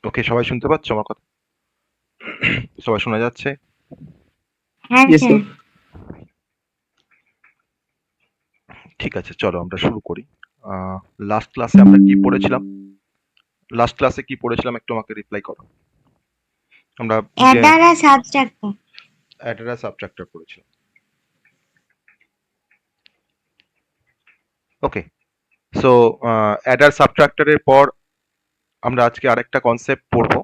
ওকে, সবাই শুনতে পাচ্ছ আমার কথা? সবাই শোনা যাচ্ছে? হ্যাঁ Yes, স্যার। sir. ঠিক আছে, চলো আমরা শুরু করি। লাস্ট ক্লাসে আমরা কি পড়েছিলাম? লাস্ট ক্লাসে কি পড়েছিলাম একটু আমাকে রিপ্লাই করো। আমরা যে অ্যাডার আর সাবট্রাক্টর। অ্যাডার আর সাবট্রাক্টর পড়েছিলাম। ওকে, সো অ্যাডার সাবট্রাক্টরের পর আমরা আজকে আরেকটা কনসেপ্ট পড়বো।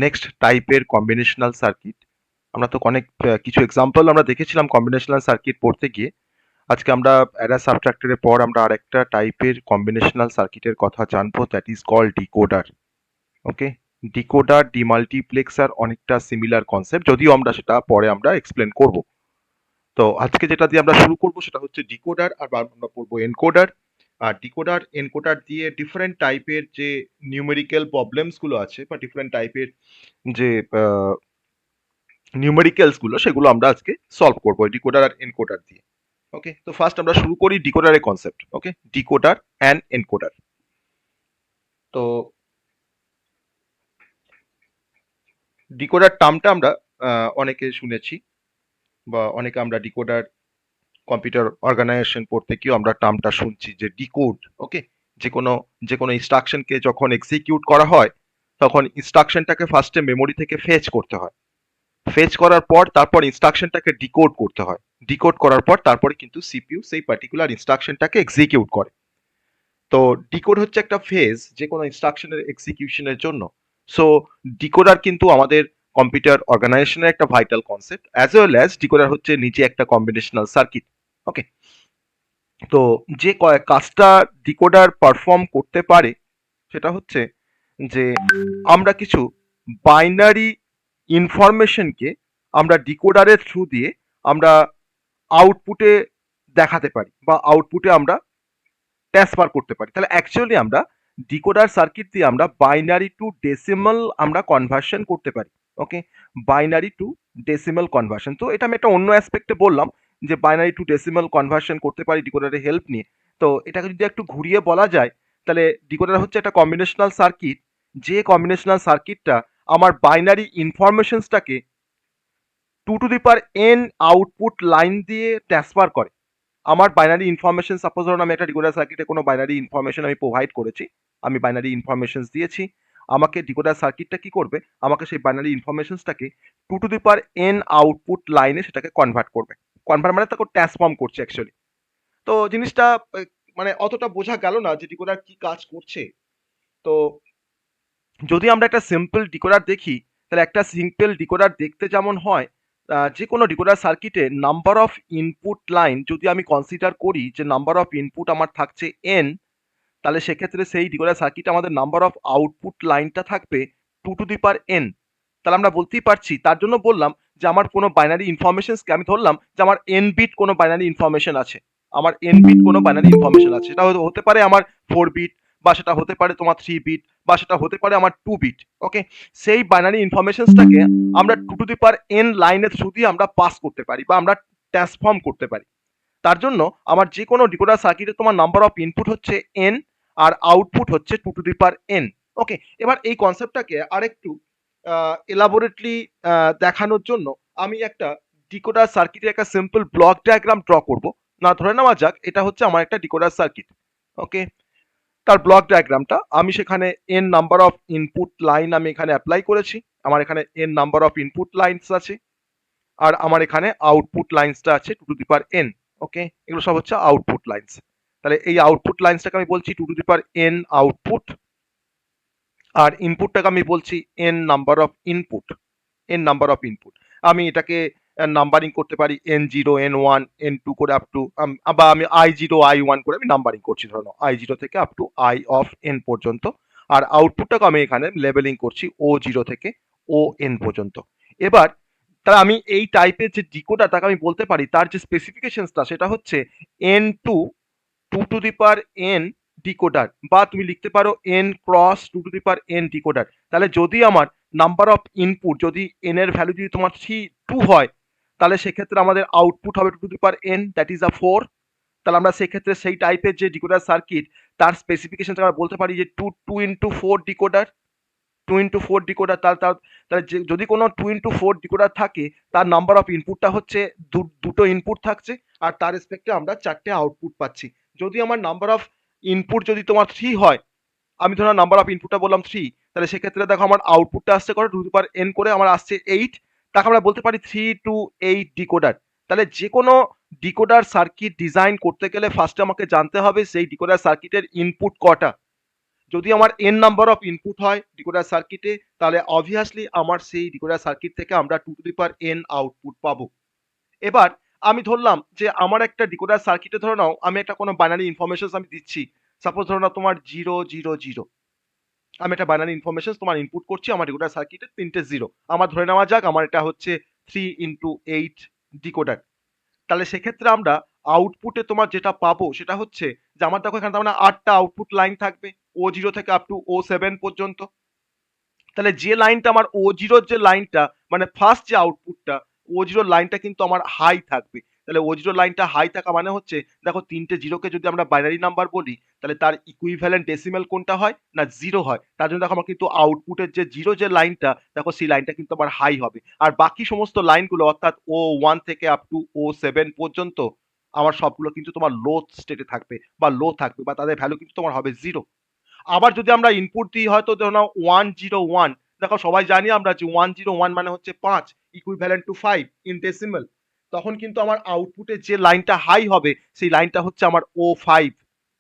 নেক্সট টাইপের কম্বিনেশনাল সার্কিট। আমরা তো অনেক কিছু এক্সাম্পল আমরা দেখেছিলাম কম্বিনেশনাল সার্কিট পড়তে গিয়ে। আজকে আমরা অ্যাডার সাবট্রাক্টরের পর আমরা আরেকটা টাইপের কম্বিনেশনাল সার্কিটের কথা জানবো, that is called decoder. Okay, decoder demultiplexer অনেকটা সিমিলার কনসেপ্ট, যদিও আমরা সেটা পরে আমরা এক্সপ্লেন করব। তো আজকে যেটা দিয়ে আমরা শুরু করব সেটা হচ্ছে ডিকোডার, আর আমরা পড়বো এনকোডার। আর ডিকোডার এনকোডার দিয়ে ডিফারেন্ট টাইপের যে নিউমেরিক্যাল প্রবলেমস গুলো আছে বা ডিফারেন্ট টাইপের যে নিউমেরিক্যালস গুলো সেগুলো আমরা আজকে সলভ করবো ডিকোডার আর এনকোডার দিয়ে। ওকে, তো ফার্স্ট আমরা শুরু করি ডিকোডারের concept. Okay, decoder and encoder. তো ডিকোডার টার্মটা আমরা অনেকে শুনেছি, বা অনেকে আমরা ডিকোডার কম্পিউটার অর্গানাইজেশন পড়তে গিয়েও আমরা টার্মটা শুনছি যে ডিকোড। ওকে, যে কোনো ইনস্ট্রাকশনকে যখন এক্সিকিউট করা হয় তখন ইনস্ট্রাকশনটাকে ফার্স্টে মেমোরি থেকে ফেচ করতে হয়। ফেচ করার পর তারপর ইনস্ট্রাকশনটাকে ডিকোড করতে হয়। ডিকোড করার পর তারপরে কিন্তু সিপিইউ সেই পার্টিকুলার ইনস্ট্রাকশনটাকে এক্সিকিউট করে। তো ডিকোড হচ্ছে একটা ফেজ যে কোনো ইনস্ট্রাকশনের এক্সিকিউশনের জন্য। সো ডিকোডার কিন্তু আমাদের কম্পিউটার অর্গানাইজেশনের একটা vital concept, as well as decoder হচ্ছে নিজে একটা কম্বিনেশনাল সার্কিট। ওকে, তো যে কাজটা ডিকোডার পারফর্ম করতে পারে সেটা হচ্ছে যে আমরা কিছু বাইনারি ইনফরমেশনকে আমরা ডিকোডারের থ্রু দিয়ে আমরা আউটপুটে দেখাতে পারি বা আউটপুটে আমরা ট্রান্সফার করতে পারি। তাহলে অ্যাকচুয়ালি আমরা ডিকোডার সার্কিট দিয়ে আমরা বাইনারি টু ডেসিমাল আমরা কনভার্সন করতে পারি। ওকে, বাইনারি টু ডেসিমাল কনভার্সন। তো এটা আমি একটা অন্য অ্যাসপেক্টে বললাম যে বাইনারি টু ডেসিমাল কনভার্সন করতে পারি ডিকোডারের হেল্প নিয়ে। তো এটাকে যদি একটু ঘুরিয়ে বলা যায় তাহলে ডিকোডার হচ্ছে একটা কম্বিনেশনাল সার্কিট, যে কম্বিনেশনাল সার্কিটটা আমার বাইনারি ইনফরমেশনসটাকে two to the power N output line দিয়ে ট্রান্সফার করে। আমার বাইনারি ইনফরমেশন, সাপোজ ধরুন আমি একটা ডিকোডার সার্কিটে কোনো বাইনারি ইনফরমেশন আমি প্রোভাইড করেছি, আমি বাইনারি ইনফরমেশন দিয়েছি, আমাকে ডিকোডার সার্কিটটা কি করবে, আমাকে সেই বাইনারি ইনফরমেশনসটাকে two to the power N output লাইনে সেটাকে কনভার্ট করবে। কনভার্ট মানে তাকে ট্রান্সফর্ম করছে অ্যাকচুয়ালি। তো জিনিসটা মানে অতটা বোঝা গেল না যে ডিকোডার কি কাজ করছে। তো যদি আমরা একটা সিম্পল ডিকোডার দেখি তাহলে একটা সিম্পল ডিকোডার দেখতে যেমন হয়, যে কোনো ডিকোডার সার্কিটে নাম্বার অফ ইনপুট লাইন যদি আমি কনসিডার করি যে নাম্বার অফ ইনপুট আমার থাকছে এন, তাহলে সেক্ষেত্রে সেই ডিকোডার সার্কিটে আমাদের নাম্বার অফ আউটপুট লাইনটা থাকবে two to the power n. তাহলে আমরা বলতেই পারছি, তার জন্য বললাম যে আমার কোনো বাইনারি ইনফরমেশনসকে আমি ধরলাম যে আমার এন বিট কোনো বাইনারি ইনফরমেশন আছে, আমার এন বিট কোনো বাইনারি ইনফরমেশন আছে, সেটা হতে পারে আমার 4 বিট, বা সেটা হতে পারে তোমার 3 বিট, বা সেটা হতে পারে আমার 2 বিট। ওকে, সেই বাইনারি ইনফরমেশনসটাকে আমরা two to the power n লাইনের থ্রু দিয়ে আমরা পাস করতে পারি বা আমরা ট্রান্সফর্ম করতে পারি। তার জন্য আমার যে কোনো ডিকোডার সার্কিটে তোমার নাম্বার অফ ইনপুট হচ্ছে এন আর আউটপুট হচ্ছে two to the power N. Okay, এবার এই কনসেপ্টটাকে আরেকটু এলাবোরেটলি দেখানোর জন্য আমি একটা ডিকোডার সার্কিটের একটা সিম্পল ব্লক ডায়াগ্রাম ড্র করব। না, ধরে নেওয়া যাক এটা হচ্ছে আমার একটা ডিকোডার সার্কিট। ওকে, তার ব্লক ডায়াগ্রামটা আমি সেখানে N number of input line আমি এখানে অ্যাপ্লাই করেছি, আমার এখানে N number of input lines আছে, আর আমার এখানে আউটপুট লাইন্সটা আছে two to the power N. Okay, এগুলো সব হচ্ছে আউটপুট লাইন্স। তাহলে এই আউটপুট লাইন্সটাকে আমি বলছি two to the power N output, আর ইনপুটটাকে আমি বলছি N number of input. N number of input আমি এটাকে নাম্বারিং করতে পারি N0 N1 N2 করে আপ টু, বা আমি I0 I1 করে আমি নাম্বারিং করছি, ধরো I0 থেকে up to I of N পর্যন্ত। আর আউটপুটটাকে আমি এখানে লেবেলিং করছি O0 থেকে ON পর্যন্ত। এবার তাহলে আমি এই টাইপের যে ডিকোডার তাকে আমি বলতে পারি তার যে স্পেসিফিকেশনসটা সেটা হচ্ছে N2 two to the power n decoder, বা তুমি লিখতে পারো n cross two to the power n decoder. তাহলে যদি আমার নাম্বার অফ ইনপুট যদি এন এর ভ্যালু যদি তোমার 2 হয়, তাহলে সেক্ষেত্রে আমাদের আউটপুট হবে two to the power n, that is a 4। তাহলে আমরা সেক্ষেত্রে সেই টাইপের যে ডিকোডার সার্কিট তার স্পেসিফিকেশন আমরা বলতে পারি যে two into 4 decoder. 2x4 decoder, তাহলে যদি কোনো 2x4 ডিকোডার থাকে তার নাম্বার অফ ইনপুটটা হচ্ছে দুটো ইনপুট থাকছে আর তার রেসপেক্টে আমরা 4টে আউটপুট পাচ্ছি। যদি আমার নাম্বার অফ ইনপুট যদি তোমার 3 হয়, আমি ধরো নাম্বার অফ ইনপুটটা বললাম 3, তাহলে সেক্ষেত্রে দেখো আমার আউটপুটটা আসছে করে 2n করে আমার আসছে 8, তাকে আমরা বলতে পারি 3 to 8 ডিকোডার। তাহলে যে কোনো ডিকোডার সার্কিট ডিজাইন করতে গেলে ফার্স্টে আমাকে জানতে হবে সেই ডিকোডার সার্কিটের ইনপুট কটা। যদি আমার n নাম্বার অফ ইনপুট হয় ডিকোডার সার্কিটে, তাহলে অবভিয়াসলি আমার সেই ডিকোডার সার্কিট থেকে আমরা 2n আউটপুট পাবো। এবার আমি ধরলাম যে আমার একটা ডিকোডার সার্কিটে ধরে নাও আমি একটা কোনো বাইনারি ইনফরমেশন আমি দিচ্ছি, সাপোজ ধরে নাও তোমার 000, আমি একটা বাইনারি ইনফরমেশন তোমার ইনপুট করছি আমার ডিকোডার সার্কিটে 3টে 0, আমার ধরে নেওয়া যাক আমার এটা হচ্ছে 3x8 ডিকোডার। তাহলে সেক্ষেত্রে আমরা আউটপুটে তোমার যেটা পাবো সেটা হচ্ছে যে আমার দেখো এখানে তার মানে 8টা আউটপুট লাইন থাকবে O0 থেকে আপ টু O7 পর্যন্ত। তাহলে যে লাইনটা আমার O0 যে লাইনটা মানে ফার্স্ট যে আউটপুটটা O0 লাইনটা কিন্তু আমার হাই থাকবে। তাহলে O0 লাইনটা হাই থাকা মানে হচ্ছে দেখো 3টে জিরোকে যদি আমরা বাইনারি নাম্বার বলি তাহলে তার ইকুইভ্যালেন্ট ডেসিমেল কোনটা হয় না 0 হয়। তার জন্য দেখো আমার কিন্তু আউটপুটের যে 0 যে লাইনটা দেখো সেই লাইনটা কিন্তু আমার হাই হবে। আর বাকি সমস্ত লাইনগুলো অর্থাৎ O1 থেকে আপ টু O7 পর্যন্ত আমার সবগুলো কিন্তু তোমার লো স্টেটে থাকবে বা লো থাকবে বা তাদের ভ্যালু কিন্তু তোমার হবে 0। আবার যদি আমরা ইনপুট দিই হয়তো ধরো নাও 101, দেখো সবাই জানি আমরা যে 101 মানে হচ্ছে 5 ইকুইভ্যালেন্ট টু 5 ইন ডেসিমেল, তখন কিন্তু আমার আউটপুটে যে লাইনটা হাই হবে সেই লাইনটা হচ্ছে আমার O5।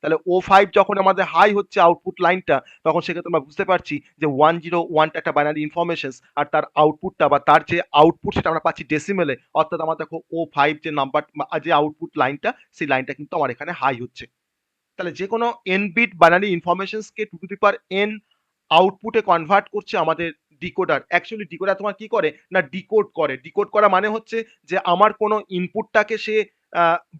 তাহলে O5 যখন আমাদের হাই হচ্ছে আউটপুট লাইনটা তখন সেক্ষেত্রে আমরা বুঝতে পারছি যে 101টা একটা বাইনারি ইনফরমেশন আর তার আউটপুটটা বা তার যে আউটপুট সেটা আমরা পাচ্ছি ডেসিমেলে, অর্থাৎ আমার দেখো O5 যে নাম্বার যে আউটপুট লাইনটা সেই লাইনটা কিন্তু আমার এখানে হাই হচ্ছে। তাহলে যে কোনো n বিট বাইনারি ইনফরমেশনসকে টু দি পাওয়ার n আউটপুটে কনভার্ট করছে আমাদের ডিকোডার। অ্যাকচুয়ালি ডিকোডার তোমার কি করে না ডিকোড করে। ডিকোড করা মানে হচ্ছে যে আমার কোনো ইনপুটটাকে সে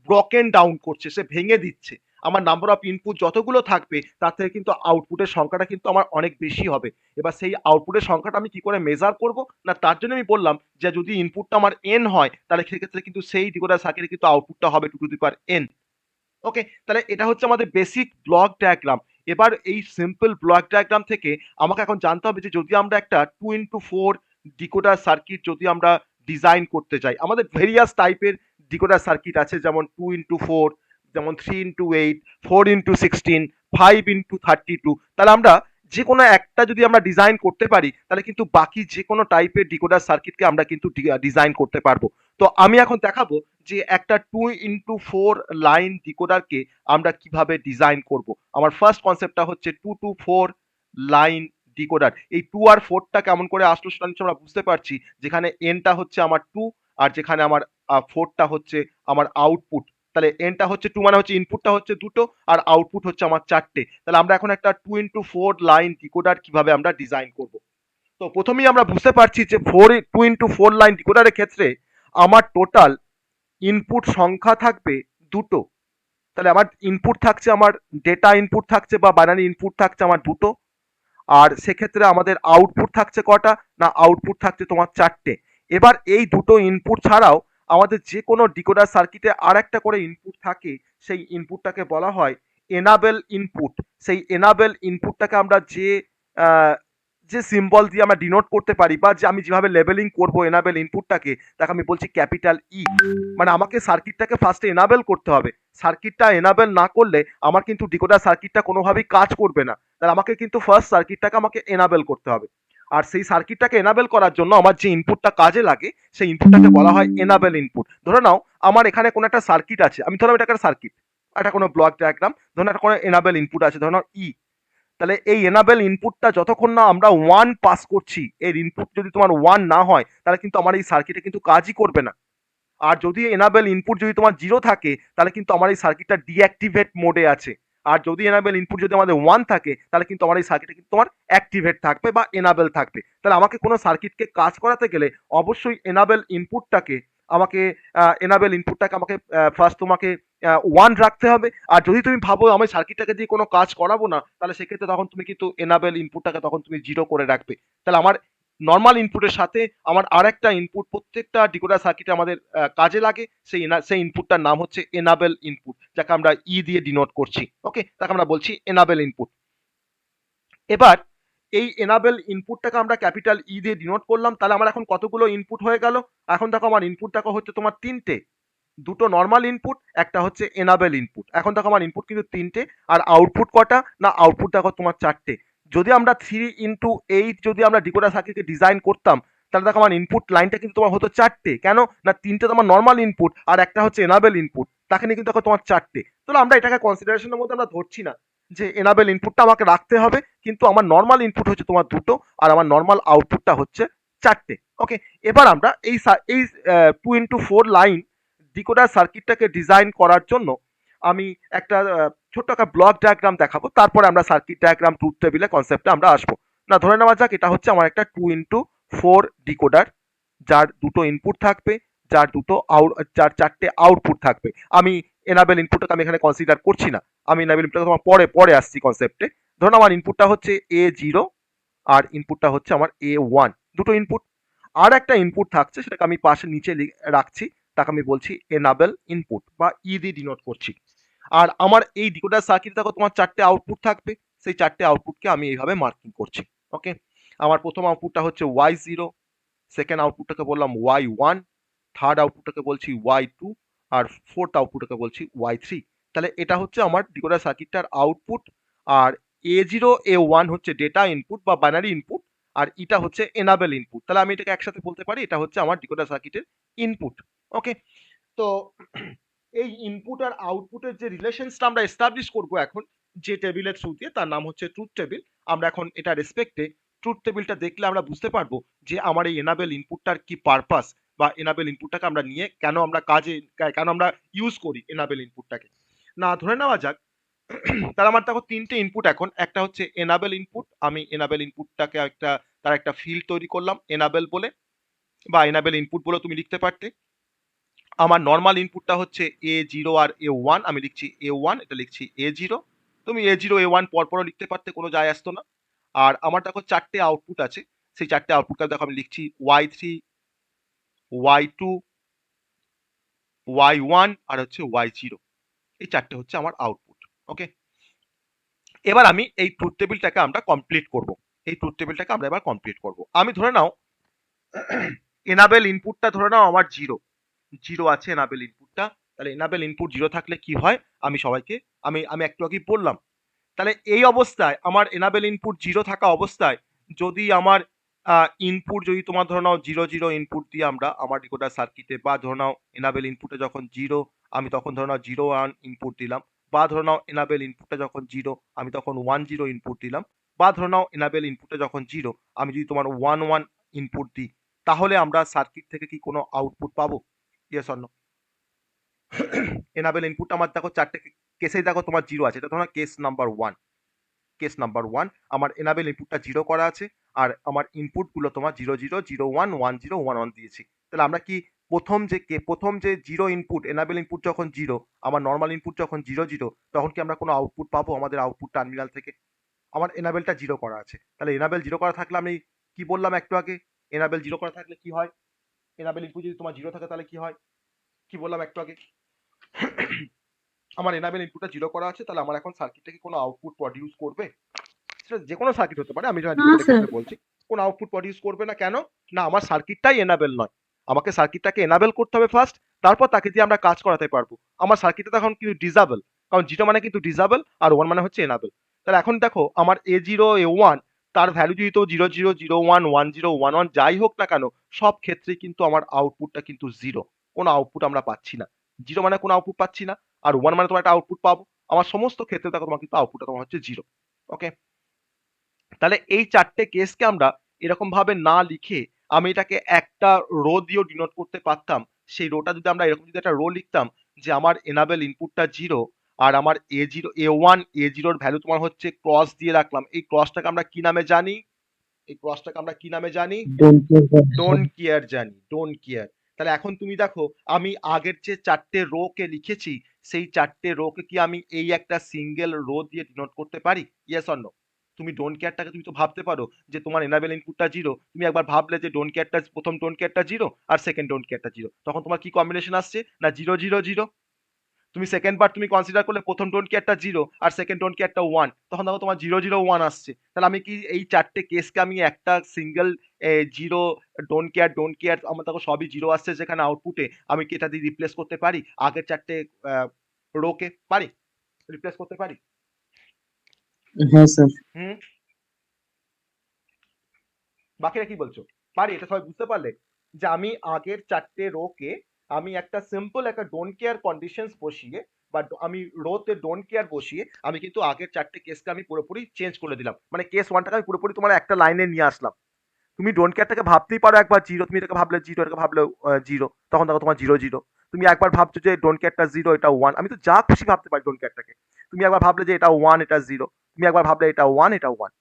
ব্রকেন ডাউন করছে, সে ভেঙে দিচ্ছে। আমার নাম্বার অফ ইনপুট যতগুলো থাকবে তার থেকে কিন্তু আউটপুটের সংখ্যাটা কিন্তু আমার অনেক বেশি হবে। এবার সেই আউটপুটের সংখ্যাটা আমি কি করে মেজার করব না তার জন্য আমি বললাম যে যদি ইনপুটটা আমার n হয় তাহলে সেক্ষেত্রে কিন্তু সেই ডিকোডার সার্কিটে কিন্তু আউটপুটটা হবে টু দি পাওয়ার n। ওকে, তাহলে এটা হচ্ছে আমাদের বেসিক ব্লক ডায়াগ্রাম। এবার এই সিম্পল ব্লক ডায়াগ্রাম থেকে আমাকে এখন জানতে হবে যে যদি আমরা একটা 2x4 ডিকোডার সার্কিট যদি আমরা ডিজাইন করতে চাই, আমাদের ভেরিয়াস টাইপের ডিকোডার সার্কিট আছে যেমন 2x4, যেমন 3x8, 4x16, 5x32। তাহলে আমরা যে কোনো একটা যদি আমরা ডিজাইন করতে পারি তাহলে কিন্তু বাকি যে কোনো টাইপের ডিকোডার সার্কিটকে আমরা কিন্তু ডিজাইন করতে পারবো। তো আমি এখন দেখাবো যে একটা 2x4 লাইন ডিকোডারকে আমরা কিভাবে ডিজাইন করব। আমার ফার্স্ট কনসেপ্টটা হচ্ছে 2 to 4 লাইন ডিকোডার। এই 2 আর 4টা কেমন করে আসলো সেটা নিশ্চয়ই আমরা বুঝতে পারছি, যেখানে এনটা হচ্ছে আমার 2 আর যেখানে আমার 4টা হচ্ছে আমার আউটপুট। তাহলে এনটা হচ্ছে 2 মানে হচ্ছে ইনপুটটা হচ্ছে দুটো আর আউটপুট হচ্ছে আমার 4টে। তাহলে আমরা এখন একটা 2x4 লাইন ডিকোডার কিভাবে আমরা ডিজাইন করব। তো প্রথমেই আমরা বুঝতে পারছি যে 2x4 লাইন ডিকোডারের ক্ষেত্রে আমার টোটাল ইনপুট সংখ্যা থাকবে দুটো। তাহলে আমার ইনপুট থাকছে আমার ডেটা ইনপুট থাকছে বা বাইনারি ইনপুট থাকছে আমার দুটো, আর সেক্ষেত্রে আমাদের আউটপুট থাকছে কটা না আউটপুট থাকছে তোমার 4টে। এবার এই দুটো ইনপুট ছাড়াও আমাদের যে কোনো ডিকোডার সার্কিটে আর একটা করে ইনপুট থাকে, সেই ইনপুটটাকে বলা হয় এনাবেল ইনপুট। সেই এনাবেল ইনপুটটাকে আমরা আহ, যে সিম্বল দিয়ে আমরা ডিনোট করতে পারি বা যে আমি যেভাবে লেবেলিং করবো এনাবেল ইনপুটটাকে তাকে আমি বলছি ক্যাপিটাল ই। মানে আমাকে সার্কিটটাকে ফার্স্টে এনাবেল করতে হবে। সার্কিটটা এনাবেল না করলে আমার কিন্তু ডিকোডার সার্কিটটা কোনোভাবেই কাজ করবে না। তাহলে আমাকে কিন্তু ফার্স্ট সার্কিটটাকে আমাকে এনাবেল করতে হবে। আর সেই সার্কিটটাকে এনাবেল করার জন্য আমার যে ইনপুটটা কাজে লাগে সেই ইনপুটটাকে বলা হয় এনাবেল ইনপুট। ধরে নাও আমার এখানে কোনো একটা সার্কিট আছে, আমি ধরো এটা একটা সার্কিট, একটা কোনো ব্লক ডায়াগ্রাম, ধরুন একটা কোনো এনাবেল ইনপুট আছে ধরে নাও ই। তাহলে এই এনাবেল ইনপুটটা যতক্ষণ না আমরা 1 পাস করছি, এর ইনপুট যদি তোমার 1 না হয় তাহলে কিন্তু আমার এই সার্কিটে কিন্তু কাজই করবে না। আর যদি এনাবেল ইনপুট যদি তোমার 0 থাকে তাহলে কিন্তু আমার এই সার্কিটটা ডিঅ্যাক্টিভেট মোডে আছে। আর যদি এনাবেল ইনপুট যদি আমাদের 1 থাকে তাহলে কিন্তু আমার এই সার্কিটে কিন্তু তোমার অ্যাক্টিভেট থাকবে বা এনাবেল থাকবে। তাহলে আমাকে কোনো সার্কিটকে কাজ করাতে গেলে অবশ্যই এনাবেল ইনপুটটাকে আমাকে ফার্স্ট তোমাকে 1 রাখতে হবে। আর যদি তুমি ভাবো আমি সার্কিটটাকে দিয়ে কোনো কাজ করাবো না তাহলে সেক্ষেত্রে তখন তুমি কিন্তু এনাবেল ইনপুটটাকে তখন তুমি 0 করে রাখবে। তাহলে আমার নর্মাল ইনপুটের সাথে আমার আরেকটা ইনপুট প্রত্যেকটা ডিকোডার সার্কিটে আমাদের কাজে লাগে, সেই ইনপুটটার নাম হচ্ছে এনাবেল ইনপুট, যাকে আমরা ই দিয়ে ডিনোট করছি। ওকে, তাকে আমরা বলছি এনাবেল ইনপুট। এবার এই এনাবেল ইনপুটটাকে আমরা ক্যাপিটাল ই দিয়ে ডিনোট করলাম, তাহলে আমার এখন কতগুলো ইনপুট হয়ে গেল? এখন দেখো আমার ইনপুট দেখো হচ্ছে তোমার তিনটে, দুটো নর্মাল ইনপুট, একটা হচ্ছে এনাবেল ইনপুট। এখন দেখো আমার ইনপুট কিন্তু তিনটে, আর আউটপুট কটা? না আউটপুট দেখো তোমার চারটে। যদি আমরা 3x8 যদি আমরা ডিকোডার সার্কিটকে ডিজাইন করতাম, তাহলে দেখো আমার ইনপুট লাইনটা কিন্তু তোমার হতো চারটে। কেন না তিনটে তোমার নর্মাল ইনপুট আর একটা হচ্ছে এনাবেল ইনপুট, তাকে নিয়ে কিন্তু দেখো তোমার চারটে। তাহলে আমরা এটাকে কনসিডারেশনের মধ্যে আমরা ধরছি না যে এনাবেল ইনপুটটা আমাকে রাখতে হবে, কিন্তু আমার নর্মাল ইনপুট হচ্ছে তোমার দুটো আর আমার নর্মাল আউটপুটটা হচ্ছে চারটে। ওকে, এবার আমরা এই 2x4 লাইন ডিকোডার সার্কিটটাকে ডিজাইন করার জন্য আমি একটা ছোট্ট একটা ব্লক ডায়াগ্রাম দেখাবো, তারপরে আমরা সার্কিট ডায়াগ্রাম ট্রুথ টেবিলে কনসেপ্টে আমরা আসবো। না ধরে নেওয়া যাক এটা হচ্ছে আমার একটা 2x4 ডিকোডার, যার দুটো ইনপুট থাকবে, যার চারটে আউটপুট থাকবে। আমি এনাবেল ইনপুটটাকে আমি এখানে কনসিডার করছি না, আমি এনাবেল ইনপুটটাকে তোমার পরে পরে আসছি কনসেপ্টে। ধরুন আমার ইনপুটটা হচ্ছে A0 আর ইনপুটটা হচ্ছে আমার A1, দুটো ইনপুট। আর একটা ইনপুট থাকছে, সেটাকে আমি পাশে নিচে রাখছি, তাকে আমি বলছি এনাবেল ইনপুট বা ই দিয়ে ডিনোট করছি। আর আমার এই ডিকোডার সার্কিট দেখো তোমার চারটে আউটপুট থাকবে, সেই চারটে আউটপুটকে আমি এইভাবে মার্কিং করছি। ওকে, আমার প্রথম আউটপুটটা হচ্ছে Y0, সেকেন্ড আউটপুটটাকে বললাম Y1, থার্ড আউটপুটটাকে বলছি Y2, আর ফোর্থ আউটপুটটাকে বলছি Y3। তাহলে এটা হচ্ছে আমার ডিকোডার সার্কিটটার আউটপুট। আর A0 A1 হচ্ছে ডেটা ইনপুট বা বাইনারি ইনপুট, আর এটা হচ্ছে এনাবেল ইনপুট। তাহলে আমি এটাকে একসাথে বলতে পারি এটা হচ্ছে আমার ডিকোডার সার্কিটের ইনপুট। ওকে, তো এই ইনপুট আর আউটপুটের যে রিলেশনসটা আমরা এস্টাবলিশ করব এখন যে টেবিলের থ্রু দিয়ে, তার নাম হচ্ছে ট্রুথ টেবিল। আমরা এখন এটা রেসপেক্টে ট্রুথ টেবিলটা দেখলে আমরা বুঝতে পারবো যে আমার এই এনাবেল ইনপুটটার কি পারপাস, বা এনাবেল ইনপুটটাকে আমরা নিয়ে কেন আমরা ইউজ করি এনাবেল ইনপুটটাকে। না ধরে নেওয়া যাক তার আমার দেখো তিনটে ইনপুট এখন, একটা হচ্ছে এনাবেল ইনপুট, আমি এনাবেল ইনপুটটাকে তার একটা ফিল্ড তৈরি করলাম এনাবেল বলে, বা এনাবেল ইনপুট বলে তুমি লিখতে পারতে। আমার নর্মাল ইনপুটটা হচ্ছে A0 আর A1, আমি লিখছি A1, এটা লিখছি A0। তুমি A0 A1 পরপরও লিখতে পারতে, কোনো যায় আসতো না। আর আমার দেখো চারটে আউটপুট আছে, সেই চারটে আউটপুটটা দেখো আমি লিখছি Y3, Y2, Y1 আর হচ্ছে Y0। এই চারটে হচ্ছে আমার আউটপুট। ওকে, এবার আমি এই ট্রুথ টেবিলটাকে আমরা কমপ্লিট করব। এই ট্রুথ টেবিলটাকে আমরা এবার কমপ্লিট করব। আমি ধরে নাও এনাবেল ইনপুটটা ধরে নাও আমার জিরো, জিরো আছে এনাবেল ইনপুটটা। তাহলে এনাবেল ইনপুট জিরো থাকলে কি হয়, আমি সবাইকে আমি আমি একটু আগে বললাম। তাহলে এই অবস্থায় আমার এনাবেল ইনপুট জিরো থাকা অবস্থায় যদি আমার ইনপুট যদি তোমার ধরে নাও জিরো জিরো ইনপুট দিয়ে আমরা আমার ডিকোডার সার্কিটে, বা ধরে নাও এনাবেল ইনপুটে যখন জিরো, আমি তখন ধরে নাও 0 1 ইনপুট দিলাম, বা ধরে নাও এনাবেল ইনপুটটা যখন জিরো আমি তখন 1 0 ইনপুট দিলাম, বা ধরে নাও এনাবেল ইনপুটে যখন জিরো আমি যদি তোমার 1 1 ইনপুট দিই, তাহলে আমরা সার্কিট থেকে কি কোনো আউটপুট পাবো? Yes or no? Enable input আমার দেখো চারটে কেসেই দেখো তোমার জিরো আছে, এটা ধরো case number one. Case number one, আমার এনাবেল ইনপুটটা জিরো করা আছে, আর আমার ইনপুটগুলো তোমার 0 0 0 1 1 0 1 1 দিয়েছি। তাহলে আমরা কি প্রথম যে জিরো ইনপুট, এনাবেল ইনপুট যখন জিরো, আমার নর্মাল ইনপুট যখন 0 0, তখন কি আমরা কোনো আউটপুট পাবো আমাদের আউটপুট টার্মিনাল থেকে? আমার এনাবেলটা জিরো করা আছে, তাহলে এনাবেল জিরো করা থাকলে আমি কি বললাম একটু আগে, এনাবেল জিরো করা থাকলে কি হয়, এনাবেল ইনপুট যদি তোমার জিরো থাকে তাহলে কি হয়, কি বললাম একটু আগে? আমার এনাবেল ইনপুটটা জিরো করা আছে, তাহলে আমার এখন সার্কিট থেকে কোনো আউটপুট প্রডিউস করবে? সেটা যে কোনো সার্কিট হতে পারে, আমি না ডিকোডের স্যার। ক্ষেত্রে বলছি। কোনো আউটপুট প্রডিউস করবে না, কেন না আমার সার্কিটটাই এনাবেল নয়। আমাকে সার্কিটটাকে এনাবেল করতে হবে ফার্স্ট, তারপর তাকে দিয়ে আমরা কাজ করাতে পারবো। আমার সার্কিটটা তখন কিন্তু ডিজাবল, কারণ জিরো মানে কিন্তু ডিজাবল আর ওয়ান মানে হচ্ছে এনাবেল। তাহলে এখন দেখো আমার A0 A1 তার ভ্যালু যদি তো 0 0 0 1 1 0 1 1 যাই হোক না কেন, সব ক্ষেত্রেই কিন্তু আমার আউটপুটটা কিন্তু জিরো, কোনো আউটপুট আমরা পাচ্ছি না। জিরো মানে কোনো আউটপুট পাচ্ছি না, আর ওয়ান মানে তোমার একটা আউটপুট পাবো। আমার সমস্ত ক্ষেত্রে দেখো তোমার কিন্তু আউটপুটটা তোমার হচ্ছে জিরো। ওকে, তাহলে এই চারটে কেসকে আমরা এরকম ভাবে না লিখে আমি এটাকে একটা রো দিয়েও ডিনোট করতে পারতাম। সেই রোটা যদি আমরা এরকম যদি একটা রো লিখতাম যে আমার এনাবেল ইনপুটটা জিরো, আর আমার A0 A1 A0 এর ভ্যালু তোমার হচ্ছে ক্রস দিয়ে রাখলাম, এই ক্রসটাকে আমরা কি নামে জানি, এই ক্রসটাকে আমরা কি নামে জানি? ডোন্ট কেয়ার জানি, ডোন্ট কেয়ার। তাহলে এখন তুমি দেখো আমি আগের যে চারটে রো কে লিখেছি, সেই চারটে রো কে কি আমি এই একটা সিঙ্গেল রো দিয়ে ডিনোট করতে পারি? Yes or no? তুমি ডোন্ট কেয়ারটাকে তুমি তো ভাবতে পারো যে তোমার এনাবেল ইনপুটটা জিরো, তুমি একবার ভাবলে যে ডোন্ট কেয়ারটা, প্রথম ডোন্ট কেয়ারটা জিরো আর সেকেন্ড ডোন্ট কেয়ারটা জিরো, তখন তোমার কি কম্বিনেশন আসছে না 0 0 0। তুমি সেকেন্ড বার তুমি কনসিডার করলে প্রথম ডোন্ট কেয়ারটা 0 আর সেকেন্ড ডোন্ট কেয়ারটা 1, তখন দেখো তোমার 0 0 1 আসছে। তাহলে আমি কি এই চারটে কেসকে আমি একটা সিঙ্গেল 0 ডোন্ট কেয়ার আমার দেখো সবই 0 আসছে যেখানে আউটপুটে, আমি কি এটা দিয়ে রিপ্লেস করতে পারি আগের চারটে রোকে? পারি, রিপ্লেস করতে পারি। হ্যাঁ স্যার। হুম, বাকিরা কি বলছো? পারি? এটা সবাই বুঝতে পারলে যে আমি আগের চারটে রোকে আমি একটা সিম্পল একটা ডোন্ট কেয়ার কন্ডিশনস বসিয়ে বা আমি রোতে ডোন্ট কেয়ার বসিয়ে আমি কিন্তু আগের চারটে কেসকে আমি পুরোপুরি চেঞ্জ করে দিলাম, মানে কেস ওয়ানটাকে আমি পুরোপুরি তোমার একটা লাইনে নিয়ে আসলাম। তুমি ডোন্ট কেয়ারটাকে ভাবতেই পারো একবার 0, তুমি এটাকে ভাবলে 0, এটাকে ভাবলে 0, তখন দেখো তোমার 0 0। তুমি একবার ভাবছো যে ডোন্ট কেয়ারটা 0, এটা 1, আমি তো যা খুশি ভাবতে পারি ডোন্ট কেয়ারটাকে। তুমি একবার ভাবলে যে এটা 1, এটা 0, তুমি একবার ভাবলে এটা 1, এটা 1,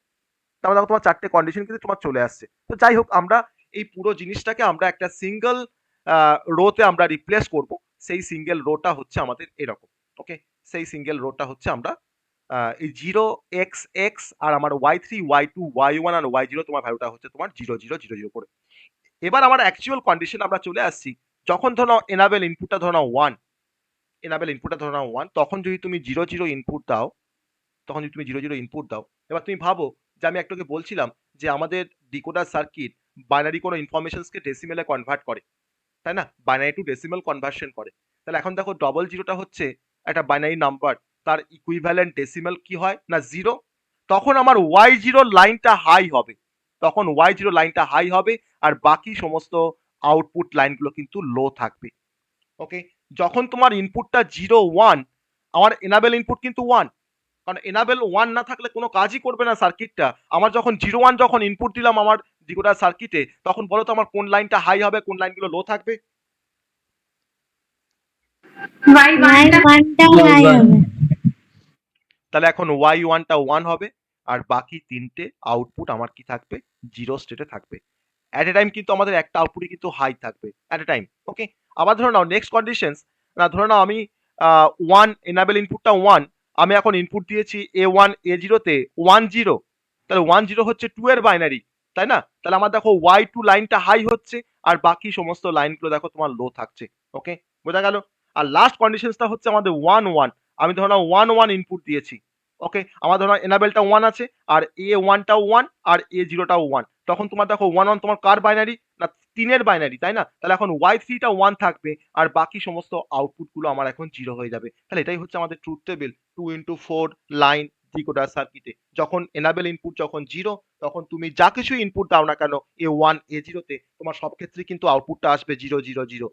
তারপর দেখো তোমার চারটে কন্ডিশন কিন্তু তোমার চলে আসছে। তো যাই হোক, আমরা এই পুরো জিনিসটাকে আমরা একটা সিঙ্গেল রোতে আমরা রিপ্লেস করব। সেই সিঙ্গেল রোটা হচ্ছে আমাদের এরকম। ওকে, সেই সিঙ্গেল রোটা হচ্ছে আমরা এই 0 x x আর আমার y3 y2 y1 আর y0 তোমার ভ্যালুটা হচ্ছে তোমার 0 0 0 0 করে। এবার আমার অ্যাকচুয়াল কন্ডিশন আমরা চলে আসছি। যখন ধরো এনাবেল ইনপুটটা ধরো 1, এনাবেল ইনপুটটা ধরো 1, তখন যদি তুমি 0 0 ইনপুট দাও, তখন যদি তুমি 0 0 ইনপুট দাও, এবার তুমি ভাবো যে আমি একটু আগে বলছিলাম যে আমাদের ডিকোডার সার্কিট বাইনারি কোনো ইনফরমেশনসকে ডেসিমেলে কনভার্ট করে, তাই না? বাইনারি টু ডেসিমেল কনভার্সন করে। তাহলে এখন দেখো ডবল জিরোটা হচ্ছে একটা বাইনারি নাম্বার, তার ইকুইভ্যালেন্ট ডেসিমেল কি হয় না 0। তখন আমার y0 লাইনটা হাই হবে, তখন y0 লাইনটা হাই হবে আর বাকি সমস্ত আউটপুট লাইনগুলো কিন্তু লো থাকবে। ওকে, যখন তোমার ইনপুটটা 0 1, আমার এনাবেল ইনপুট কিন্তু 1, কারণ এনাবেল 1 না থাকলে কোনো কাজই করবে না সার্কিটটা। আমার যখন 0 1 যখন ইনপুট দিলাম আমার ডিকোডার সার্কিটে, তখন বলো তো আমার কোন লাইনটা হাই হবে, কোন লাইনগুলো লো থাকবে? y ওয়ানটা হাই হবে। তাহলে এখন y1 টা 1 হবে আর বাকি তিনটে আউটপুট আমার কি থাকবে? 0 স্টেটে থাকবে। অ্যাট এ টাইম কিন্তু আমাদের একটা আউটপুটই কিন্তু হাই থাকবে অ্যাট এ টাইম। ওকে, আবার ধরে নাও নেক্সট কন্ডিশনস, না ধরে নাও আমি 1 এনাবেল ইনপুটটা 1, আমি এখন ইনপুট দিয়েছি a1 a0 তে 1 0, তাহলে 1 0 হচ্ছে 2 এর বাইনারি, তাই না? তাহলে আমার দেখো y2 লাইনটা হাই হচ্ছে আর বাকি সমস্ত লাইনগুলো দেখো তোমার লো থাকছে। ওকে, বোঝা গেল? আর লাস্ট কন্ডিশনসটা হচ্ছে আমাদের 1 1, আমি ধরে নাও 1 1 ইনপুট দিয়েছি। ওকে, আমার ধরো এনাবেলটা 1 আছে আর a1 টাও 1 আর a0 টাও 1, তখন তোমার দেখো 1 1 তোমার কার বাইনারি? না 3 এর বাইনারি, তাই না? তাহলে এখন y3 টা 1 থাকবে আর বাকি সমস্ত আউটপুট গুলো আমার এখন 0 হয়ে যাবে। তাহলে এটাই হচ্ছে আমাদের truth table 2x4 line decoder সার্কিটে। যখন এনাবেল ইনপুট যখন 0, তখন তুমি যা কিছু ইনপুট দাও না কেন a1 a0 তে, তোমার সব ক্ষেত্রে কিন্তু আউটপুটটা আসবে 0 0 0।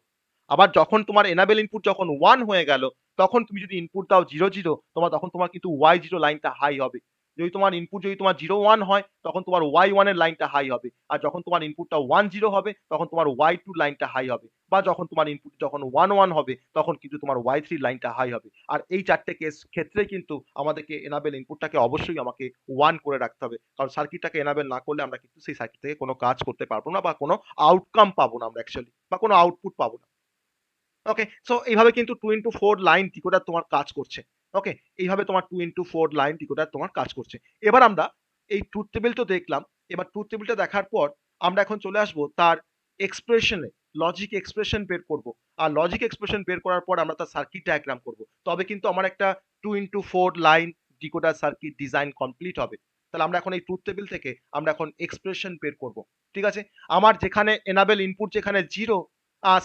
আবার যখন তোমার এনাবেল ইনপুট যখন 1 হয়ে গেল, তখন তুমি যদি ইনপুট দাও 0 0, তখন তোমার কিন্তু y0 লাইনটা হাই হবে। যদি তোমার ইনপুট যদি তোমার 0 1 হয়, তখন তোমার y1 এর লাইনটা হাই হবে। আর যখন তোমার ইনপুটটা 1 0 হবে, তখন তোমার y2 লাইনটা হাই হবে। বা যখন তোমার ইনপুট যখন 1 1 হবে, তখন কিন্তু তোমার y3 লাইনটা হাই হবে। আর এই চারটে কেস ক্ষেত্রে কিন্তু আমাদেরকে এনাবেল ইনপুটটাকে অবশ্যই আমাকে 1 করে রাখতে হবে। কারণ সার্কিটটাকে এনাবেল না করলে আমরা কিন্তু সেই সার্কিট থেকে কোনো কাজ করতে পারবো না বা কোনো আউটকাম পাবো না আমরা অ্যাকচুয়ালি, বা কোনো আউটপুট পাবো না। ওকে, সো এইভাবে কিন্তু 2x4 লাইন ডিকোডার তোমার কাজ করছে। ওকে, এইভাবে তোমার 2x4 লাইন ডিকোডার তোমার কাজ করছে। এবার আমরা এই ট্রুথ টেবিল তো দেখলাম, এবার ট্রুথ টেবিলটা দেখার পর আমরা এখন চলে আসবো তার এক্সপ্রেশনে, লজিক এক্সপ্রেশন বের করব। আর লজিক এক্সপ্রেশন বের করার পর আমরা তার সার্কিট ডায়াগ্রাম করব। তবে কিন্তু আমার একটা 2x4 line decoder circuit design complete হবে। তাহলে আমরা এখন এই ট্রুথ টেবিল থেকে আমরা এখন এক্সপ্রেশন বের করব। ঠিক আছে, আমার যেখানে এনাবেল ইনপুট যেখানে 0,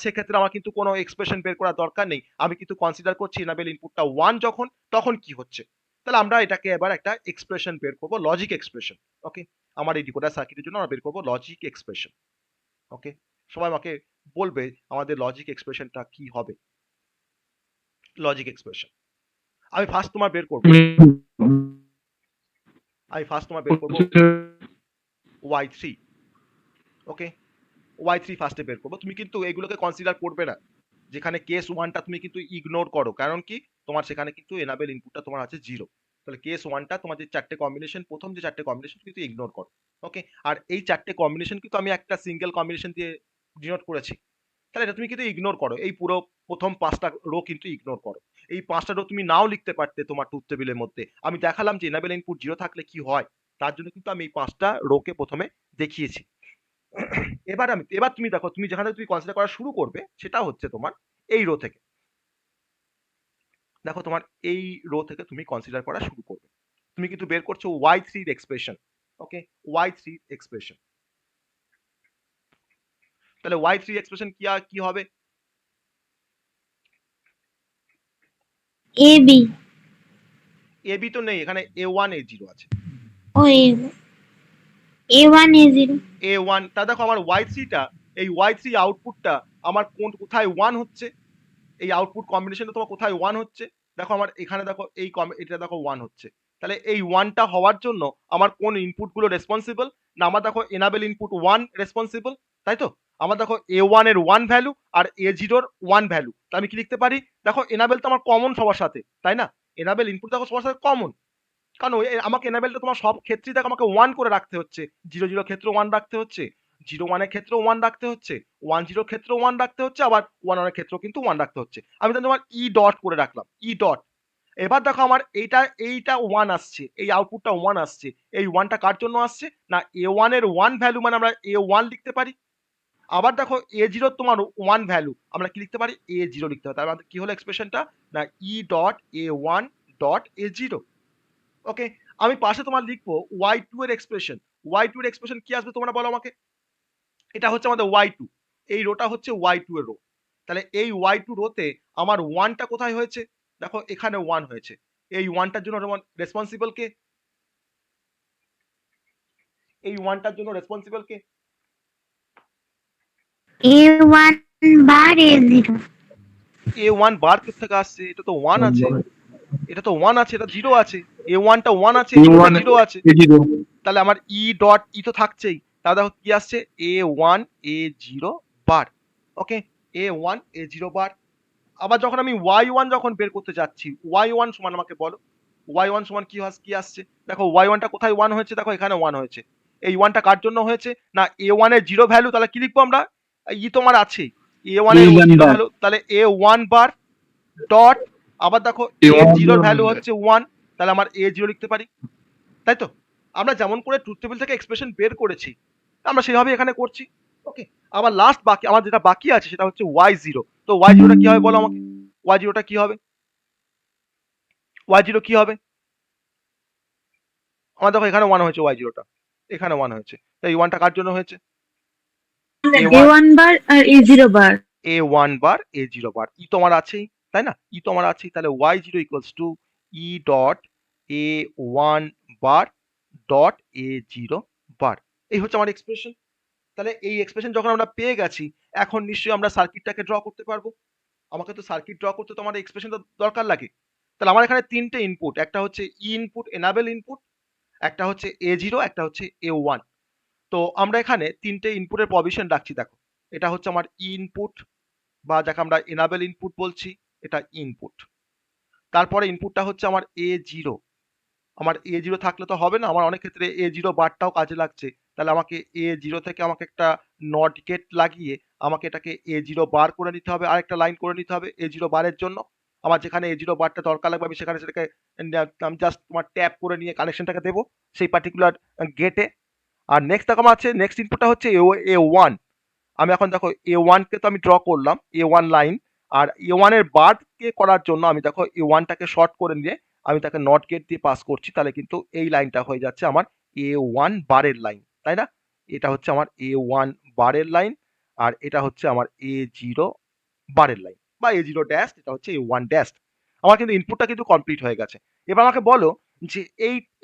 সেক্ষেত্রে আমার কিন্তু কোনো এক্সপ্রেশন বের করার দরকার নেই। আমি কিন্তু কনসিডার করছি এনাবেল ইনপুটটা 1 যখন, তখন কি হচ্ছে। তাহলে আমরা এটাকে এবার একটা এক্সপ্রেশন বের করব, লজিক এক্সপ্রেশন। ওকে, আমার এই ডিকোডার সার্কিটের জন্য আমরা বের করব লজিক এক্সপ্রেশন। ওকে, সবাই আমাকে বলবে আমাদের লজিক এক্সপ্রেশনটা কি হবে। লজিক এক্সপ্রেশন আমি ফার্স্ট তোমার বের করব, y3। ওকে, y3 ফার্স্টে বের করব। তুমি কিন্তু এগুলোকে কনসিডার করবে না, যেখানে কেস 1টা তুমি কিন্তু ইগনোর করো, কারণ কি তোমার সেখানে কিন্তু এনাবেল ইনপুটটা তোমার আছে 0। তাহলে কেস 1টা তোমার যে চারটে কম্বিনেশন, প্রথম যে চারটে কম্বিনেশন কিন্তু ইগনোর করো। ওকে, আর এই চারটে কম্বিনেশন কিন্তু আমি একটা সিঙ্গেল কম্বিনেশন দিয়ে ডিনোট করেছি। তাহলে এটা তুমি কিন্তু ইগনোর করো, এই পুরো প্রথম 5টা রো কিন্তু ইগনোর করো। এই 5টা রো তুমি নাও লিখতে পারতে তোমার ট্রুথ টেবিলের মধ্যে। আমি দেখালাম যে এনাবেল ইনপুট 0 থাকলে কি হয়, তার জন্য কিন্তু আমি এই 5টা রোকে প্রথমে দেখিয়েছি। এবার তুমি দেখো, তুমি যেখানে তুমি কনসিডার করা শুরু করবে সেটা হচ্ছে তোমার এই রো থেকে। দেখো তোমার এই রো থেকে তুমি কনসিডার করা শুরু করবে। তুমি কিন্তু বের করছো y3 এর এক্সপ্রেশন। ওকে, y3 এক্সপ্রেশন। তাহলে y3 এক্সপ্রেশন কি হবে? এ বি। এ বি তো নেই, এখানে a1 a0 আছে। ও A1 A0। a1 তা দেখো আমার y3 টা, এই y3 আউটপুটটা আমার কোথায় 1 হচ্ছে, এই আউটপুট কম্বিনেশনটা তোমার কোথায় 1 হচ্ছে? দেখো আমার এখানে দেখো এটা দেখো 1 হচ্ছে। তাহলে এই 1 টা হওয়ার জন্য আমার কোন ইনপুট গুলো রেসপন্সিবল? না আমার দেখো এনাবেল ইনপুট 1 রেসপন্সিবল, তাই তো? আমার দেখো A1 এর 1 ভ্যালু আর A0 এর 1 ভ্যালু। তো আমি কি লিখতে পারি? দেখো এনাবেল তো আমার কমন সবার সাথে, তাই না? এনাবেল ইনপুট দেখো সবার সাথে কমন। কারণ আমাকে এনাবেলটা তোমার সব ক্ষেত্রেই দেখো আমাকে 1 করে রাখতে হচ্ছে। 0 ক্ষেত্রেও 1 রাখতে হচ্ছে, 01 এর ক্ষেত্রেও 1 রাখতে হচ্ছে, 10 ক্ষেত্রেও 1 রাখতে হচ্ছে, আবার 11 এর ক্ষেত্রেও কিন্তু 1 রাখতে হচ্ছে। আমি তাহলে তোমার ই ডট করে রাখলাম, ই ডট। এবার দেখো আমার এইটা 1 আসছে, এই আউটপুটটা 1 আসছে। এই 1 টা কার জন্য আসছে? না A1 এর 1 ভ্যালু মানে আমরা A1 লিখতে পারি। আবার দেখো A0 তোমার 1 ভ্যালু আমরা কি লিখতে পারি? A0 লিখতে পারি। তার মানে কি হলো এক্সপ্রেশনটা? না ই ডট A1 ডট A0। ওকে, আমি পাশে তোমার লিখবো y2 এর এক্সপ্রেশন। y2 এর এক্সপ্রেশন কি আসবে তোমরা বলো আমাকে? এটা হচ্ছে আমাদের y2, এই রোটা হচ্ছে y2 এর রো। তাহলে এই y2 রোতে আমার 1 টা কোথায় হয়েছে? দেখো এখানে 1 হয়েছে। এই 1 টার জন্য রেসপন্সিবল কে? এই 1 টার জন্য রেসপন্সিবল কে? A1 বার A0। A1 বার কোথা থেকে আসছে? এটা তো 1 আছে, এটা তো 1 আছে, এটা 0 আছে। A1 টা 1 আছে, A0 টা 0 আছে। A0 তাহলে আমার ই ডট ই তো থাকছেই। তাহলে দেখো কি আসছে? A1 A0 বার। ওকে, A1 A0 বার। আবার যখন আমি y1 যখন বের করতে যাচ্ছি, y1 সমান আমাকে বলো, y1 সমান কি আসছে? দেখো y1 টা কোথায় 1 হয়েছে? দেখো এখানে 1 হয়েছে। এই 1 টা কার জন্য হয়েছে? না A1 এর 0 ভ্যালু। তাহলে কি লিখবো আমরা? ই তোমার আছেই, A1 এর A1 0 বার ভ্যালু, তাহলে A1 বার ডট, আবার দেখো A1 A0 এর ভ্যালু হচ্ছে 1, তাহলে আমার A0 লিখতে পারি, তাই তো? আমরা যেমন করে ট্রুথ টেবিল থেকে এক্সপ্রেশন বের করেছি, আমরা সেভাবে এখানে করছি। ওকে, আবার লাস্ট বাকি আমার যেটা বাকি আছে সেটা হচ্ছে y0। তো y0 টা কি হবে বলো আমাকে? y0 টা কি হবে? y0 কি হবে? আমার দেখো এখানে 1 হয়েছে, y0 টা এখানে 1 হয়েছে। তো এই 1 টা কার জন্য হয়েছে? A1 A1 বার আর A0 বার। A1 বার A0 বার। ই তো আমার আছেই, তাই না? ই তো আমার আছেই। তাহলে y0 equals to e dot A1 bar dot A0 বার। এই হচ্ছে আমার এক্সপ্রেশন। তাহলে এই এক্সপ্রেশন যখন আমরা পেয়ে গেছি, এখন নিশ্চয়ই আমরা সার্কিটটাকে ড্র করতে পারবো। আমাকে তো সার্কিট ড্র করতে তো আমার এক্সপ্রেশনটা দরকার লাগে। তাহলে আমার এখানে 3 টে ইনপুট, একটা হচ্ছে ই ইনপুট এনাবেল ইনপুট, একটা হচ্ছে A0, একটা হচ্ছে A1। তো আমরা এখানে 3 টে ইনপুটের প্রভিশন রাখছি দেখো। এটা হচ্ছে আমার ইনপুট বা যাকে আমরা এনাবেল ইনপুট বলছি, এটা ইনপুট। তারপরে ইনপুটটা হচ্ছে আমার A0। আমার A0 থাকলে তো হবে না, আমার অনেক ক্ষেত্রে A0 বারটাও কাজে লাগছে। তাহলে আমাকে A0 থেকে আমাকে একটা নট গেট লাগিয়ে আমাকে এটাকে A0 বার করে নিতে হবে, আরেকটা লাইন করে নিতে হবে A0 বারের জন্য। আমার যেখানে A0 বারটা দরকার লাগবে আমি সেখানে সেটাকে আমি জাস্ট তোমার ট্যাপ করে নিয়ে কানেকশনটাকে দেবো সেই পার্টিকুলার গেটে। আর নেক্সট দেখো আমার আছে, নেক্সট ইনপুটটা হচ্ছে A1। আমি এখন দেখো A1 কে তো আমি ড্র করলাম, A1 লাইন। আর A1 এর বারকে করার জন্য আমি দেখো A1 টাকে শর্ট করে নিয়ে আমি তাকে নট গেট দিয়ে পাস করছি, তাহলে কিন্তু এই লাইনটা হয়ে যাচ্ছে আমার A1 বারের লাইন, তাই না? এটা হচ্ছে আমার A1 বারের লাইন, আর এটা হচ্ছে আমার A0 বারের লাইন বা A0 ড্যাশ, এটা হচ্ছে A1 ড্যাশ। আমার কিন্তু ইনপুটটা কিন্তু কমপ্লিট হয়ে গেছে। এবার আমাকে বলো যে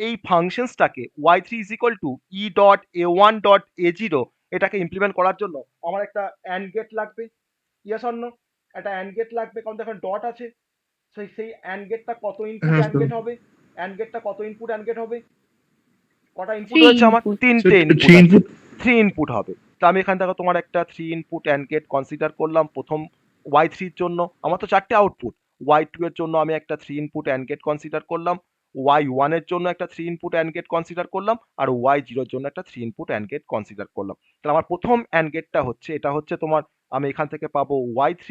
এই ফাংশনসটাকে y3 is equal to e dot A1 dot A0 এটাকে ইমপ্লিমেন্ট করার জন্য আমার একটা অ্যান্ড গেট লাগবে। Yes or no? একটা অ্যান্ড গেট লাগবে, কারণ দেখো ডট আছে। সেই অ্যান্ড গেটটা কত ইনপুট হ্যাঁ অ্যান্ড স্যার গেট হবে? অ্যান্ড গেটটা কত ইনপুট অ্যান্ড গেট হবে? কটা ইনপুট 3 রয়েছে আমার? ইনপুট। 3টে ইনপুট থ্রি আছে। ইনপুট 3 ইনপুট হবে। তো আমি এখান থেকে তোমার একটা 3 ইনপুট অ্যান্ড গেট কনসিডার করলাম প্রথম y3 এর জন্য। আমার তো 4টে আউটপুট। y2 এর জন্য আমি একটা 3 ইনপুট অ্যান্ড গেট কনসিডার করলাম। y1 এর জন্য একটা 3 ইনপুট অ্যান্ড গেট কনসিডার করলাম। আর y0 এর জন্য একটা 3 ইনপুট অ্যান্ড গেট কনসিডার করলাম। তাহলে আমার প্রথম অ্যান্ড গেটটা হচ্ছে, এটা হচ্ছে তোমার, আমি এখান থেকে পাবো y3।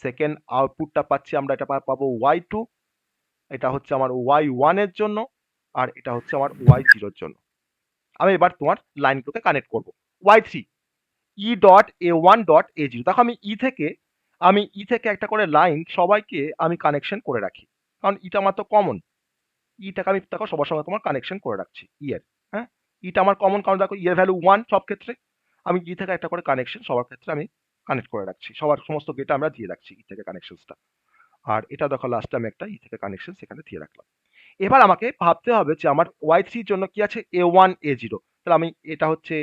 সেকেন্ড আউটপুটটা পাচ্ছি আমরা, এটা পাবো y2। এটা হচ্ছে আমার y1 এর জন্য, আর এটা হচ্ছে আমার y0 এর জন্য। আমি এবার তোমার লাইনগুলোকে কানেক্ট করব। y3 ই ডট A1 ডট A0। দেখো আমি ই থেকে আমি ই থেকে একটা করে লাইন সবাইকে আমি কানেকশন করে রাখি, কারণ ইটা আমার তো কমন। ইটাকে আমি দেখো সবার সঙ্গে তোমার কানেকশন করে রাখছি ইয়ের। হ্যাঁ, ইটা আমার কমন, কারণ দেখো ইয়ের ভ্যালু 1 সব ক্ষেত্রে। আমি ই থেকে একটা করে কানেকশন সবার ক্ষেত্রে আমি কানেক্ট করে রাখছি, সবার সমস্ত গেটে আমরা দিয়ে রাখছি ই থেকে কানেকশনসটা। আর এটা দেখো লাস্টে আমি একটা ই থেকে কানেকশন সেখানে দিয়ে রাখলাম। এবার আমাকে ভাবতে হবে যে আমার Y3 এর জন্য কি আছে, A1 A0। তাহলে আমি এটা হচ্ছে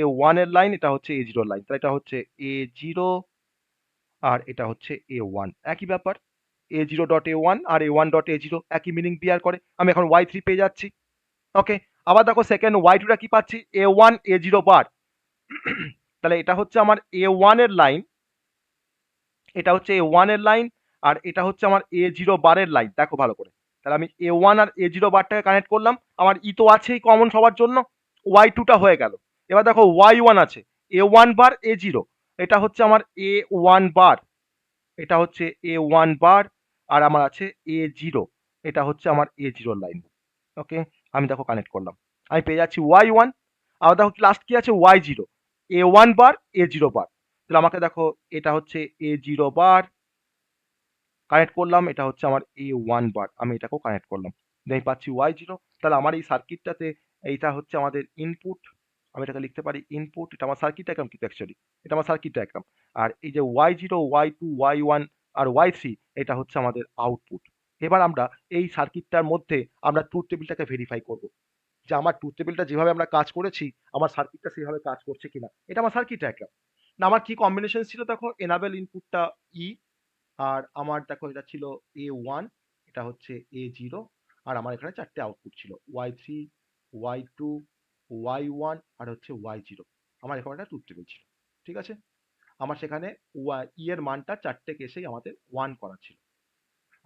A1 এর লাইন, এটা হচ্ছে A0 এর লাইন, তাহলে এটা হচ্ছে A0 আর এটা হচ্ছে A1, একই ব্যাপার। A0.A1 আর A1.A0 একই মিনিং বিয়ার করে। আমি এখন Y3 পেয়ে যাচ্ছি। ওকে, আবার দেখো সেকেন্ড Y2 টা কি পাচ্ছি, A1 A0 বার। তাহলে এটা হচ্ছে আমার A1 এর লাইন, এটা হচ্ছে A1 এর লাইন, আর এটা হচ্ছে আমার A0 বারের লাইন। দেখো ভালো করে, তাহলে আমি A1 আর A0 বারটাকে কানেক্ট করলাম। আমার ই তো আছেই কমন সবার জন্য, Y2 টা হয়ে গেল। এবার দেখো Y1 আছে, A1 বার A0, এটা হচ্ছে আমার A1 বার, এটা হচ্ছে A1 বার, আর আমার আছে A0, এটা হচ্ছে আমার A0 লাইন। ওকে, আমি দেখো কানেক্ট করলাম, আমি পেয়ে যাচ্ছি Y1। আবার দেখো লাস্ট কি আছে, Y0, A1 বার A0 বার। তাহলে আমাকে দেখো এটা হচ্ছে A0 বার, কানেক্ট করলাম, এটা হচ্ছে আমার A1 বার, আমি এটাকেও কানেক্ট করলাম, আমি পাচ্ছি Y0। তাহলে আমার এই সার্কিটটাতে এইটা হচ্ছে আমাদের ইনপুট, আমি এটাকে লিখতে পারি ইনপুট। এটা আমার সার্কিট ডায়াগ্রাম কিন্তু অ্যাকচুয়ালি, এটা আমার সার্কিট ডায়াগ্রাম। আর এই যে Y0 Y2 Y1 আর Y3, এটা হচ্ছে আমাদের আউটপুট। এবার আমরা এই সার্কিটটার মধ্যে আমরা ট্রুথ টেবিলটাকে ভেরিফাই করব যে আমার ট্রুথ টেবিলটা যেভাবে আমরা কাজ করেছি আমার সার্কিটটা সেভাবে কাজ করছে কিনা। এটা আমার সার্কিট ডায়াগ্রাম। না আমার কি কম্বিনেশন ছিল, দেখো এনাবেল ইনপুটটা ই, আর আমার দেখো এটা ছিল A1, এটা হচ্ছে A0, আর আমার এখানে চারটে আউটপুট ছিল Y3 Y2 Y1 আর হচ্ছে Y0। আমার এখানে একটা ট্রুথ টেবিল ছিল, ঠিক আছে। আমার সেখানে ই এর মানটা চারটে কেসেই আমাদের 1 করা ছিল।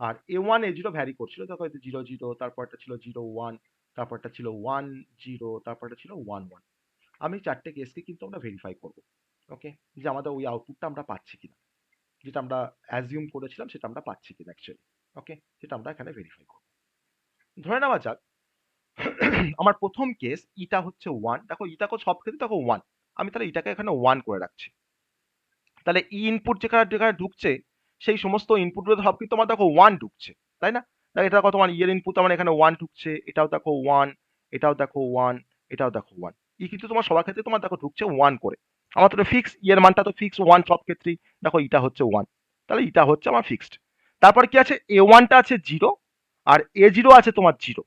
আর A1 A0 ভ্যারি করছিল, দেখো এটা 0 0, তারপরটা ছিল 0 1, তারপরটা ছিল 1 0, তারপরটা ছিল 1 1। আমি চারটে কেসকে কিন্তু আমরা ভেরিফাই করব। ওকে, যে আমাদের ওই আউটপুটটা আমরা পাচ্ছি কিনা, যেটা আমরা অ্যাজিউম করেছিলাম সেটা আমরা পাচ্ছি কিনা অ্যাকচুয়ালি। ওকে, সেটা আমরা এখানে ভেরিফাই করব। ধরে নেওয়া যাক আমার প্রথম কেস ইটা হচ্ছে 1, দেখো ইটাকে সব ক্ষেত্রে দেখো 1, আমি তাহলে ইটাকে এখানে 1 করে রাখছি। তাহলে ই ইনপুট যেখানে যেখানে ঢুকছে সেই সমস্ত ইনপুটগুলো সব কিন্তু আমার দেখো 1 ঢুকছে, তাই না। দেখো এটা দেখো তোমার ইয়ের ইনপুট আমার এখানে 1 ঢুকছে, এটাও দেখো 1, এটাও দেখো 1, এটাও দেখো 1। ই কিন্তু তোমার সবার ক্ষেত্রে তোমার দেখো ঢুকছে 1 করে। আমার তো ফিক্স, ইয়ের মানটা তো ফিক্স 1 সব ক্ষেত্রেই। দেখো এটা হচ্ছে 1, তাহলে এটা হচ্ছে আমার ফিক্সড। তারপর কি আছে, A1 টা আছে 0 আর A0 আছে তোমার 0।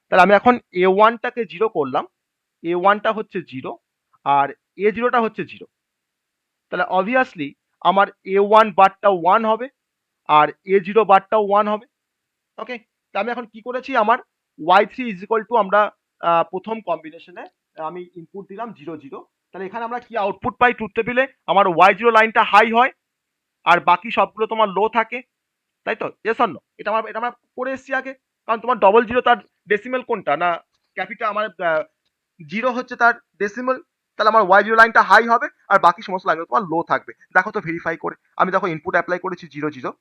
তাহলে আমি এখন A1 টাকে 0 করলাম, A1 টা হচ্ছে 0 আর A0 টা হচ্ছে 0। তাহলে অবভিয়াসলি আমার A1 বারটা 1 হবে আর A0 বারটাও 1 হবে। ওকে, তা আমি এখন কি করেছি, আমার Y3 ইজ ইকুয়াল টু আমরা প্রথম কম্বিনেশনে আমি ইনপুট দিলাম 0 0। তাহলে এখানে আমরা কি আউটপুট পাই ট্রুথ টেবিলে, আমার Y0 লাইনটা হাই হয় আর বাকি সবগুলো তোমার লো থাকে, তাই তো। ইয়েস অর নো, এটা আমরা করে এসেছি আগে। কারণ তোমার ডবল জিরো তার ডেসিমেল কোনটা না ক্যাপিটাল, আমার 0 হচ্ছে তার ডেসিমেল। তাহলে আমার Y0 লাইনটা হাই হবে আর বাকি সমস্ত লাইনগুলো তোমার লো থাকবে। দেখো তো ভেরিফাই করে, আমি দেখো ইনপুট অ্যাপ্লাই করেছি 0 0,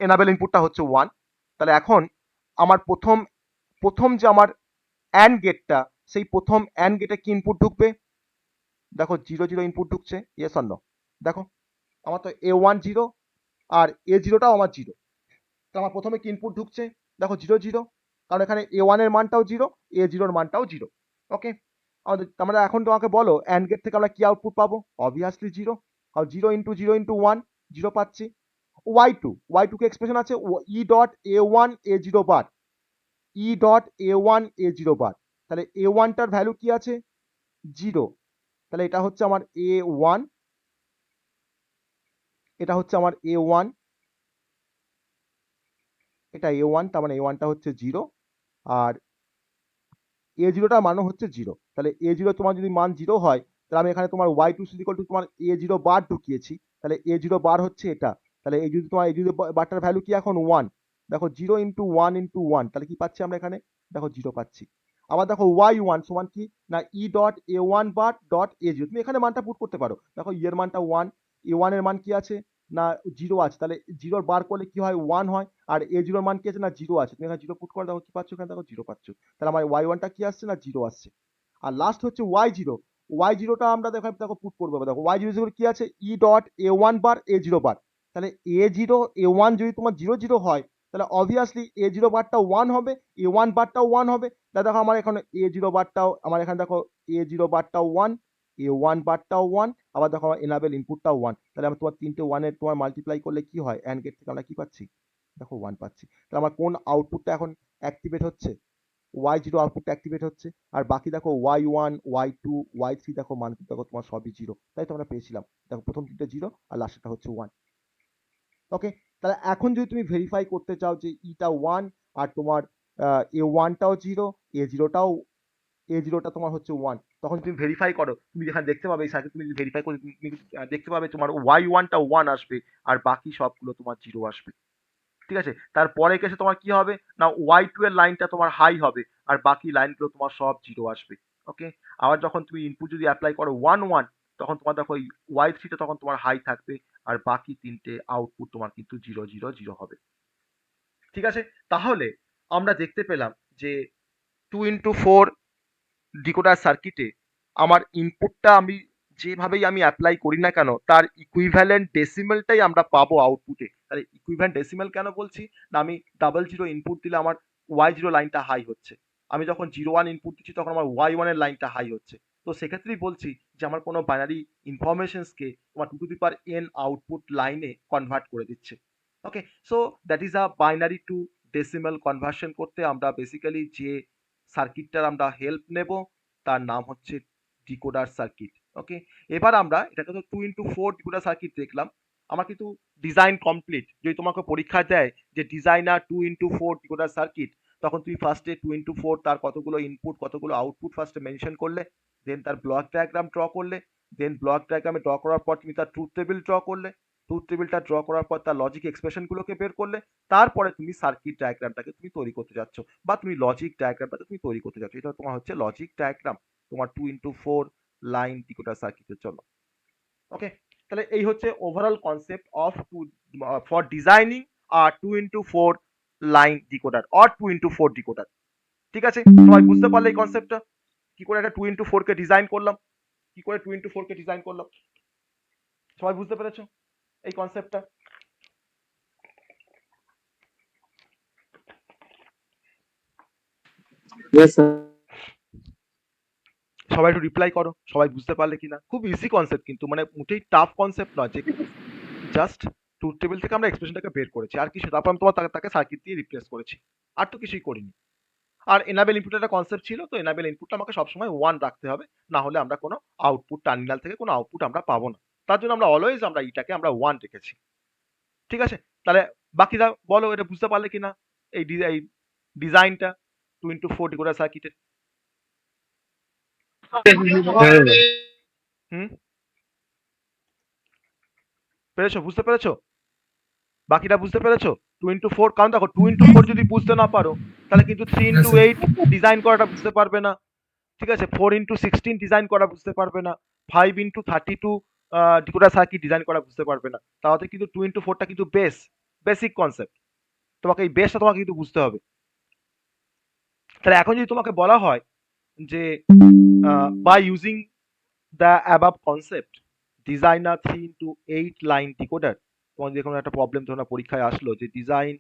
এনাবেল ইনপুটটা হচ্ছে 1। তাহলে এখন আমার প্রথম প্রথম যে আমার অ্যান্ড গেটটা, সেই প্রথম অ্যান্ড গেটে কি ইনপুট ঢুকবে, দেখো 0 0 ইনপুট ঢুকছে, ইয়েস অর নো। দেখো আমার তো A1 0 আর A0 টাও আমার 0। তো আমার প্রথমে কি ইনপুট ঢুকছে, দেখো 0 0, কারণ এখানে A1 এর মানটাও 0, A0 এর মানটাও 0। ওকে, আমাদের আমরা এখন তোমাকে বলো অ্যান্ড গেট থেকে আমরা কি আউটপুট পাবো, অবভিয়াসলি 0। আর 0 ইন্টু 0 ইন্টু 1, 0 পাচ্ছি। Y2 কে এক্সপ্রেশন আছে ই ডট A1 A0 বার, ই ডট A1 A0 বার। তাহলে A1 টার ভ্যালু কি আছে, 0। তাহলে এটা হচ্ছে আমার A1, এটা হচ্ছে আমার A1, এটা A1, তার মানে A1 টা হচ্ছে 0 আর A0 টার মানও হচ্ছে 0। তাহলে A0 তোমার যদি মান 0 হয়, তাহলে আমি এখানে তোমার Y2 ইকুয়াল টু তোমার A0 বার ঢুকিয়েছি, তাহলে A0 বার হচ্ছে এটা। তাহলে এই যদি তোমার A0 বারটার ভ্যালু কি এখন 1, দেখো 0 ইন্টু 1 ইন্টু 1, তাহলে কি পাচ্ছি আমরা এখানে, দেখো 0 পাচ্ছি। আবার দেখো Y1 সমান কি না ই ডট A1 বার ডট A0, তুমি এখানে মানটা পুট করতে পারো। দেখো ই এর মানটা 1, A1 এর মান কি আছে না 0 আছে, তাহলে 0 বার করলে কি হয় 1 হয়, আর A0 এর মান কি আছে না 0 আছে, তুমি এখানে 0 পুট করে দেখো কি পাচ্ছ, এখানে দেখো 0 পাচ্ছ। তাহলে আমার Y1 টা কি আসছে না 0 আসছে। আর লাস্ট হচ্ছে Y0, ওয়াই জিরোটা আমরা দেখো পুট করবো, দেখো ওয়াই জিরো কি আছে, E dot A one bar A zero bar, তাহলে এ জিরো এ ওয়ান যদি তোমার জিরো জিরো হয় তাহলে অবভিয়াসলি এ জিরো বারটা ওয়ান হবে, এ ওয়ান বারটাও ওয়ান হবে। তাহলে দেখো আমার এখানে এ জিরো বারটাও, আমার এখানে দেখো এ জিরো বারটাও ওয়ান, এ ওয়ান বারটাও ওয়ান, আবার দেখো আমার এনাবেল ইনপুটটাও ওয়ান। তাহলে আমি তোমার তিনটে ওয়ানের তোমার মাল্টিপ্লাই করলে কি হয়, অ্যান্ড গেট থেকে আমরা কি পাচ্ছি, দেখো ওয়ান পাচ্ছি। তাহলে আমার কোন আউটপুটটা এখন অ্যাক্টিভেট হচ্ছে, ওয়াই জিরো আউটপুটটা অ্যাক্টিভেট হচ্ছে, আর বাকি দেখো y one y two y three দেখো মান দেখো তোমার সবই জিরো, তাই তো আমরা পেয়েছিলাম, দেখো প্রথম তিনটে জিরো আর লাস্টটা হচ্ছে ওয়ান। ওকে, তাহলে এখন যদি তুমি ভেরিফাই করতে চাও যে ইটা ওয়ান আর তোমার এ ওয়ানটাও জিরো, এ জিরোটাও, এ জিরোটা তোমার হচ্ছে ওয়ান, তখন তুমি ভেরিফাই করো, তুমি যেখানে দেখতে পাবে এই সার্কিট তুমি যদি ভেরিফাই করে তুমি দেখতে পাবে তোমার ওয়াই ওয়ানটা ওয়ান আসবে আর বাকি সবগুলো তোমার জিরো আসবে। ঠিক আছে, তারপরে কেসে তোমার কি হবে না, ওয়াই টু এর লাইনটা তোমার হাই হবে আর বাকি লাইনগুলো তোমার সব জিরো আসবে। ওকে, আবার যখন তুমি ইনপুট যদি অ্যাপ্লাই করো ওয়ান ওয়ান, তখন তোমার দেখো এই ওয়াই থ্রিটা তখন তোমার হাই থাকবে আর বাকি তিনটে আউটপুট তোমার কিন্তু জিরো জিরো জিরো হবে। ঠিক আছে, তাহলে আমরা দেখতে পেলাম যে 2x4 ডিকোডার সার্কিটে আমার ইনপুটটা আমি যেভাবেই আমি অ্যাপ্লাই করি না কেন তার ইকুইভ্যালেন্ট ডেসিমেলটাই আমরা পাবো আউটপুটে। তাহলে ইকুইভ্যালেন্ট ডেসিমেল কেন বলছি না, আমি ডাবল জিরো ইনপুট দিলে আমার ওয়াই জিরো লাইনটা হাই হচ্ছে, আমি যখন জিরো ওয়ান ইনপুট দিচ্ছি তখন আমার ওয়াই ওয়ানের লাইনটা হাই হচ্ছে। তো সেক্ষেত্রেই বলছি যে আমার কোনো বাইনারি ইনফরমেশনসকে তোমার two to the power N output লাইনে কনভার্ট করে দিচ্ছে। Okay, so that is a binary to decimal conversion করতে আমরা বেসিক্যালি যে সার্কিটটার আমরা হেল্প নেব তার নাম হচ্ছে ডিকোডার সার্কিট। ওকে, এবার আমরা এটাকে তো 2x4 ডিকোডার সার্কিট দেখলাম, আমার কিন্তু ডিজাইন কমপ্লিট। যদি তোমাকে পরীক্ষা দেয় যে ডিজাইনার 2x4 ডিকোডার সার্কিট, তখন তুমি ফার্স্টে 2x4 তার কতগুলো ইনপুট কতগুলো আউটপুট ফার্স্টে মেনশন করলে, দেন তার ব্লক ডায়াগ্রাম ড্র করলে, দেন ব্লক ডায়াগ্রামে ড্র করার পর তুমি তার ট্রুথ টেবিল ড্র করলে, ট্রুথ টেবিলটা ড্র করার পর তার লজিক এক্সপ্রেশনগুলোকে বের করলে, তারপরে তুমি সার্কিট ডায়াগ্রামটাকে তুমি তৈরি করতে যাচ্ছ বা তুমি লজিক ডায়াগ্রামটাকে তুমি তৈরি করতে যাচ্ছ। এটা তোমার হচ্ছে লজিক ডায়াগ্রাম তোমার 2x4 লাইন ডিকোডার সার্কিটের জন্য। ওকে, তাহলে এই হচ্ছে overall concept of for designing আর 2x4 line decoder or 2x4 decoder. ঠিক আছে, সবাই বুঝতে পারলে এই কনসেপ্টটা কি করে একটা 2x4 কে ডিজাইন করলাম, কি করে 2x4 কে ডিজাইন করলাম, সবাই বুঝতে পেরেছো এই কনসেপ্টটা? Yes, sir. সবাই একটু রিপ্লাই করো, সবাই বুঝতে পারলে কিনা। খুব ইজি কনসেপ্ট কিন্তু, মানে মোটেই টাফ কনসেপ্ট নয়, যে জাস্ট ট্রুথ টেবিল থেকে আমরা এক্সপ্রেশনটাকে বের করেছি আর কিছু, তারপর আমি তোমার তাকে সার্কিট দিয়ে রিপ্লেস করেছি, আর তো কিছুই করিনি। আর এনাবেল ইনপুট একটা কনসেপ্ট ছিল, তো এনাবেল ইনপুটটা আমাকে সবসময় ওয়ান রাখতে হবে, না হলে আমরা কোনো আউটপুট টার্মিনাল থেকে কোনো আউটপুট আমরা পাবো না। তার জন্য আমরা অলওয়েজ আমরা এটাকে আমরা ওয়ান রেখেছি। ঠিক আছে, তাহলে বাকিরা বলো এটা বুঝতে পারলে কিনা এই এই ডিজাইনটা 2x4 ডিকোডার সার্কিটের। হুম, পেরেছো, বুঝতে পেরেছো? বাকিটা বুঝতে পেরেছো? 2x4, কারণ দেখো 2x4 যদি বুঝতে না পারো তাহলে কিন্তু 3x8 ডিজাইন করাটা বুঝতে পারবে না। ঠিক আছে, 4x16 ডিজাইন করা বুঝতে পারবে না, 5x32 ডিকোডার সার্কিট ডিজাইন করা বুঝতে পারবে না। তাহলে কিন্তু 2x4টা কিন্তু বেসিক কনসেপ্ট, তোমাকে এই বেসটা তোমাকে কিন্তু বুঝতে হবে। তাহলে এখন যদি তোমাকে বলা হয় যে by using the above concept design a 3x8 line decoder, তোমার যে কোনো একটা প্রবলেম ধরো না পরীক্ষায় আসলো যে design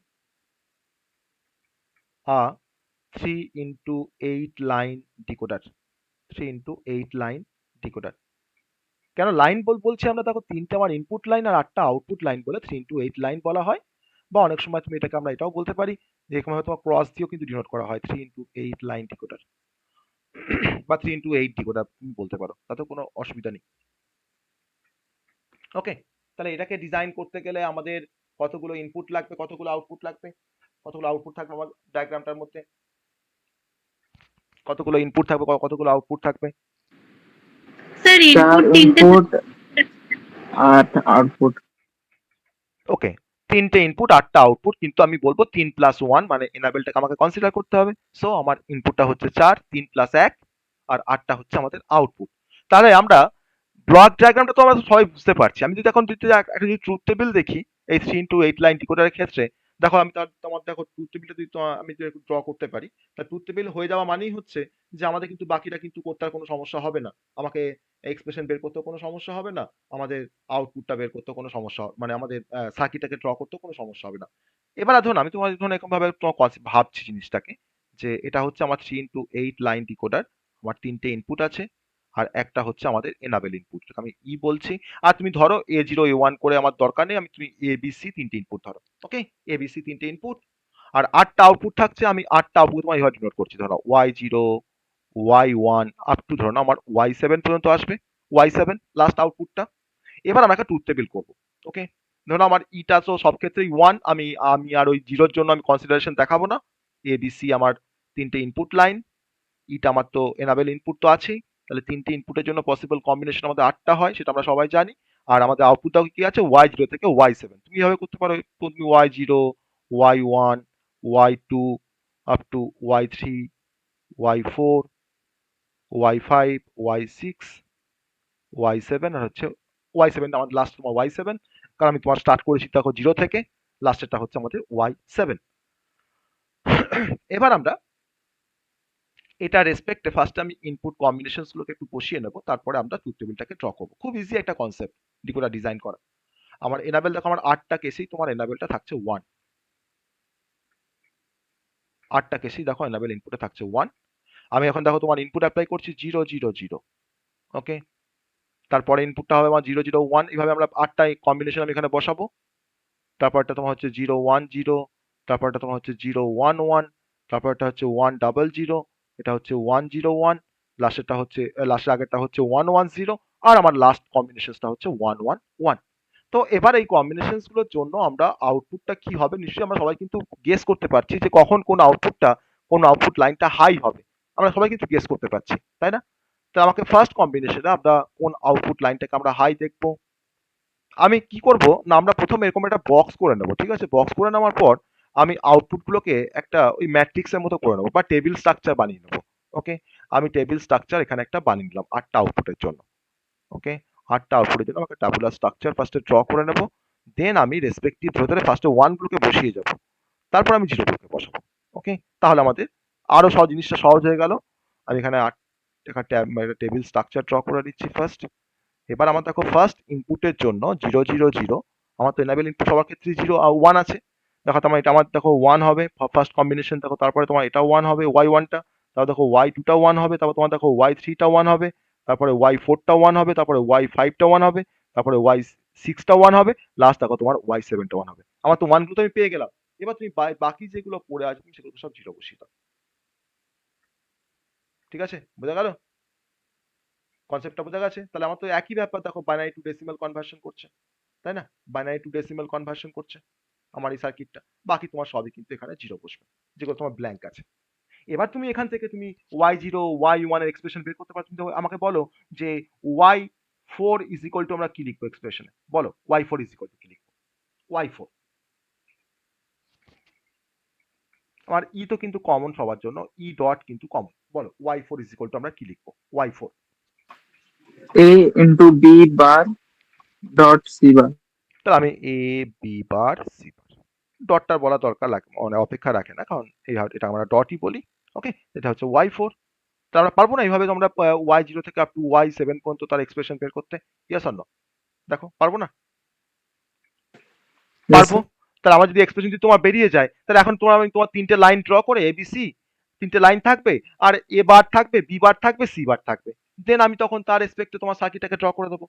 a 3x8 line decoder, 3x8 line decoder. কেন লাইন বলছি আমরা, দেখো তিনটে আমার ইনপুট লাইন আর আটটা আউটপুট লাইন বলে 3x8 লাইন বলা হয়, বা অনেক সময় তুমি এটাকে আমরা এটাও বলতে পারি যে এরকম হয়তো ক্রস দিয়েও কিন্তু ডিনোট করা হয় 3x8 লাইন ডিকোডার বা 3x8 ডিকোডার তুমি বলতে পারো, তাতে কোনো অসুবিধা নেই। ওকে, তাহলে এটাকে ডিজাইন করতে গেলে আমাদের কতগুলো ইনপুট লাগবে, কতগুলো আউটপুট লাগবে, কতগুলো আউটপুট থাকবে আমার ডায়াগ্রামটার মধ্যে, কতগুলো ইনপুট থাকবে কতগুলো আউটপুট থাকবে? স্যার চার ইনপুট তিনটে। Input, 8 output. ওকে, তিনটে ইনপুট আটটা আউটপুট, কিন্তু আমি বলবো 3+1 মানে এনাবেলটাকে আমাকে কনসিডার করতে হবে। সো আমার ইনপুটটা হচ্ছে 4, 3+1 আর 8টা হচ্ছে আমাদের আউটপুট। তাহলে আমরা ব্লক ডায়াগ্রামটা তো আমরা সবাই বুঝতে পারছি। আমি যদি এখন একটা যদি ট্রুথ টেবিল দেখি এই 3x8 লাইন ডিকোডারের ক্ষেত্রে, দেখো আমি তোমার দেখো ট্রুথ টেবিলটা যদি আমি ড্র করতে পারি, তা ট্রুথ টেবিল হয়ে যাওয়া মানেই হচ্ছে যে আমাদের কিন্তু বাকিটা কিন্তু করতে আর কোনো সমস্যা হবে না। আমাকে এক্সপ্রেশন বের করতেও কোনো সমস্যা হবে না, আমাদের আউটপুটটা বের করতেও কোনো সমস্যা মানে আমাদের সার্কিটটাকে ড্র করতেও কোনো সমস্যা হবে না। এবার ধরুন আমি তোমার ধরুন এরকম ভাবে তোমার ভাবছি জিনিসটাকে, যে এটা হচ্ছে আমার 3 into 8 লাইন ডিকোডার, আমার 3টে ইনপুট আছে, আর একটা হচ্ছে আমাদের এনাবেল ইনপুট, আমি ই বলছি। আর তুমি ধরো A0 A1 করে আমার দরকার নেই, আমি তুমি ABC 3টে ইনপুট ধরো, ওকে, ABC 3টে ইনপুট, আর 8টা আউটপুট থাকছে, আমি 8টা আউটপুট তোমার এইভাবে ডিনোট করছি, ধরো Y0 Y1 আপ টু ধরো আমার Y7 পর্যন্ত আসবে, Y7 লাস্ট আউটপুটটা। এবার আমরা একটা ট্রুথ টেবিল করবো, ওকে। ধরো আমার ইটা তো সব ক্ষেত্রেই 1, আমি আমি আর ওই জিরোর জন্য আমি কনসিডারেশন দেখাবো না। ABC আমার 3টে ইনপুট লাইন, ইটা আমার তো এনাবেল ইনপুট তো আছেই, তাহলে 3টে ইনপুটের জন্য পসিবল কম্বিনেশন আমাদের 8টা হয়, সেটা আমরা সবাই জানি। আর আমাদের আউটপুটটাও কি আছে, Y0 থেকে Y7, তুমি এভাবে করতে পারো, তুমি Y0 Y1 Y2 up to Y3 Y4 Y5 Y6 Y7, আর হচ্ছে Y7 আমাদের লাস্ট তোমার Y7, কারণ আমি তোমার স্টার্ট করেছি দেখো 0 থেকে, লাস্টেরটা হচ্ছে আমাদের Y7। এবার আমরা এটা রেসপেক্টে ফার্স্ট আমি ইনপুট কম্বিনেশনস গুলোকে একটু বসিয়ে নেবো, তারপরে আমরা ট্রুথ টেবিলটাকে ড্র করবো। খুব ইজি একটা কনসেপ্ট ডিকোডার ডিজাইন করা। আমার এনাবেল দেখো আমার 8টা কেসেই তোমার এনাবেলটা থাকছে 1, 8টা কেসেই দেখো এনাবেল ইনপুটে থাকছে 1। আমি এখন দেখো তোমার ইনপুট অ্যাপ্লাই করছি 0 0 0, ওকে। তারপরে ইনপুটটা হবে আমার 0 0 1, এইভাবে আমরা 8টা কম্বিনেশন আমি এখানে বসাবো। তারপরটা তোমার হচ্ছে 0 1 0, তারপরটা তোমার হচ্ছে 0 1 1, তারপরটা হচ্ছে 1 0 0, এটা হচ্ছে 1 0 1, লাস্টেরটা হচ্ছে লাস্টের আগেরটা হচ্ছে 1 1 0, আর আমার লাস্ট কম্বিনেশনটা হচ্ছে 1 1 1। তো এবার এই কম্বিনেশনস গুলোর জন্য আমরা আউটপুটটা কি হবে নিশ্চয়ই আমরা সবাই কিন্তু গেস করতে পারছি যে কখন কোন আউটপুট লাইনটা হাই হবে, আমরা সবাই কিন্তু গেস করতে পারছি, তাই না? তো আমাকে ফার্স্ট কম্বিনেশনে আমরা কোন আউটপুট লাইনটাকে আমরা হাই দেখবো, আমি কি করব না, আমরা প্রথমে এরকম একটা বক্স করে নেব, ঠিক আছে? বক্স করে নেওয়ার পর আমি আউটপুট গুলোকে একটা ওই ম্যাট্রিক্সের মতো করে নেবো বা টেবিল স্ট্রাকচার বানিয়ে নেবো, ওকে। আমি টেবিল স্ট্রাকচার এখানে একটা বানিয়ে নিলাম 8টা আউটপুটের জন্য, ওকে। 8টা আউটপুটের জন্য আমাকে টাবুলার স্ট্রাকচার ফার্স্টে ড্র করে নেব, দেন আমি রেসপেক্টিভ ধরে ফার্স্টে 1 গুলোকে বসিয়ে যাব, তারপর আমি 0 গুলোকে বসাবো, ওকে। তাহলে আমাদের আরো সহজ, জিনিসটা সহজ হয়ে গেল। আমি এখানে টেবিল স্ট্রাকচার ড্র করে নিচ্ছি ফার্স্ট। এবার আমার দেখো ফার্স্ট ইনপুটের জন্য 0 0 0, আমার তো এনাবেল ইনপুট সবার ক্ষেত্রে 0 1 আছে, দেখো তোমার এটা আমার দেখো 1 হবে ফার্স্ট কম্বিনেশন, দেখো তারপরে তোমার এটা 1 হবে Y1টা, তারপর দেখো Y2টা 1 হবে, তারপর তোমার দেখো Y3টা 1 হবে, তারপরে Y4টা 1 হবে, তারপরে Y5টা 1 হবে, তারপরে Y6টা 1 হবে, লাস্ট দেখো তোমার Y7টা 1 হবে। আমার তো 1 গুলো তো আমি পেয়ে গেলাম। এবার তুমি বাকি যেগুলো পড়ে আছে তুমি সেগুলো সব 0 বসিয়ে দাও, ঠিক আছে? বোঝা গেল? কনসেপ্টটা বোঝা গেছে? তাহলে আমার তো একই ব্যাপার, দেখো বাইনারি টু ডেসিমাল কনভার্সন করছে, তাই না? বাইনারি টু ডেসিমাল কনভার্সন করছে আমার এই সার্কিটটা। বাকি তোমার সবই কিন্তু এখানে 0 বসবে, যেগুলো তোমার ব্ল্যাঙ্ক আছে। এবার তুমি এখান থেকে তুমি Y0 Y1 এর এক্সপ্রেশন বের করতে পারো। তুমি তো আমাকে বলো যে Y4 ইজ ইকুয়াল টু আমরা কি লিখবো এক্সপ্রেশনে? বলো Y4 ইজ ইকুয়াল টু কি লিখবো? Y4 আমার ই তো কিন্তু কমন সবার জন্য, ই ডট কিন্তু কমন। বলো Y4 ইজ ইকুয়াল টু আমরা কি লিখবো? Y4 A into B bar dot C bar. তাহলে আমি এ বি বার সি বার, ডটটা বলা দরকার লাগে মানে অপেক্ষা রাখে না, কারণ এই এটা আমরা ডটই বলি, ওকে। এটা হচ্ছে Y4। তা আমরা পারবো না এইভাবে আমরা Y0 থেকে আপ টু Y7 পর্যন্ত তার এক্সপ্রেশন বের করতে? Yes or no? দেখো পারবো না? Yes, পারবো। sir. তাহলে আমার যদি এক্সপ্রেশন যদি তোমার বেরিয়ে যায়, তাহলে এখন তোমার আমি তোমার 3টে লাইন ড্র করে ABC 3টে লাইন থাকবে, আর এ বার থাকবে, বি বার থাকবে, সি বার থাকবে। দেন আমি তখন তার রেসপেক্টে তোমার সার্কিটটাকে ড্র করে দেবো।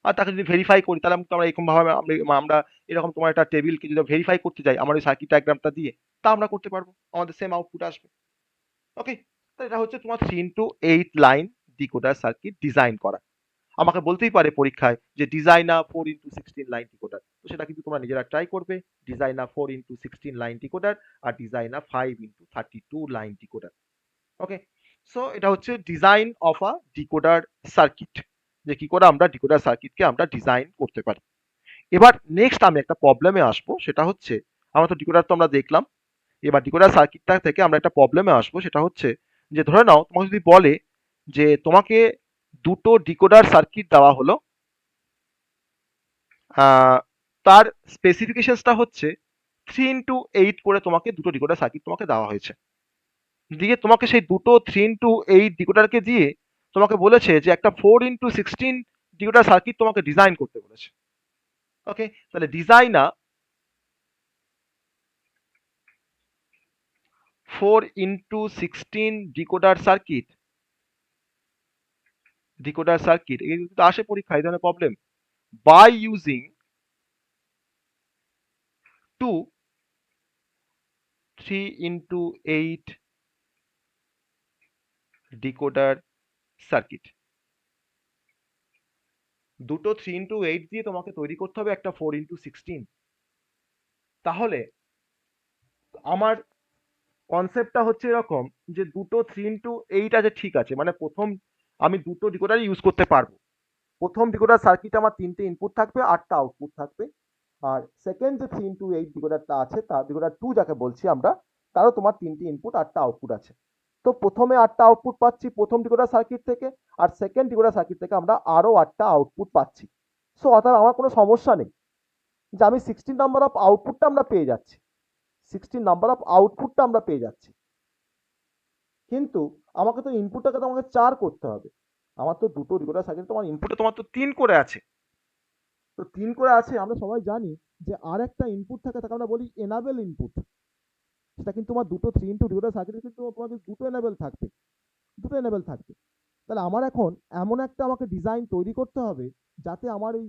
আর তাকে যদি ভেরিফাই করি তাহলে আমরা এরকম ভাবে আমরা এরকম তোমার একটা টেবিলকে যদি ভেরিফাই করতে যাই আমার ওই সার্কিট ডায়াগ্রামটা দিয়ে, তা আমরা করতে পারবো, আমাদের সেম আউটপুট আসবে, ওকে। তো এটা হচ্ছে তোমার 3 into 8 line decoder circuit design করা। আমাকে বলতেই পারে পরীক্ষায় যে ডিজাইনার 4 into 16 লাইন ডিকোডার, তো সেটা কিন্তু তোমরা নিজেরা ট্রাই করবে। ডিজাইনার 4 into 16 লাইন ডিকোডার আর ডিজাইনার 5 into 32 লাইন ডিকোডার, ওকে। সো এটা হচ্ছে design of a decoder circuit, যে কি করে আমরা ডিকোডার সার্কিটকে আমরা ডিজাইন করতে পারি। এবার নেক্সট আমি একটা প্রবলেমে আসবো, সেটা হচ্ছে আমরা তো ডিকোডার তো আমরা দেখলাম, এবার ডিকোডার সার্কিটটা থেকে আমরা একটা প্রবলেমে আসবো, সেটা হচ্ছে যে ধরে নাও তোমাকে যদি বলে যে তোমাকে দুটো ডিকোডার সার্কিট দেওয়া হলো, তার স্পেসিফিকেশনসটা হচ্ছে 3x8 করে তোমাকে দুটো ডিকোডার সার্কিট তোমাকে দেওয়া হয়েছে। দিয়ে তোমাকে সেই দুটো 3x8 ডিকোডারকে দিয়ে তোমাকে বলেছে যে একটা 4x16 ডিকোডার সার্কিট তোমাকে ডিজাইন করতে বলেছে। ওকে, তাহলে ডিজাইনা 4x16 ডিকোডার সার্কিট এই কিন্তু আসে পরীক্ষায়, এই ধরনের problem, by using two 3x8 decoder circuit. দুটো 3x8 দিয়ে তোমাকে তৈরি করতে হবে একটা 4x16। তাহলে আমার কনসেপ্টটা হচ্ছে এরকম যে দুটো 3x8 আছে, ঠিক আছে, মানে প্রথম আমি দুটো ডিকোডারই ইউজ করতে পারবো। প্রথম ডিকোডার সার্কিট আমার 3টে ইনপুট থাকবে, 8টা আউটপুট থাকবে। আর সেকেন্ড যে 3x8 ডিকোডারটা আছে, তার ডিকোডার 2 যাকে বলছি আমরা, তারও তোমার 3টে ইনপুট 8টা আউটপুট আছে। তো প্রথমে 8টা আউটপুট পাচ্ছি প্রথম ডিকোডার সার্কিট থেকে, আর সেকেন্ড ডিকোডার সার্কিট থেকে আমরা আরো 8টা আউটপুট পাচ্ছি। সো অর্থাৎ আমার কোনো সমস্যা নেই যে আমি 16 নাম্বার অফ আউটপুটটা আমরা পেয়ে যাচ্ছি, 16 নাম্বার অফ আউটপুটটা আমরা পেয়ে যাচ্ছি। কিন্তু আমাকে তো ইনপুটটাকে তো আমাকে 4 করতে হবে। আমার তো দুটো ডিকোডার সার্কিট, তোমার ইনপুটে তোমার তো 3 করে আছে। তো 3 করে আছে, আমরা সবাই জানি যে আর একটা ইনপুট থাকে, তাকে আমরা বলি এনাবেল ইনপুট। সেটা কিন্তু তোমার দুটো 3x ডিকোডার সার্কিটে কিন্তু তোমাদের দুটো এনাবেল থাকবে, দুটো এনাবেল থাকবে। তাহলে আমার এখন এমন একটা আমাকে ডিজাইন তৈরি করতে হবে যাতে আমার এই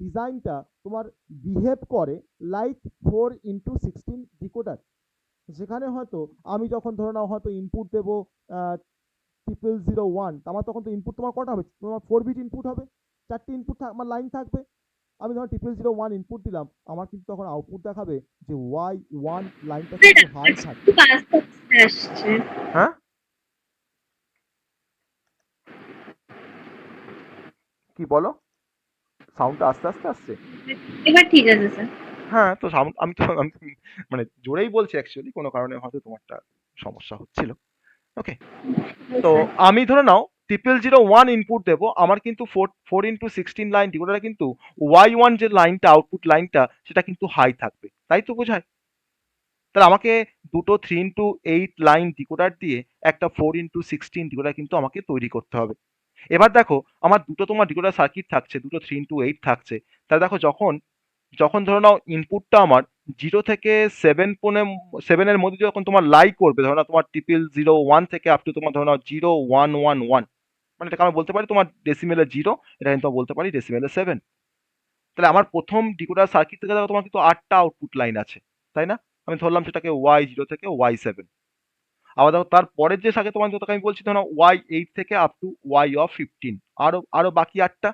ডিজাইনটা তোমার বিহেভ করে লাইক 4x16 ডিকোডার। যেখানে হয়তো আমি যখন ধরে নাও হয়তো ইনপুট দেবো 0001, আমার তখন তো ইনপুট তোমার কটা হবে, তোমার 4 বিট ইনপুট হবে, 4টে ইনপুট আমার লাইন থাকবে। আমি ধরো 0001 ইনপুট দিলাম, আমার কিন্তু তখন আউটপুট দেখাবে যে Y1 লাইনটা কিন্তু হাই থাকবে। খুব আস্তে আস্তে আসছে। হ্যাঁ, কি বলো, সাউন্ডটা আস্তে আস্তে আসছে? এবার ঠিক আছে স্যার। হ্যাঁ, তো সাউন্ড আমি মানে জোরেই বলছি, অ্যাকচুয়ালি কোনো কারণে হয়তো তোমারটা সমস্যা হচ্ছিল। ওকে, তো আমি ধরে নাও 0001 ইনপুট দেবো, আমার কিন্তু 4x16 লাইন ডিকোডারে কিন্তু Y1 যে লাইনটা, আউটপুট লাইনটা, সেটা কিন্তু হাই থাকবে, তাই তো বোঝায়? তাহলে আমাকে দুটো 3x8 লাইন ডিকোডার দিয়ে একটা 4x16 ডিকোডার কিন্তু আমাকে তৈরি করতে হবে। এবার দেখো, আমার দুটো তোমার ডিকোডার সার্কিট থাকছে, দুটো 3x8 থাকছে। তাহলে দেখো, যখন যখন ধরে নাও ইনপুটটা আমার 0 থেকে 7 এর মধ্যে যখন তোমার লাই করবে, ধরো না তোমার 0001 থেকে আপ টু তোমার ধরো নাও 0111, মানে এটাকে আমরা বলতে পারি তোমার ডেসিমেলের 0, এটা কিন্তু বলতে পারি ডেসিমেলের 7। তাহলে আমার প্রথম ডিকোডার সার্কিট থেকে দেখো তোমার কিন্তু 8টা আউটপুট লাইন আছে, তাই না? আমি ধরলাম সেটাকে Y0 থেকে Y7। আবার দেখো তার পরের যে সার্কিট তোমার যেটাকে আমি বলছি, ধরো Y8 থেকে আপ টু Y15, আরো আরো বাকি 8টা।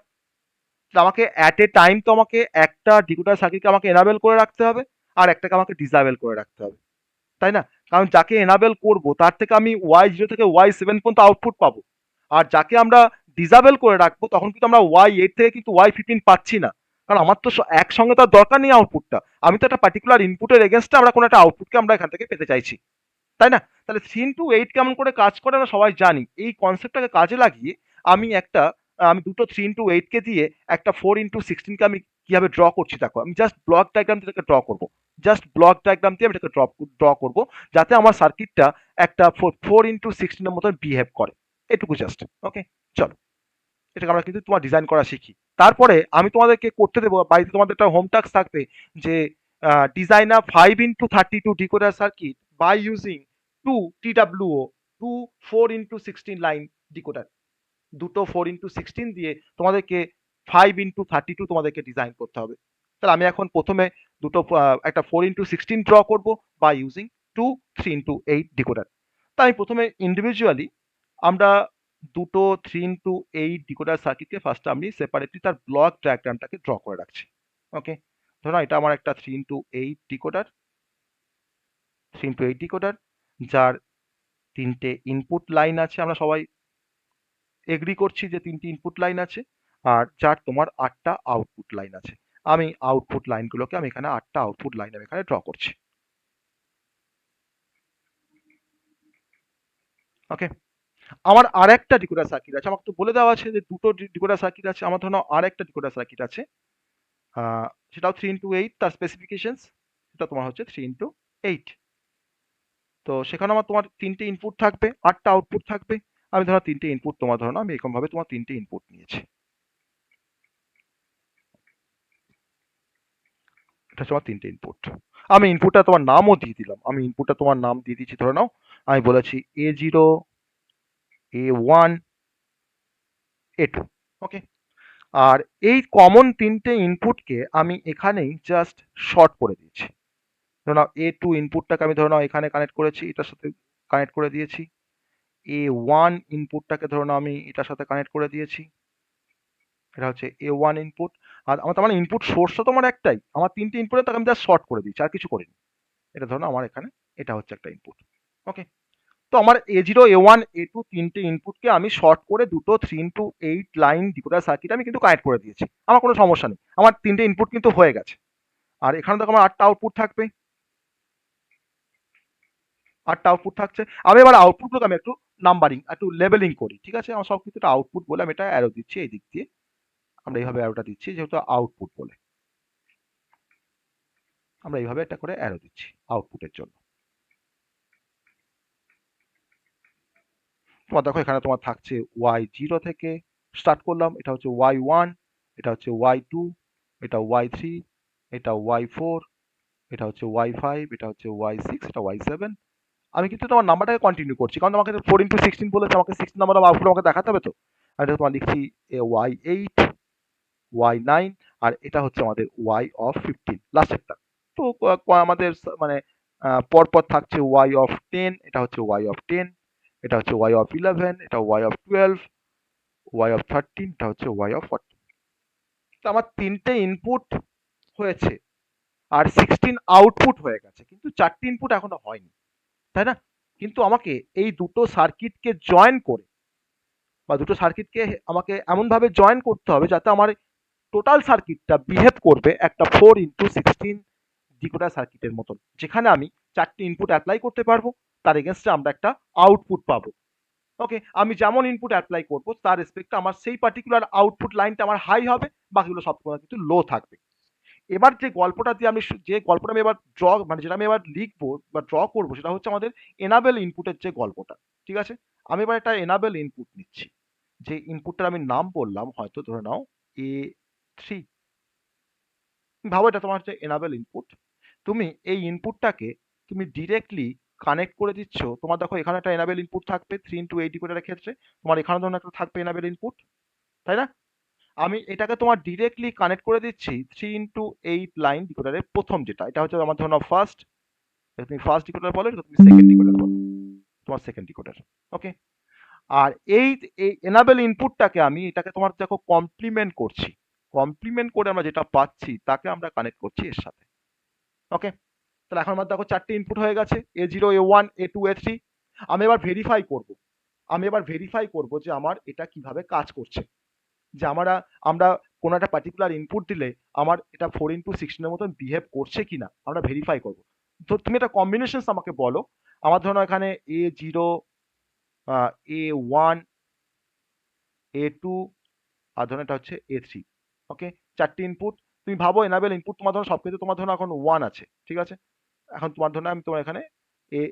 আমাকে অ্যাট এ টাইম তো আমাকে একটা ডিকোডার সার্কিটকে আমাকে এনাবেল করে রাখতে হবে, আর একটাকে আমাকে ডিসেবল করে রাখতে হবে, তাই না? কারণ যাকে এনাবেল করব তার থেকে আমি Y0 থেকে Y7 পর্যন্ত আউটপুট পাবো, আর যাকে আমরা ডিসেবল করে রাখবো তখন কিন্তু আমরা Y8 থেকে কিন্তু Y15 পাচ্ছি না। কারণ আমার তো একসঙ্গে তার দরকার নেই আউটপুটটা, আমি তো একটা পার্টিকুলার ইনপুটের এগেনস্টে আমরা কোনো একটা আউটপুটকে আমরা এখান থেকে পেতে চাইছি, তাই না? তাহলে 3x8 কেমন করে কাজ করে আমরা সবাই জানি। এই কনসেপ্টটাকে কাজে লাগিয়ে আমি একটা আমি দুটো 3x8 কে দিয়ে একটা 4x16 কে আমি কিভাবে ড্র করছি দেখো, আমি জাস্ট ব্লক ডায়াগ্রাম দিয়ে এটাকে ড্র করবো, জাস্ট ব্লক ডায়াগ্রাম দিয়ে আমি এটাকে ড্র করবো, যাতে আমার সার্কিটটা একটা 4x16 এর মতন বিহেভ করে, এটুকু জাস্ট। ওকে, চলো এটাকে আমরা কিন্তু তোমার ডিজাইন করা শিখি। তারপরে আমি তোমাদেরকে করতে দেবো, বাড়িতে তোমাদের একটা হোম টাস্ক থাকবে যে designer 5x32 decoder circuit by using 2 TWO, 4x16 line decoder. দুটো 4x16 দিয়ে তোমাদেরকে 5x32 তোমাদেরকে ডিজাইন করতে হবে। তাহলে আমি এখন প্রথমে দুটো একটা 4x16 ড্র করব বাই ইউজিং 3x8 ডিকোডার। তাই আমি প্রথমে ইন্ডিভিজুয়ালি আমরা দুটো 3x8 ডিকোডার সার্কিটকে ফার্স্ট আমি সেপারেটলি তার ব্লক ডায়াগ্রামটাকে ড্র করে রাখছি। ওকে, ধরো এটা আমার একটা 3x8 ডিকোডার, 3x8 ডিকোডার, যার 3টে ইনপুট লাইন আছে, আমরা সবাই এগ্রি করছি যে 3টে ইনপুট লাইন আছে, আর যার তোমার 8টা আউটপুট লাইন আছে। আমি আউটপুট লাইনগুলোকে আমি এখানে 8টা আউটপুট লাইন আমি এখানে ড্র করছি। ওকে, আমার আর একটা ডিকোডার সার্কিট আছে, আমাকে তো বলে দেওয়া আছে যে দুটো ডিকোডার সার্কিট আছে, আমার ধরো আর একটা ডিকোডার সার্কিট আছে, সেটাও 3x8, তার স্পেসিফিকেশনস এটা তোমার হচ্ছে 3 × 8। তো সেখানে আমার তোমার 3টে ইনপুট থাকবে, 8টা আউটপুট থাকবে। আমি ধরো 3টে ইনপুট তোমার ধরো না, আমি এরকম ভাবে তোমার 3টে ইনপুট নিয়েছি। এটা হচ্ছে আমার 3টে ইনপুট। আমি ইনপুটটা তোমার নামও দিয়ে দিলাম, আমি ইনপুটটা তোমার নাম দিয়ে দিচ্ছি। ধরে নাও আমি বলেছি A0, A1, A2। ওকে। আর এই কমন 3টে ইনপুটকে আমি এখানেই জাস্ট শর্ট করে দিয়েছি। ধরে নাও A2 ইনপুটটাকে আমি ধরে নাও এখানে কানেক্ট করেছি, এটার সাথে কানেক্ট করে দিয়েছি। A1 ইনপুটটাকে ধরে নাও আমি এটার সাথে কানেক্ট করে দিয়েছি, এটা হচ্ছে A1 ইনপুট। আর আমার তার মানে ইনপুট সোর্সও তোমার একটাই, আমার 3টে ইনপুটে তাকে আমি জাস্ট শর্ট করে দিচ্ছি, আর কিছু করিনি। এটা ধরো আমার এখানে এটা হচ্ছে একটা ইনপুট। ওকে। তো আমার A0, A1, A2 3টে ইনপুটকে আমি শর্ট করে দুটো 3 × 8 লাইন ডিকোডার সার্কিট আমি কিন্তু কানেক্ট করে দিয়েছি। আমার কোনো সমস্যা নেই, আমার 3টে ইনপুট কিন্তু হয়ে গেছে। আর এখানে দেখো আমার 8টা আউটপুট থাকবে, 8টা আউটপুট থাকছে। আমি এবার আউটপুটগুলোকে আমি একটু নাম্বারিং, একটু লেবেলিং করি। ঠিক আছে, আমার সব কিছুটা আউটপুট বলে আমি এটা অ্যারো দিচ্ছি এই দিক দিয়ে। আমরা এইভাবে অ্যারোটা দিচ্ছি যেহেতু আউটপুট বলে, আমরা এইভাবে একটা করে অ্যারো দিচ্ছি আউটপুটের জন্য। তোমার দেখো এখানে তোমার থাকছে Y0 থেকে স্টার্ট করলাম, এটা হচ্ছে Y1, এটা হচ্ছে Y2, এটা Y3, এটা Y4, এটা হচ্ছে Y5, এটা হচ্ছে Y6, এটা Y7। আমি কিন্তু তোমার নাম্বারটাকে কন্টিনিউ করছি, কারণ আমাকে 4 × 16 বলেছে, আমাকে 16 নাম্বার অফ আউটপুট আমাকে দেখাতে হবে। তো আমি এটা তোমার লিখছি Y8, Y9, আর এটা হচ্ছে আমাদের Y15 লাস্টেরটা। তো আমাদের মানে পরপর থাকছে Y10, এটা হচ্ছে Y10, এটা হচ্ছে Y11, এটা Y12, Y13, এটা হচ্ছে Y14। তো আমার 3টে ইনপুট হয়েছে আর 16 আউটপুট হয়ে গেছে, কিন্তু 4টে ইনপুট এখনো হয়নি, তাই না? কিন্তু আমাকে এই দুটো সার্কিটকে জয়েন করে, বা দুটো সার্কিটকে আমাকে এমনভাবে জয়েন করতে হবে যাতে আমার টোটাল সার্কিটটা বিহেভ করবে একটা 4 × 16 ডিকোডার সার্কিটের মতন, যেখানে আমি 4টে ইনপুট অ্যাপ্লাই করতে পারবো, তার এগেনস্টে আমরা একটা আউটপুট পাবো। ওকে, আমি যেমন ইনপুট অ্যাপ্লাই করবো তার রেসপেক্টে আমার সেই পার্টিকুলার আউটপুট লাইনটা আমার হাই হবে, বাকিগুলো সব কিন্তু লো থাকবে। এবার যে গল্পটা দিয়ে আমি যে গল্পটা আমি এবার মানে যেটা আমি এবার লিখবো বা ড্র করবো, সেটা হচ্ছে আমাদের এনাবেল ইনপুটের যে গল্পটা। ঠিক আছে, আমি এবার একটা এনাবেল ইনপুট নিচ্ছি, যে ইনপুটটার আমি নাম বললাম হয়তো ধরে নাও A3। ভাবো এটা তোমার হচ্ছে এনাবেল ইনপুট। তুমি এই ইনপুটটাকে তুমি ডিরেক্টলি কানেক্ট করে দিচ্ছ। তোমার দেখো এখানে একটা এনাবেল ইনপুট থাকবে 3 × 8 ডিকোডারের ক্ষেত্রে, তোমার এখানে ধরুন একটা থাকবে এনাবেল ইনপুট, তাই না? আমি এটাকে তোমার ডিরেক্টলি কানেক্ট করে দিচ্ছি 3 × 8 লাইন ডিকোডারের প্রথম যেটা, এটা হচ্ছে আমার ধরো ফার্স্ট। তুমি ফার্স্ট ডিকোডার বলো, এটা তুমি সেকেন্ড ডিকোডার বলো, তোমার সেকেন্ড ডিকোডার। ওকে। আর এই এনাবেল ইনপুটটাকে আমি এটাকে তোমার দেখো কমপ্লিমেন্ট করছি, কমপ্লিমেন্ট করে আমরা যেটা পাচ্ছি তাকে আমরা কানেক্ট করছি এর সাথে। ওকে। তাহলে এখন আমার দেখো 4টে ইনপুট হয়ে গেছে, A0, A1, A2, A3। আমি এবার ভেরিফাই করব, যে আমার এটা কিভাবে কাজ করছে, যে আমরা কোনো একটা পার্টিকুলার ইনপুট দিলে আমার এটা 4 × 16 মতন বিহেভ করছে কিনা আমরা ভেরিফাই করব। তো তুমি একটা কম্বিনেশন আমাকে বলো। আমার ধরো এখানে A0, A1, A2, আর ধরো এটা হচ্ছে A3। ওকে, 4টে ইনপুট। তুমি ভাবো এনাবেল ইনপুট তোমার ধরো সবকিছু তোমার ধরো এখন 1 আছে। ঠিক আছে, এখন তোমার ধরো আমি তোমার এখানে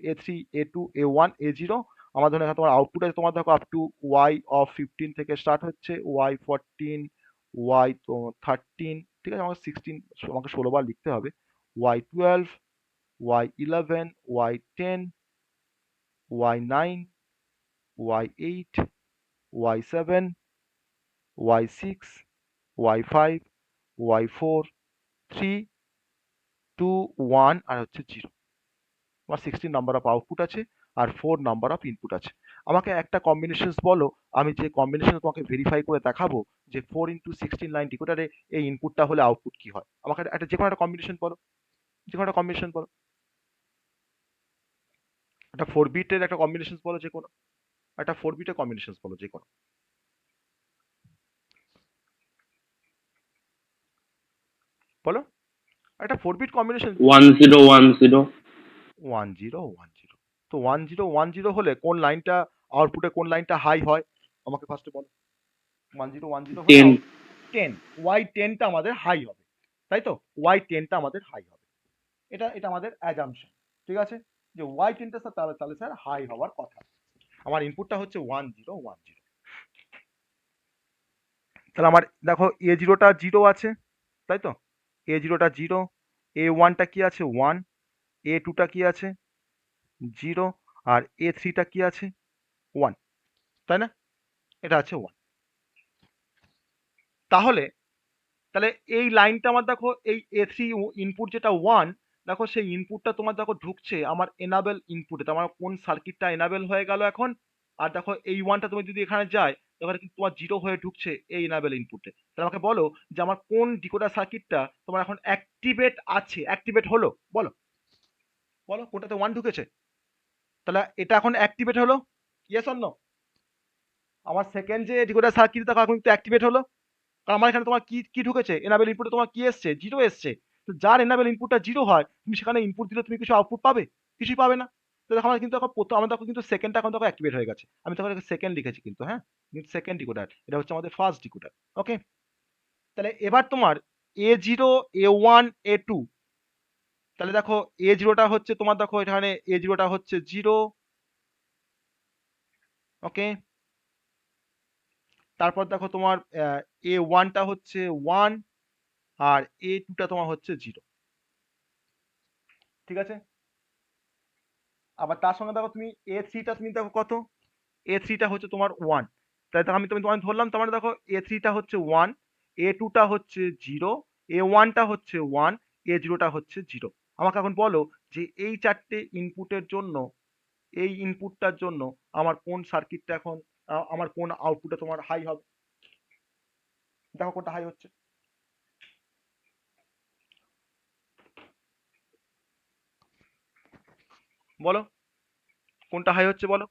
A3, A2, A1, A0। আমার ধরো এখানে তোমার আউটপুট আছে তোমার দেখো আপ টু Y15 থেকে স্টার্ট হচ্ছে, Y14, Y13। ঠিক আছে, আমাকে 16 বার লিখতে হবে। Y12, Y11, Y10, Y9, Y8, Y7, Y6, Y5, Y4, 3, 2, 1, আর হচ্ছে 0। আমার 16 নাম্বার অফ আউটপুট আছে আর 4 নাম্বার অফ ইনপুট আছে। আমাকে একটা কম্বিনেশনস বলো, আমি যে কম্বিনেশন তোমাকে ভেরিফাই করে দেখাবো যে 4 × 16 লাইন ডিকোডারে এই ইনপুটটা হলে আউটপুট কি হয়। আমাকে একটা যে কোনো একটা কম্বিনেশন বলো, যে কোনো একটা কম্বিনেশন বলো, একটা 4 বিটের একটা কম্বিনেশন বলো, যে কোনো একটা 4 বিটের কম্বিনেশন বলো, যে কোনো বলো একটা 4 বিট কম্বিনেশন। 1010 1010। তো 1010 হলে কোন লাইনটা আউটপুটে, কোন লাইনটা হাই হয় আমাকে ফার্স্টে বলো। 1010 হলে 10 10, Y10টা আমাদের হাই হবে, তাই তো? Y10টা আমাদের হাই হবে। এটা এটা আমাদের অ্যাজাম্পশন, ঠিক আছে, যে y10টা স্যার তাহলে তাহলে স্যার হাই হওয়ার কথা। আমার ইনপুটটা হচ্ছে 1010, তাহলে আমার দেখো a0টা 0 আছে, তাই তো, a0টা 0, a1টা কি আছে 1, a2টা কি আছে 0, আর a3টা কি আছে 1, তাই না, এটা আছে 1। তাহলে তাহলে এই লাইনটা আমার দেখো এই A3 ইনপুট যেটা 1, দেখো সেই ইনপুটটা তোমার দেখো ঢুকছে আমার এনাবেল ইনপুটে, আমার কোন সার্কিটটা এনাবেল হয়ে গেল এখন। আর দেখো এই 1টা তুমি যদি এখানে যায় তাহলে কিন্তু তোমার 0 হয়ে ঢুকছে এই এনাবেল ইনপুটে। তাহলে আমাকে বলো যে আমার কোন ডিকোডার সার্কিটটা তোমার এখন অ্যাক্টিভেট আছে, অ্যাক্টিভেট হলো, বলো বলো কোনটাতে 1 ঢুকেছে, তাহলে এটা এখন অ্যাক্টিভেট হলো, ইয়েস অর নো? আমার সেকেন্ড যে ডিকোডার সার্কিট দেখো এখন কিন্তু অ্যাক্টিভেট হলো, কারণ আমার এখানে তোমার কি কি ঢুকেছে, এনাবেল ইনপুটে তোমার কি এসছে, 0 এসছে। তো যার এনাবেল ইনপুটটা 0 হয় তুমি সেখানে ইনপুট দিলে তুমি কিছু আউটপুট পাবে, কিছুই পাবে না। তো দেখো আমার কিন্তু এখন প্রথম আমার দেখো কিন্তু সেকেন্ডটা এখন দেখো অ্যাক্টিভেট হয়ে গেছে, আমি তখন সেকেন্ড লিখেছি কিন্তু, হ্যাঁ, কিন্তু সেকেন্ড ডিকোডার, এটা হচ্ছে আমাদের ফার্স্ট ডিকোডার। ওকে, তাহলে এবার তোমার A0, A1, A2, তাহলে দেখো A0টা হচ্ছে তোমার দেখো এখানে A0টা হচ্ছে 0, ওকে, তারপর দেখো তোমার A1টা হচ্ছে 1, আর A2টা তোমার হচ্ছে 0, ঠিক আছে। আবার তার সঙ্গে দেখো তুমি A3টা তুমি দেখো কত, A3টা হচ্ছে তোমার 1, তাহলে দেখো আমি তুমি তোমায় ধরলাম, তোমার দেখো A3টা হচ্ছে 1, A2টা হচ্ছে 0, A1টা হচ্ছে 1, A0টা হচ্ছে 0। আমাকে এখন বলো যে এই চারটে ইনপুটের জন্য, এই ইনপুটটার জন্য আমার কোন সার্কিটটা এখন আমার কোন আউটপুটটা তোমার হাই হবে, দেখো কোনটা হাই হচ্ছে, বলো কোনটা হাই হচ্ছে বলো।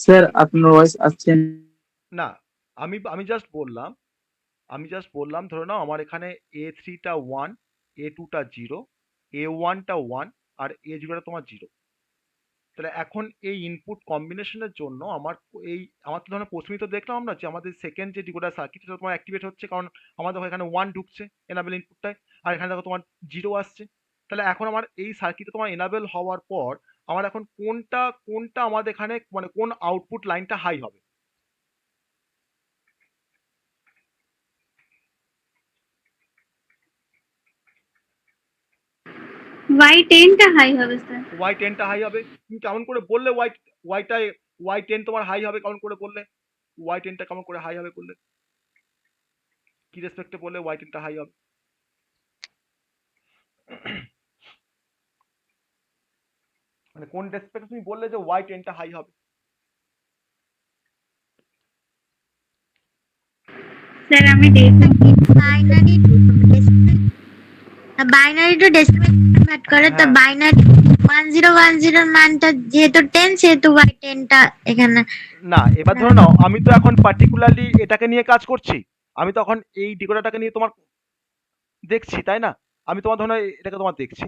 স্যার আপনার ভয়েস আসছে না। না, আমি আমি জাস্ট বললাম, ধরে নাও আমার এখানে A3টা 1, A2টা 0, A1টা 1, আর A0টা তোমার 0। তাহলে এখন এই ইনপুট কম্বিনেশনের জন্য আমার এই আমার তো ধরো প্রথমেই তো দেখলাম আমরা যে আমাদের সেকেন্ড যে ডিকোডার সার্কিট সেটা তোমার অ্যাক্টিভেট হচ্ছে, কারণ আমার দেখো এখানে 1 ঢুকছে এনাবেল ইনপুটটায়, আর এখানে দেখো তোমার 0 আসছে। তাহলে এখন আমার এই সার্কিটে তোমার এনাবেল হওয়ার পর আমার এখন কোনটা কোনটা আমাদের এখানে মানে কোন আউটপুট লাইনটা হাই হবে, Y10টা হাই হবে স্যার। Y10টা হাই হবে। তুমি কেমন করে বললে ওয়াইটা Y10 তোমার হাই হবে, কেমন করে বললে Y10টা কেমন করে হাই হবে বললে, কি রেসপেক্টে বললে Y10টা হাই হবে? মানে কোন রেসপেক্টে তুমি বললে যে Y10টা হাই হবে? স্যার আমি binary binary two decimal convert করে, তো হ্যাঁ, বাইনারি 1010 এর মানটা যেহেতু 10 সেহেতু y10টা এখানে। না এবার ধরে নাও আমি তো এখন পার্টিকুলারলি এটাকে নিয়ে কাজ করছি, আমি তখন এই ডিকোডারটাকে নিয়ে তোমার দেখছি, তাই না, আমি তোমার ধরো এটাকে তোমার দেখছি।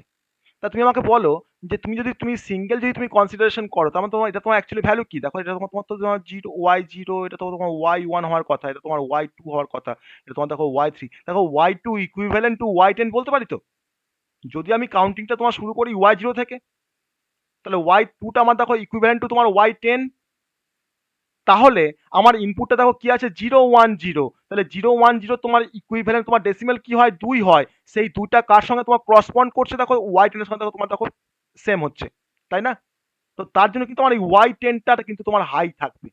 তা তুমি আমাকে বলো যে তুমি যদি তুমি সিঙ্গেল যদি তুমি কনসিডারেশন করো তাহলে তোমার এটা তোমার অ্যাকচুয়ালি ভ্যালু কি, দেখো এটা তোমার তোমার তো তোমার 0 এটা তো তোমার Y1 হওয়ার কথা, এটা তোমার Y2 হওয়ার কথা, এটা তোমার দেখো Y3, দেখো Y2 ইকুইভ্যালেন্ট টু Y10 বলতে পারি তো, যদি আমি কাউন্টিংটা তোমার শুরু করি Y0 থেকে, তাহলে Y2টা আমার দেখো ইকুইভ্যালেন্ট টু তোমার Y10। তাহলে আমার ইনপুটটা দেখো কি আছে 010, তাহলে 010 তোমার ইকুইভ্যালেন্ট তোমার ডেসিমেল কি হয় 2 হয়, সেই দুটা কার সঙ্গে তোমার করসপন্ড করছে দেখো Y10 এর সঙ্গে দেখো তোমার দেখো সেম হচ্ছে, তাই না। তো তার জন্য কিন্তু আমার এই Y10টা কিন্তু তোমার হাই থাকবে।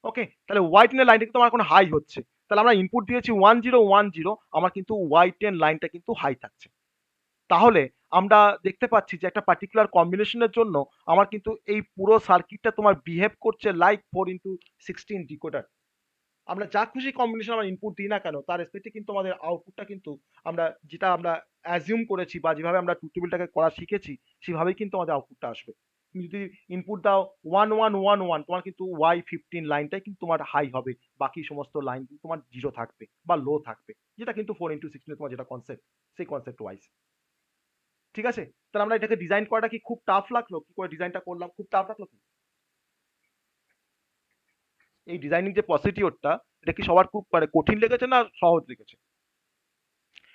ওকে, তাহলে Y10 এর লাইনটা কিন্তু আমার এখন হাই হচ্ছে, তাহলে আমরা ইনপুট দিয়েছি 1010, আমার কিন্তু Y10 লাইনটা কিন্তু হাই থাকছে। তাহলে আমরা দেখতে পাচ্ছি যে একটা পার্টিকুলার কম্বিনেশনের জন্য আমার কিন্তু এই পুরো সার্কিটটা তোমার বিহেভ করছে লাইক 4x16 ডিকোডার। আমরা যা খুশি কম্বিনেশন আমরা ইনপুট দিই না কেন তার রেসপেক্টে কিন্তু আমাদের আউটপুটটা কিন্তু আমরা যেটা আমরা অ্যাজিউম করেছি বা যেভাবে আমরা ট্রুথ টেবিলটাকে করা শিখেছি সেভাবেই কিন্তু আমাদের আউটপুটটা আসবে। তুমি যদি ইনপুট দাও 1111, তোমার কিন্তু Y15 লাইনটাই কিন্তু তোমার হাই হবে, বাকি সমস্ত লাইন কিন্তু তোমার জিরো থাকবে বা লো থাকবে, যেটা কিন্তু 4x16 তোমার যেটা কনসেপ্ট সেই কনসেপ্ট ওয়াইজ। ঠিক আছে, তাহলে আমরা এটাকে ডিজাইন করাটা কি খুব টাফ লাগলো, কি করে ডিজাইনটা করলাম খুব টাফ লাগলো কি? এই ডিজাইনিং যে প্রসিডিওরটা, এটা কি সবার খুব মানে কঠিন লেগেছে না সহজ লেগেছে?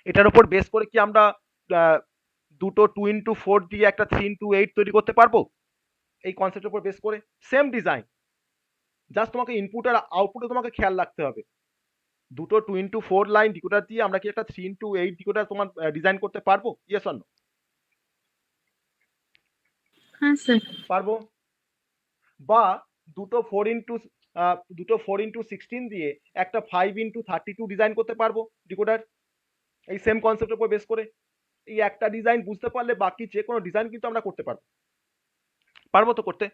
এটার উপর বেস করে কি আমরা আহ, দুটো 2x4 দিয়ে একটা 3x8 তৈরি করতে পারবো? এই কনসেপ্টের উপর বেস করে সেম ডিজাইন, জাস্ট তোমাকে ইনপুট আর আউটপুটে তোমাকে খেয়াল রাখতে হবে। দুটো 2x4 লাইন ডিকোডার দিয়ে আমরা কি একটা 3x8 ডিকোডার তোমার ডিজাইন করতে পারবো? Yes or no? হ্যাঁ স্যার। পারবো। বা দুটো 4x16 দিয়ে একটা 5x32 ডিজাইন করতে পারবো ডিকোডার, এই সেম কনসেপ্টের উপর বেস করে। এই একটা ডিজাইন বুঝতে পারলে বাকি যে কোনো ডিজাইন কিন্তু আমরা করতে পারবো। পারবো তো করতে?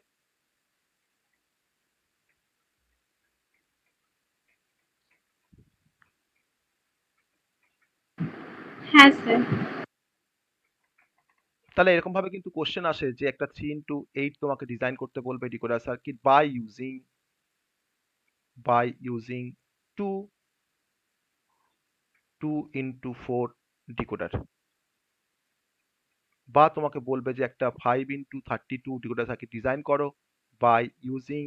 হ্যাঁ স্যার। তাহলে এরকম ভাবে কিন্তু কোশ্চেন আসে যে একটা 3x8 তোমাকে ডিজাইন করতে বলবে decoder circuit by using two 2x4 decoder, বা তোমাকে বলবে যে একটা 5x32 ডিকোডার সার্কিট ডিজাইন করো by using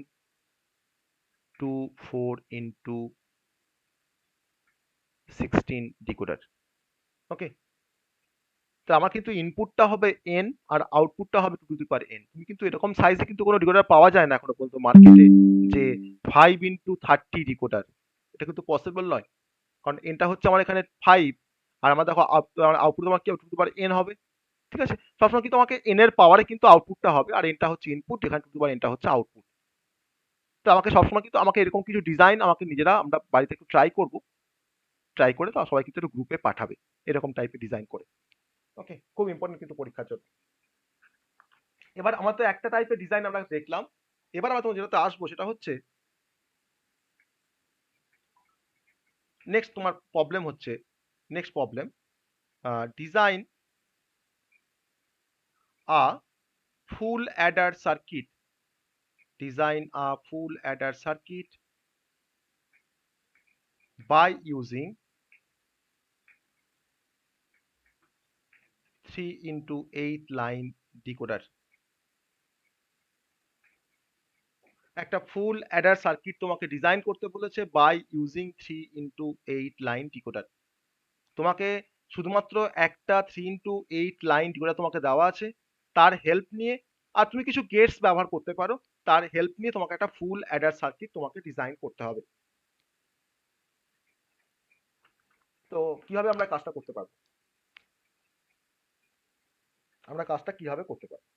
4x16 decoder. Okay, তো আমার কিন্তু ইনপুটটা হবে n আর আউটপুটটা হবে 2n। তুমি কিন্তু এরকম সাইজে কিন্তু কোনো ডিকোডার পাওয়া যায় না এখনো পর্যন্ত মার্কেটে যে 5x30 ডিকোডার। এটা কিন্তু পসিবল নয়, কারণ এনটা হচ্ছে আমার এখানে 5, আর আমার দেখো আউটপুট তোমার কি n হবে। ঠিক আছে, সবসময় কিন্তু আমাকে n এর পাওয়ারে কিন্তু আউটপুটটা হবে, আর এনটা হচ্ছে ইনপুট, এখানে nটা হচ্ছে আউটপুট। তো আমাকে সবসময় কিন্তু আমাকে এরকম কিছু ডিজাইন আমাকে নিজেরা আমরা বাড়িতে একটু ট্রাই করব, ট্রাই করে তো সবাই কিন্তু একটু গ্রুপে পাঠাবে এরকম টাইপের ডিজাইন করে। ওকে, খুব ইম্পর্টেন্ট কিন্তু পরীক্ষার জন্য। এবার আমার তো একটা টাইপের ডিজাইন আমরা দেখলাম, এবার আমরা তোমার যেটাতে আসবো সেটা হচ্ছে নেক্সট তোমার প্রবলেম হচ্ছে, next problem design a full adder circuit, design a full adder circuit by using 3x8 line decoder. একটা ফুল অ্যাডার সার্কিট তোমাকে ডিজাইন করতে বলেছে by using 3x8 line decoder. তোমাকে শুধুমাত্র একটা 3x8 লাইন ডিকোডার তোমাকে দেওয়া আছে, তার হেল্প নিয়ে, আর তুমি কিছু গেটস ব্যবহার করতে পারো, তার হেল্প নিয়ে তোমাকে একটা ফুল অ্যাডার সার্কিট তোমাকে ডিজাইন করতে হবে। তো কিভাবে আমরা কাজটা করতে পারবো? আমরা কাজটা কিভাবে করতে পারবো?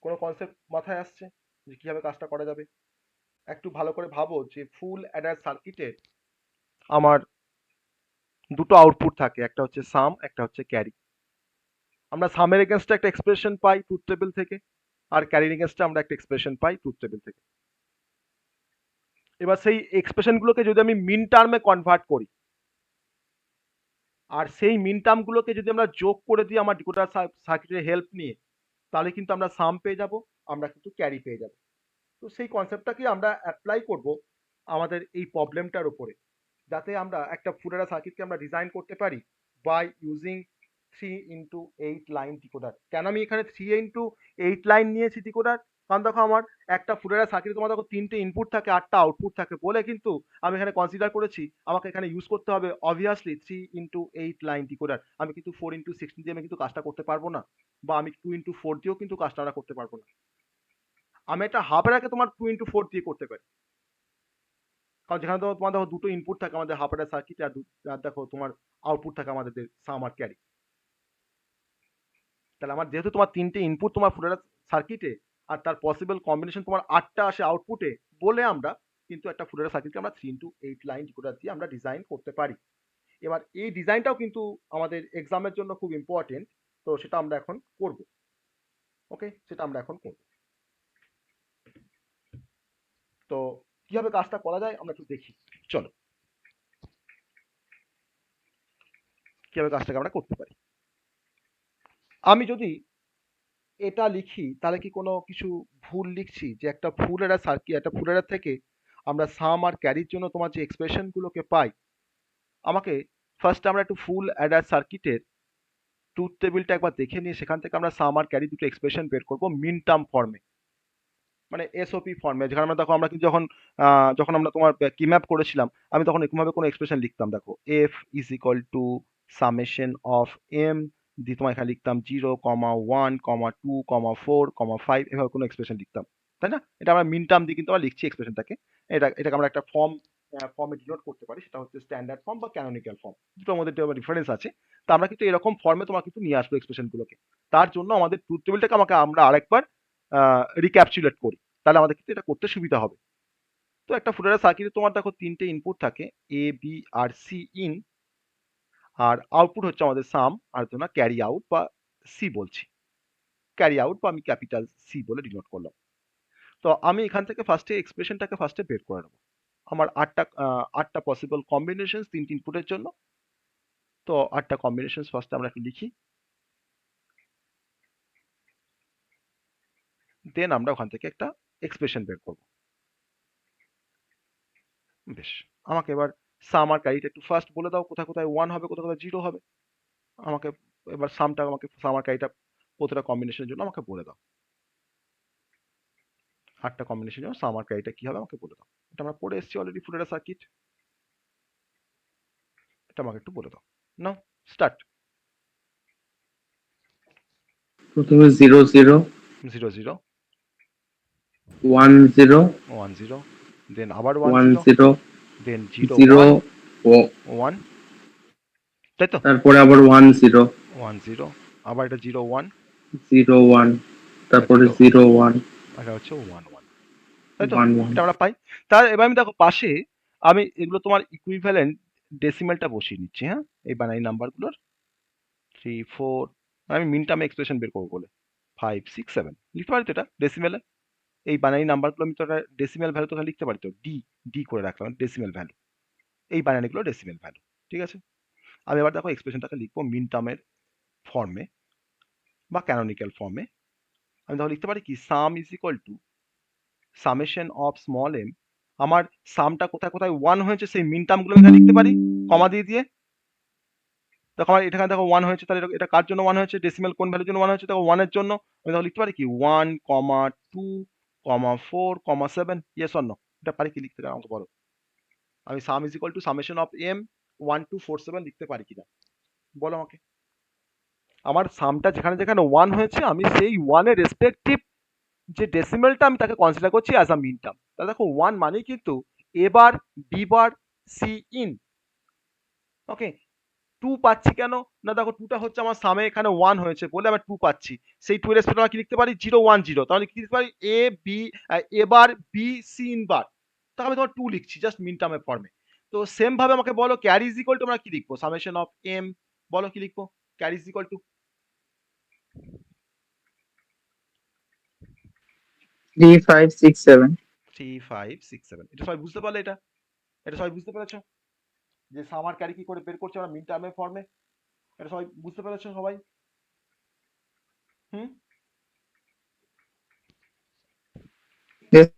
কোনো কনসেপ্ট মাথায় আসছে যে কিভাবে কাজটা করা যাবে? একটু ভালো করে ভাবো যে ফুল অ্যাডার সার্কিটে আমার দুটো আউটপুট থাকে, একটা হচ্ছে সাম, একটা হচ্ছে ক্যারি। আমরা সামের এগেনস্টে একটা এক্সপ্রেশন পাই ট্রুথ টেবিল থেকে, আর ক্যারির এগেনস্টে আমরা একটা এক্সপ্রেশন পাই ট্রুথ টেবিল থেকে। এবার সেই এক্সপ্রেশনগুলোকে যদি আমি মিন টার্মে কনভার্ট করি, আর সেই মিন টার্মগুলোকে যদি আমরা যোগ করে দিই আমার ডিকোডার সার্কিটের হেল্প নিয়ে, তাহলে কিন্তু আমরা সাম পেয়ে যাব, আমরা কিন্তু ক্যারি পেয়ে যাব। তো সেই কনসেপ্টটাকে আমরা অ্যাপ্লাই করব আমাদের এই প্রবলেমটার উপরে, যাতে আমরা একটা ফুল সার্কিটকে আমরা ডিজাইন করতে পারি by using 3x8 line decoder. কেন আমি এখানে 3x8 লাইন নিয়েছি ডিকোডার? কারণ দেখো আমার একটা ফুল সার্কিটে তোমার দেখো 3টে ইনপুট থাকে, 8টা আউটপুট থাকে বলে কিন্তু আমি এখানে কনসিডার করেছি আমাকে এখানে ইউজ করতে হবে অবভিয়াসলি 3x8 লাইন ডিকোডার। আমি কিন্তু 4x16 দিয়ে আমি কিন্তু কাজটা করতে পারবো না, বা আমি 2x4 দিয়েও কিন্তু কাজটা আমরা করতে পারবো না। আমি একটা হাফের আগে তোমার 2x4 দিয়ে করতে পারি, কারণ যেখানে তোমার দেখো দুটো ইনপুট থাকে আমাদের হাফ অ্যাডার সার্কিট, আর দেখো তোমার আউটপুট থাকে আমাদের সাম আর ক্যারি। তাহলে আমার যেহেতু তোমার 3টে ইনপুট তোমার ফুল অ্যাডার সার্কিটে, আর তার পসিবল কম্বিনেশন তোমার 8টা আসে আউটপুটে, বলে আমরা কিন্তু একটা ফুল অ্যাডার সার্কিটকে আমরা 3x8 লাইন ডিকোডার দিয়ে আমরা ডিজাইন করতে পারি। এবার এই ডিজাইনটাও কিন্তু আমাদের এক্সামের জন্য খুব ইম্পর্টেন্ট, তো সেটা আমরা এখন করব। ওকে, সেটা আমরা এখন করব। তো কিভাবে কাজটা করা যায় আমরা একটু দেখি, চলো কিভাবে কাজটাকে আমরা করতে পারি। আমি যদি এটা লিখি তাহলে কি কোনো কিছু ভুল লিখছি? যে একটা ফুল অ্যাডার সার্কিট, একটা ফুল অ্যাডার থেকে আমরা সাম আর ক্যারির জন্য তোমার যে এক্সপ্রেশন গুলোকে পাই, আমাকে ফার্স্ট আমরা একটু ফুল অ্যাডার সার্কিটের ট্রুথ টেবিলটা একবার দেখে নিয়ে সেখান থেকে আমরা সাম আর ক্যারি দুটো এক্সপ্রেশন বের করবো মিন টার্ম ফর্মে। মানে এসওপি ফর্মে, যেখানে আমরা দেখো আমরা কিন্তু যখন আমরা তোমার কি ম্যাপ করেছিলাম, আমি তখন এরকমভাবে কোনো এক্সপ্রেশন লিখতাম, দেখো f is equal to summation of m, দিয়ে তোমার এখানে লিখতাম 0,1,2,4,5, এভাবে কোনো এক্সপ্রেশন লিখতাম, তাই না? এটা আমরা মিন টার্ম দিয়ে কিন্তু আমরা লিখছি এক্সপ্রেশনটাকে। এটাকে আমরা একটা ফর্মে ডিনোট করতে পারি, সেটা হচ্ছে স্ট্যান্ডার্ড ফর্ম বা ক্যানোনিক্যাল ফর্ম, দুটোর মধ্যে ডিফারেন্স আছে। তো আমরা কিন্তু এরকম ফর্মে তোমার কিন্তু নিয়ে আসবো এক্সপ্রেশনগুলোকে। তার জন্য আমাদের ট্রুথ টেবিলটাকে আমরা আরেকবার রিক্যাপচুলেট করি, তাহলে আমাদের কিন্তু এটা করতে সুবিধা হবে। তো একটা ফুটারের সার্কিটে তোমার দেখো তিনটে ইনপুট থাকে, এ বি আর সি ইন, আর আউটপুট হচ্ছে আমাদের সাম, আর না ক্যারি আউট বা সি বলছি, ক্যারি আউট বা আমি ক্যাপিটাল সি বলে ডিনোট করলাম। তো আমি এখান থেকে ফার্স্টে এক্সপ্রেশনটাকে ফার্স্টে বের করে নেবো। আমার আটটা পসিবল কম্বিনেশন তিনটি ইনপুটের জন্য। তো আটটা কম্বিনেশন ফার্স্টে আমরা একটু লিখি, দেন আমরা ওখান থেকে একটা এক্সপ্রেশন বের করব। বেশ, আমাকে এবার সাম আর ক্যারিটা একটু ফার্স্ট বলে দাও, কোথায় কোথায় 1 হবে, কোথায় কোথায় 0 হবে। আমাকে এবার আমাকে সাম আর ক্যারিটা প্রতিটা কম্বিনেশনের জন্য আমাকে বলে দাও। 8টা কম্বিনেশনের জন্য সাম আর ক্যারিটা কি হবে আমাকে বলে দাও। এটা আমরা পড়ে এসেছি অলরেডি, ফুটারের সার্কিট। এটা আমাকে একটু বলে দাও। নাও স্টার্ট। প্রথমে 0 0 0 0 1 0 1 0, দেন আবার 1 1 0, 0 দেন 0 0 1 ও- 1, তাই তো? তারপরে আবার 1 0 1 0, আবার এটা 0 1, 0 1 তারপরে 0, 0 1 এটা হচ্ছে 1 1, তাই তো? 1 এটা 1 আমরা পাই। তার এবার আমি দেখো পাশে আমি এগুলো তোমার ইকুইভ্যালেন্ট ডেসিমেলটা বসিয়ে নিচ্ছি, হ্যাঁ, এই বাইনারি নাম্বারগুলোর 3 4, আমি মিন টার্মে এক্সপ্রেশন বের করবো বলে 5 6 7 লিখতে পারি তো এটা ডেসিমেলে। এই বাইনারি নাম্বারগুলো আমি তো একটা ডেসিমেল ভ্যালু তো লিখতে পারি তো, ডি ডি করে রাখলাম ডেসিমেল ভ্যালু, এই বাইনারিগুলো ডেসিমেল ভ্যালু, ঠিক আছে? আমি এবার দেখো এক্সপ্রেশনটাকে লিখবো মিন টার্মের ফর্মে বা ক্যানোনিক্যাল ফর্মে। আমি দেখো লিখতে পারি কি, sum is equal to summation of small m. আমার সামটা কোথায় কোথায় 1 হয়েছে সেই মিন টার্মগুলো এখানে লিখতে পারি কমা দিয়ে দিয়ে। দেখো আমার এখানে দেখো 1 হয়েছে, তাহলে এটা কার জন্য 1 হয়েছে, ডেসিমেল কোন ভ্যালুর জন্য 1 হয়েছে, দেখো 1 এর জন্য। আমি দেখো লিখতে পারি কি 1, 2, 4, 7, ইয়েস অর নো? এটা পারি কি লিখতে, আমাকে বলো। আমি sum is equal to summation of m 1 2 4 7 লিখতে পারি কিনা বলো আমাকে। আমার সামটা যেখানে যেখানে 1 হয়েছে আমি সেই 1 এর রেসপেক্টিভ যে ডেসিমেলটা আমি তাকে কনসিডার করছি অ্যাজ আ মিন টার্ম। তাহলে দেখো 1 মানেই কিন্তু A bar B bar C in. Okay, 2 পাচ্ছি কেন না, দেখো 2টা হচ্ছে আমার সামে এখানে 1 হয়েছে বলে আমি 2 পাচ্ছি। সেই 2 এর রেসপেক্ট আমরা কি লিখতে পারি, 0 1 0। তাহলে কি লিখতে পারি, A B, A bar B C in bar. তাহলে আমি তোমার 2 লিখছি জাস্ট মিন টার্মের ফর্মে। তো সেম ভাবে আমাকে বলো ক্যারি ইজ ইকুয়াল টু আমরা কি লিখবো, সামেশন অফ এম, বলো কি লিখবো, ক্যারি ইজ ইকুয়াল টু 3 5 6 7 3 5 6 7। এটা সবাই বুঝতে পারলে? এটা সবাই বুঝতে পেরেছো যে সামার ক্যারি কি করে বের করছে আমরা মিন টার্মের ফর্মে? এটা সবাই বুঝতে পেরেছো সবাই? হুম। Yes.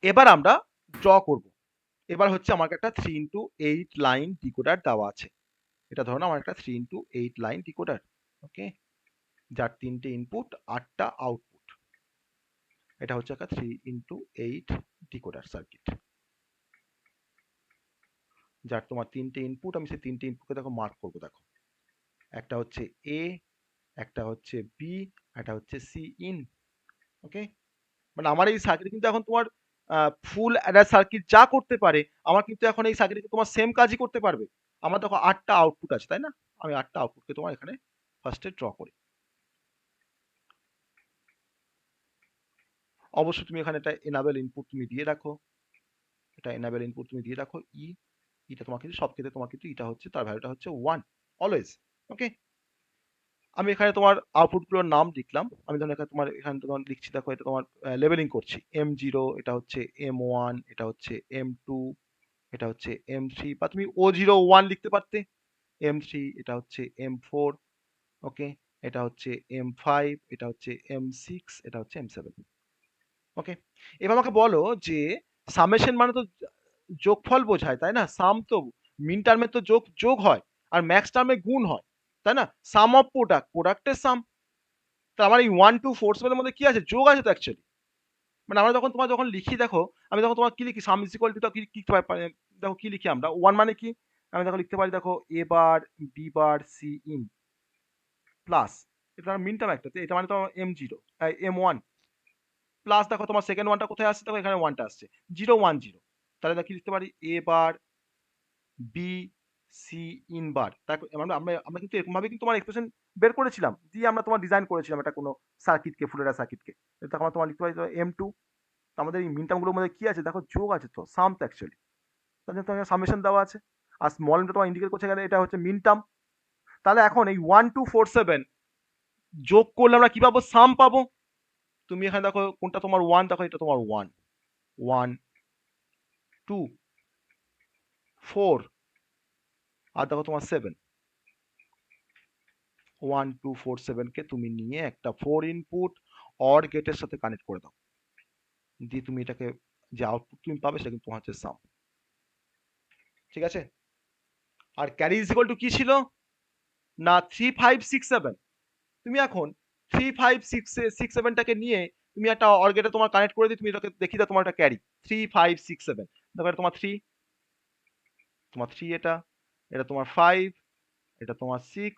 এবার আমরা ড্র করব। এবার হচ্ছে আমার একটা 3 ইন্টু 8 লাইন ডিকোডার দেওয়া আছে। এটা ধরুন আমার একটা 3 ইন্টু 8 লাইন ডিকোডার, ওকে, যার 3টে ইনপুট 8টা আউটপুট। এটা হচ্ছে একটা 3 ইন্টু 8 ডিকোডার সার্কিট, যার তোমার 3টে ইনপুট। আমি সেই 3টে ইনপুটকে দেখো মার্ক করবো, দেখো একটা হচ্ছে এ, একটা হচ্ছে বি, একটা হচ্ছে সি ইন। ওকে, মানে আমার এই সার্কিট কিন্তু এখন তোমার ফুল অ্যাডার সার্কিট যা করতে পারে, আমার কিন্তু এখন এই সার্কিটে তোমার সেম কাজই করতে পারবে। আমার দেখো 8টা আউটপুট আছে, তাই না? আমি 8টা আউটপুটকে তোমার এখানে ফার্স্টে ড্র করি। অবশ্যই তুমি এখানে একটা এনাবেল ইনপুট তুমি দিয়ে রাখো, এটা এনাবেল ইনপুট তুমি দিয়ে রাখো ই। এটা তোমার কিন্তু সব ক্ষেত্রে তোমার কিন্তু এটা হচ্ছে, তার ভ্যালুটা হচ্ছে 1 অলওয়েজ। ওকে, আমি এখানে তোমার আউটপুটগুলোর নাম লিখলাম। আমি ধরুন এখানে তোমার লিখছি, দেখো এটা তোমার লেবেলিং করছি, M0, এটা হচ্ছে M1, এটা হচ্ছে M2, এটা হচ্ছে M3, বা তুমি O01 লিখতে পারতে, M3, এটা হচ্ছে M4, ওকে, এটা হচ্ছে M5, এটা হচ্ছে M6, এটা হচ্ছে M7। ওকে, এবার আমাকে বলো যে সামেশন মানে তো যোগফল বোঝায়, তাই না? সাম তো মিন টার্মে তো যোগ যোগ হয়, আর ম্যাক্স টার্মে গুণ হয়, তাই না? সাম অফ প্রোডাক্টের সাম। তা আমার এই 1 2 4 7 এর মধ্যে কি আছে, যোগ আছে তো অ্যাকচুয়ালি। মানে আমরা যখন তোমার যখন লিখি দেখো, আমি যখন তোমার কি লিখি সাম ইজ ইকুয়াল টু কি কি দেখো কি লিখি আমরা, ওয়ান মানে কি, আমি দেখো লিখতে পারি দেখো A bar B bar C in plus, এটা মিন টার্ম একটা, এটা মানে তোমার M0 M1 প্লাস দেখো তোমার সেকেন্ড ওয়ানটা কোথায় আসছে, দেখো এখানে ওয়ানটা আসছে 0 1 0, তাহলে দেখো কি লিখতে পারি এ বার বি সি ইন বার, তারপর আমরা আমরা আমরা কিন্তু এরকম ভাবে কিন্তু তোমার এক্সপ্রেশন বের করেছিলাম, দিয়ে আমরা তোমার ডিজাইন করেছিলাম এটা কোনো সার্কিটকে, ফুলেরা সার্কিটকে। তখন আমরা তোমার লিখতে পারি M2, আমাদের এই মিন টার্মগুলোর মধ্যে কি আছে দেখো, যোগ আছে তো, সাম তো অ্যাকচুয়ালি, তার জন্য তোমার সামেশন দেওয়া আছে, আর স্মল এমটা তোমার ইন্ডিকেট করছে এখানে, এটা হচ্ছে মিন টার্ম। তাহলে এখন এই 1247 যোগ করলে আমরা কি পাবো, সাম পাবো। তুমি এখানে দেখো কোনটা তোমার ওয়ান, দেখো এটা তোমার ওয়ান, 1 2 4, আর দেখো তোমার 7, 1 2 4 7 কে তুমি নিয়ে একটা 4 ইনপুট অর গেটের সাথে কানেক্ট করে দাও, দিয়ে তুমি এটাকে যে আউটপুট তুমি পাবে সেটা কিন্তু তোমার হচ্ছে সাম। ঠিক আছে, আর ক্যারি ইজ ইকুয়াল টু কি ছিল না 3 5 6 7, তুমি এখন 3 5 6 7টাকে নিয়ে তুমি একটা অর গেটে তোমার কানেক্ট করে দিই, তুমি এটাকে দেখি দাও তোমার একটা ক্যারি 3 5 6 7, দেখো এটা তোমার 3, তোমার 3 এটা, এটা তোমার 5, এটা তোমার 6,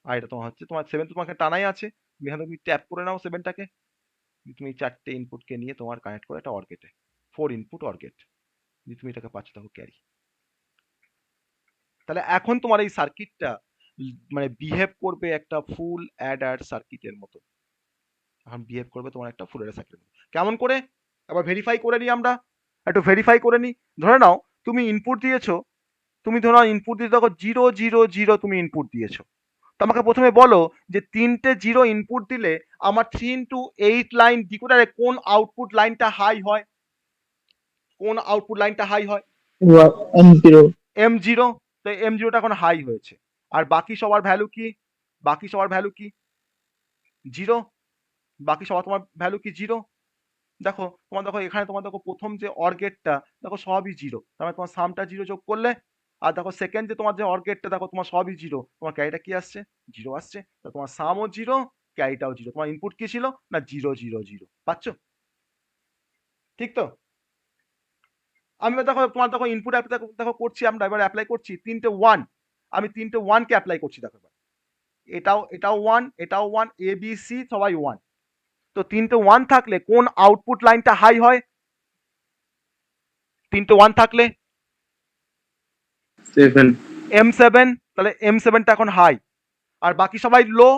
আর এটা তোমার হচ্ছে তোমার 7, তোমাকে টানাই আছে, তুমি এখানে তুমি ট্যাপ করে নাও 7টাকে, তুমি চারটে ইনপুটকে নিয়ে তোমার কানেক্ট করে একটা অর গেটে, 4 ইনপুট অর গেট, তুমি এটাকে পাচ্ছ দেখো ক্যারি। তাহলে এখন তোমার এই সার্কিটটা মানে বিহেভ করবে একটা ফুল অ্যাডার সার্কিটের মতো, এখন বিহেভ করবে তোমার একটা ফুল অ্যাডার সার্কিটের মতো। কেমন করে, আবার ভেরিফাই করে নিই আমরা, একটু ভেরিফাই করে নিই। ধরে নাও তুমি ইনপুট দিয়েছো, তুমি ধরো ইনপুট দিয়ে দেখো 0 0 0 তুমি ইনপুট দিয়েছো, তো আমাকে প্রথমে বলো যে 3টে 0 ইনপুট দিলে আমার 3 ইন্টু 8 লাইন ডিকোডারে কোন আউটপুট লাইনটা হাই হয়, কোন আউটপুট লাইনটা হাই হয়, M0 M0, তো M0টা এখন হাই হয়েছে, আর বাকি সবার ভ্যালু কি, বাকি সবার ভ্যালু কি 0, বাকি সবার তোমার ভ্যালু কি 0। দেখো তোমার দেখো এখানে তোমার দেখো প্রথম যে অর গেটটা দেখো সবই 0, তার মানে তোমার সামটা 0 যোগ করলে, আর দেখো সেকেন্ড যে তোমার যে অর গেটটা দেখো তোমার সবই 0, তোমার ক্যারিটা কি আসছে 0 আসছে, তো তোমার সামও 0 ক্যারিটাও 0, তোমার ইনপুট কি ছিল না 0 0 0, পাচ্ছ, ঠিক তো। আমি এবার দেখো তোমার দেখো ইনপুট দেখো দেখো করছি আমরা, এবার অ্যাপ্লাই করছি 3টে 1, আমি 3টে 1 কে অ্যাপ্লাই করছি, দেখো এবার এটাও এটাও 1 এটাও 1 এ বি সি সবাই 1, তো 3টে 1 থাকলে কোন আউটপুট লাইনটা হাই হয়, 3টে 1 থাকলে 7 M7, তাহলে M7টা এখন হাই, আর বাকি সবাই লো,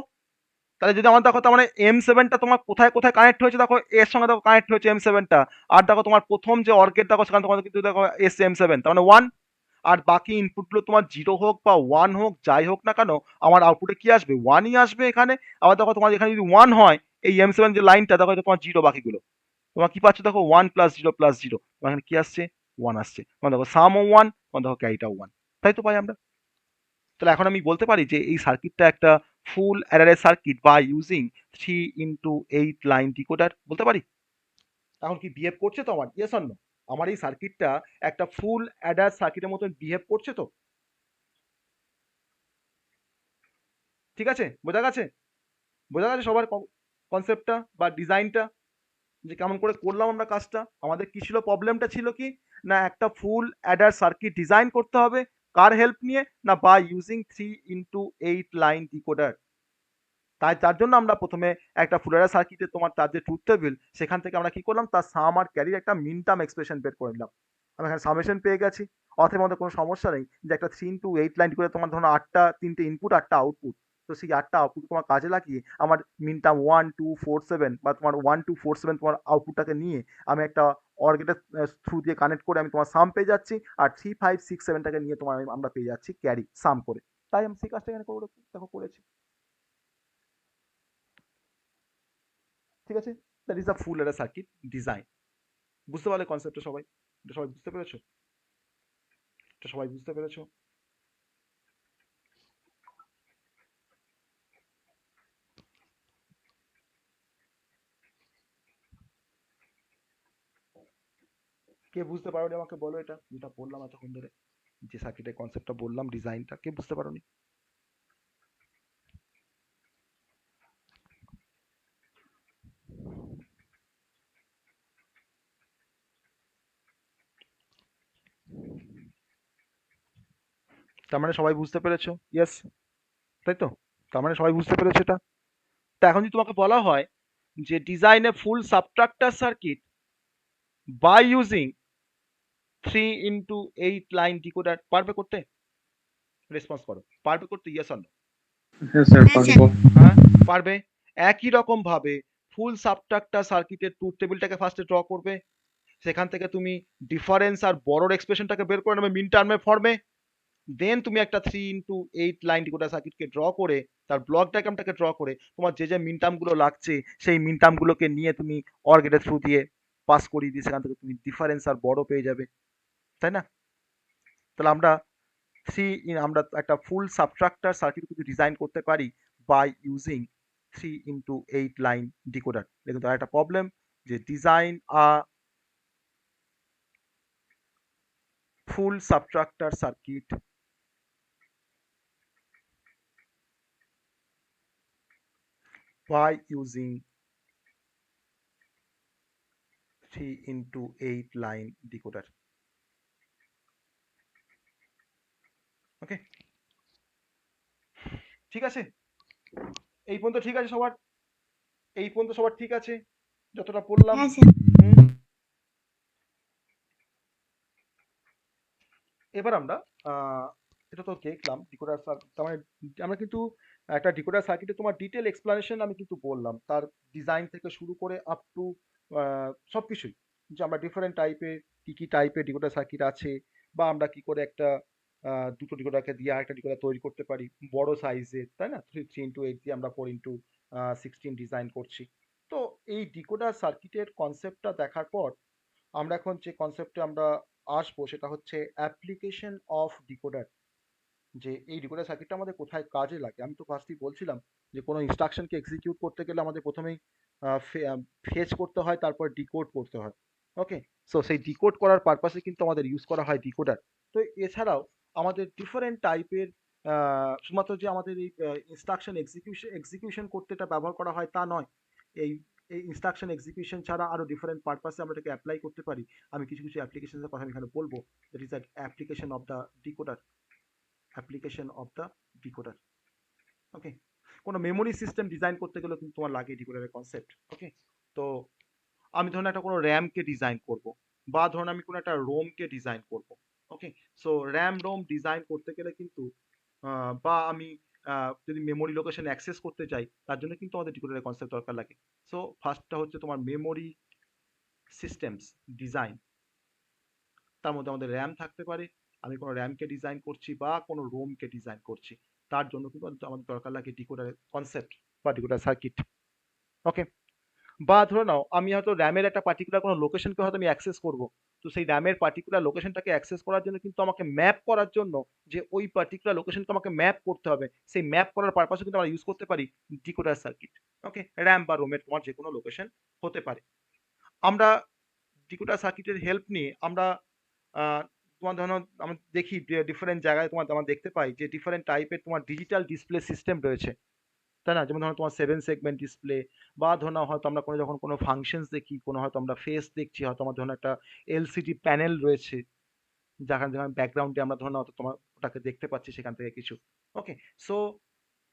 তাহলে যদি আমার দেখো তার মানে M7টা তোমার কোথায় কোথায় কানেক্ট হয়েছে, দেখো এর সঙ্গে দেখো কানেক্ট হয়েছে M7টা, আর দেখো তোমার প্রথম যে অর্গেট দেখো সেখানে তোমার কিন্তু দেখো এসছে M7, তার মানে 1, আর বাকি ইনপুটগুলো তোমার 0 হোক বা 1 হোক যাই হোক না কেন, আমার আউটপুটে কি আসবে 1ই আসবে এখানে। আবার দেখো তোমার এখানে যদি 1 হয়, এই M7 যে লাইনটা দেখো এটা তোমার 0, বাকিগুলো তোমার কি পাচ্ছ দেখো 1 প্লাস 0 প্লাস 0, তোমার এখানে কি আসছে 1 আসছে, তোমার দেখো সামও 1, তোমার দেখো ক্যারিটাও 1, তাই তো পাই আমরা। তাহলে এখন আমি বলতে পারি যে এই সার্কিটটা একটা full adder circuit by using 3 into 8 line decoder, বলতে পারি। এখন কি বিহেভ করছে তো আমার, ইয়েস অর নো, আমার এই সার্কিটটা একটা ফুল অ্যাডার সার্কিটের মতন বিহেভ করছে তো, ঠিক আছে, বোঝা গেছে, বোঝা গেছে সবার কনসেপ্টটা বা ডিজাইনটা, যে কেমন করে করলাম আমরা কাজটা, আমাদের কি ছিল প্রবলেমটা ছিল কি না একটা ফুল অ্যাডার সার্কিট ডিজাইন করতে হবে, কার হেল্প নিয়ে না by using 3 into 8 line decoder. তাই তার জন্য আমরা প্রথমে একটা ফুলেরা সার্কিটে তোমার তার যে ট্রুথ টেবিল সেখান থেকে আমরা কি করলাম, তার সাম আর ক্যারির একটা মিন টার্ম এক্সপ্রেশন বের করে নিলাম, আমি এখানে সামেশন পেয়ে গেছি, অথবা মধ্যে কোনো সমস্যা নেই যে একটা 3 ইন্টু 8 লাইন করে তোমার ধরো 8টা 3টে ইনপুট 8টা আউটপুট, তো সেই 8টা আউটপুট তোমার কাজে লাগিয়ে আমার মিন টার্ম 1 2 4 7 বা তোমার 1 2 4 7 তোমার আউটপুটটাকে নিয়ে আমি একটা অর গেটের থ্রু দিয়ে কানেক্ট করে আমি তোমার সাম পেয়ে যাচ্ছি, আর 3 5 6 7টাকে নিয়ে তোমার আমরা পেয়ে যাচ্ছি ক্যারি সাম করে। তাই আমি সেই কাজটা এখানে করে দেখো করেছি, ঠিক আছে। That is a full adder circuit design. বুঝতে পারলে কনসেপ্টটা সবাই, এটা সবাই বুঝতে পেরেছো, এটা সবাই বুঝতে পেরেছো। কে বুঝতে পারোনি আমাকে বলো, এটা যেটা বললাম এতক্ষণ ধরে, যে সার্কিটের কনসেপ্টটা বললাম ডিজাইনটা, কে বুঝতে পারোনি। তার মানে সবাই বুঝতে পেরেছো? ইয়েস, তাই তো? তার মানে সবাই বুঝতে পেরেছো এটা? তা এখন যদি তোমাকে বলা হয় যে design a full subtractor circuit by using 3 into 8 line decoder, পারবে করতে? রেসপন্স করো, পারবে করতে, ইয়েস অর নো? হ্যাঁ স্যার হ্যাঁ স্যার। পারবো। হ্যাঁ পারবে। একই রকম ভাবে ফুল সাবট্রাক্টার সার্কিটের ট্রুথ টেবিলটাকে ফার্স্টে ড্র করবে, সেখান থেকে তুমি ডিফারেন্স আর বড়র এক্সপ্রেশনটাকে বের করে নেবে মিন টার্মের ফর্মে, দেন তুমি একটা 3 into 8 লাইন ডিকোডার সার্কিটকে ড্র করে তার ব্লক ডায়াগ্রামটাকে ড্র করে তোমার যে যে মিন টার্মগুলো লাগছে সেই মিন টার্মগুলোকে নিয়ে তুমি অর গেটের থ্রু দিয়ে পাস করিয়ে দিয়ে সেখান থেকে তুমি ডিফারেন্স আর বড় পেয়ে যাবে, তাই না? তাহলে আমরা একটা ফুল সাবট্রাক্টার সার্কিট কিন্তু ডিজাইন করতে পারি by using 3 into 8 line decoder. দেখুন তার একটা প্রবলেম যে design a full subtractor circuit by using 3 into 8 line decoder. Okay, ঠিক আছে? এই পর্যন্ত ঠিক আছে সবার? এই পর্যন্ত সবার ঠিক আছে যতটা পড়লাম? হ্যাঁ স্যার। হুম। এবার আমরা এটা তো দেখলাম ডিকোডার সার্কিট, তার মানে আমরা কিন্তু একটা ডিকোডার সার্কিটে তোমার ডিটেল এক্সপ্লানেশন আমি কিন্তু বললাম, তার ডিজাইন থেকে শুরু করে আপ টু সবকিছুই, যে আমরা ডিফারেন্ট টাইপের কি কি টাইপের ডিকোডার সার্কিট আছে, বা আমরা কি করে একটা দুটো ডিকোডারকে দিয়ে আরেকটা ডিকোডার তৈরি করতে পারি বড় সাইজের, তাই না? 3 into 8 দিয়ে আমরা 4 into 16 ডিজাইন করছি। তো এই ডিকোডার সার্কিটের কনসেপ্টটা দেখার পর আমরা এখন যে কনসেপ্টে আমরা আসবো সেটা হচ্ছে অ্যাপ্লিকেশন অফ ডিকোডার, যে এই ডিকোডার সার্কিটটা আমাদের কোথায় কাজে লাগে। আমি তো ফার্স্টেই বলছিলাম যে কোনো ইনস্ট্রাকশনকে এক্সিকিউট করতে গেলে আমাদের প্রথমেই ফেচ করতে হয়, তারপর ডিকোড করতে হয়। ওকে, সো সেই ডিকোড করার পারপাসে কিন্তু আমাদের ইউজ করা হয় ডিকোডার। তো এছাড়াও আমাদের ডিফারেন্ট টাইপের শুধুমাত্র যে আমাদের এই ইনস্ট্রাকশন এক্সিকিউশন করতে এটা ব্যবহার করা হয় তা নয়, এই এই ইনস্ট্রাকশন এক্সিকিউশন ছাড়া আরো ডিফারেন্ট পারপাসে আমরা এটাকে অ্যাপ্লাই করতে পারি। আমি কিছু কিছু অ্যাপ্লিকেশনের কথা আমি এখানে বলবো। That is application of the decoder, application of the decoder. Okay, কোনো মেমোরি সিস্টেম ডিজাইন করতে গেলেও কিন্তু তোমার লাগে ডিকোডারের কনসেপ্ট। ওকে, তো আমি ধরুন একটা কোনো র্যামকে ডিজাইন করব, বা ধরুন আমি কোনো একটা রোমকে ডিজাইন করব। ওকে, সো র্যাম রোম ডিজাইন করতে গেলে কিন্তু বা আমি যদি মেমোরি লোকেশন অ্যাক্সেস করতে চাই তার জন্য কিন্তু আমাদের ডিকোডারের কনসেপ্ট দরকার লাগে। সো ফার্স্টটা হচ্ছে তোমার মেমোরি সিস্টেমস ডিজাইন, তার মধ্যে আমাদের র্যাম থাকতে পারে, আমি কোনো র্যামকে ডিজাইন করছি বা কোনো রোমকে ডিজাইন করছি, তার জন্য কিন্তু আমাদের দরকার লাগে ডিকোডারের কনসেপ্ট বা ডিকোডার সার্কিট। ওকে, বা ধরে নাও আমি হয়তো র্যামের একটা পার্টিকুলার কোনো লোকেশনকে হয়তো আমি অ্যাক্সেস করব, তো সেই র্যামের পার্টিকুলার লোকেশনটাকে অ্যাক্সেস করার জন্য কিন্তু আমাকে ম্যাপ করার জন্য, যে ওই পার্টিকুলার লোকেশনকে আমাকে ম্যাপ করতে হবে, সেই ম্যাপ করার পারপাসে কিন্তু আমরা ইউজ করতে পারি ডিকোডার সার্কিট। ওকে, র্যাম বা রোমের তোমার যে কোনো লোকেশন হতে পারে। আমরা ডিকোডার সার্কিটের হেল্প নিয়ে আমরা আহ, তোমার ধরো আমরা দেখি ডিফারেন্ট জায়গায় তোমার আমরা দেখতে পাই যে ডিফারেন্ট টাইপের তোমার ডিজিটাল ডিসপ্লে সিস্টেম রয়েছে, তাই না? যেমন ধরো তোমার 7 সেগমেন্ট ডিসপ্লে, বা ধরো না হয়তো আমরা কোনো যখন কোনো ফাংশনস দেখি, কোনো হয়তো আমরা ফেস দেখছি, হয়তো আমার ধরুন একটা এলসিডি প্যানেল রয়েছে যেখানে যেখানে ব্যাকগ্রাউন্ডে আমরা ধরো না হয়তো তোমার ওটাকে দেখতে পাচ্ছি সেখান থেকে কিছু। ওকে, সো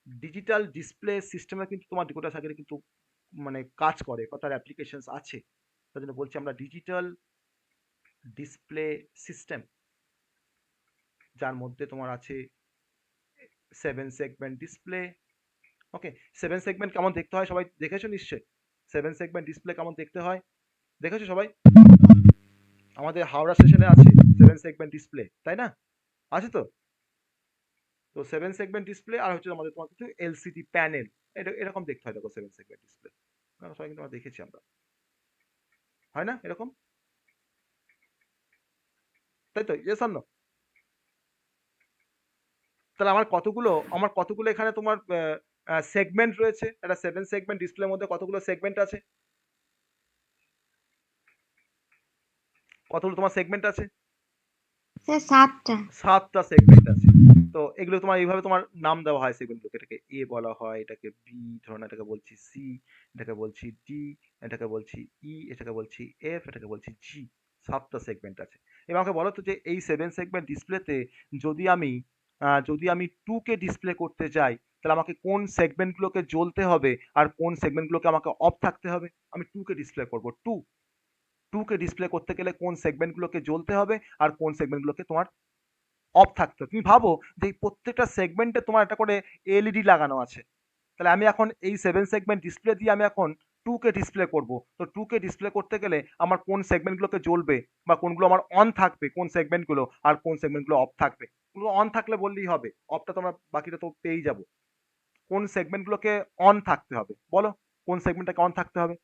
ডিজিটাল ডিসপ্লে সিস্টেমে কিন্তু তোমার ডিকোডার সার্কিটে কিন্তু মানে কাজ করে বা তার অ্যাপ্লিকেশনস আছে, তার জন্য বলছি আমরা ডিজিটাল ডিসপ্লে সিস্টেম, যার মধ্যে তোমার আছে 7 সেগমেন্ট ডিসপ্লে। ওকে, 7 সেগমেন্ট কেমন দেখতে হয় সবাই দেখেছো নিশ্চয়ই? 7 সেগমেন্ট ডিসপ্লে কেমন দেখতে হয় দেখেছো সবাই? আমাদের হাওড়া স্টেশনে আছে 7 সেগমেন্ট ডিসপ্লে, তাই না? আছে তো? তো 7 সেগমেন্ট ডিসপ্লে আর হচ্ছে আমাদের তোমার কিছু এলসিডি প্যানেল, এটা এরকম দেখতে হয় দেখো 7 সেগমেন্ট ডিসপ্লে, সবাই কিন্তু আমরা দেখেছি আমরা, হয় না এরকম? তাই তো, ইয়েস আর নো? তাহলে আমার কতগুলো এখানে তোমার সেগমেন্ট রয়েছে, একটা 7 সেগমেন্ট ডিসপ্লের মধ্যে কতগুলো সেগমেন্ট আছে? কতগুলো তোমার সেগমেন্ট আছে? স্যার 7টা। 7টা সেগমেন্ট আছে। তো এগুলো তোমার এইভাবে তোমার নাম দেওয়া হয় সেগমেন্টগুলোকে, এটাকে এ বলা হয়, এটাকে বি ধরুন, এটাকে বলছি সি, এটাকে বলছি ডি, এটাকে বলছি ই, এটাকে বলছি এফ, এটাকে বলছি জি। 7টা সেগমেন্ট আছে। এবার আমাকে বলো তো যে এই 7 সেগমেন্ট ডিসপ্লেতে যদি আমি যদি আমি 2 কে ডিসপ্লে করতে চাই তাহলে আমাকে কোন সেগমেন্টগুলোকে জ্বলতে হবে আর কোন সেগমেন্টগুলোকে আমাকে অফ থাকতে হবে? আমি 2 কে ডিসপ্লে করব। 2 কে ডিসপ্লে করতে গেলে কোন সেগমেন্টগুলোকে জ্বলতে হবে আর কোন সেগমেন্টগুলোকে তোমার অফ থাকতে হবে? তুমি ভাবো যে এই প্রত্যেকটা সেগমেন্টে তোমার একটা করে এলইডি লাগানো আছে। তাহলে আমি এখন এই 7 সেগমেন্ট ডিসপ্লে দিয়ে আমি এখন 2 কে ডিসপ্লে করব। তো 2 কে ডিসপ্লে করতে গেলে আমার কোন সেগমেন্টগুলোকে জ্বলবে বা কোনগুলো আমার অন থাকবে, কোন সেগমেন্টগুলো আর কোন সেগমেন্টগুলো অফ থাকবে? ওগুলো অন থাকলে বললেই হবে। অফটা তো আমরা বাকিটা তো পেয়েই যাব। কোন সেগমেন্টগুলোকে অন থাকতে হবে? বলো কোন সেগমেন্টটাকে অন থাকতে হবে?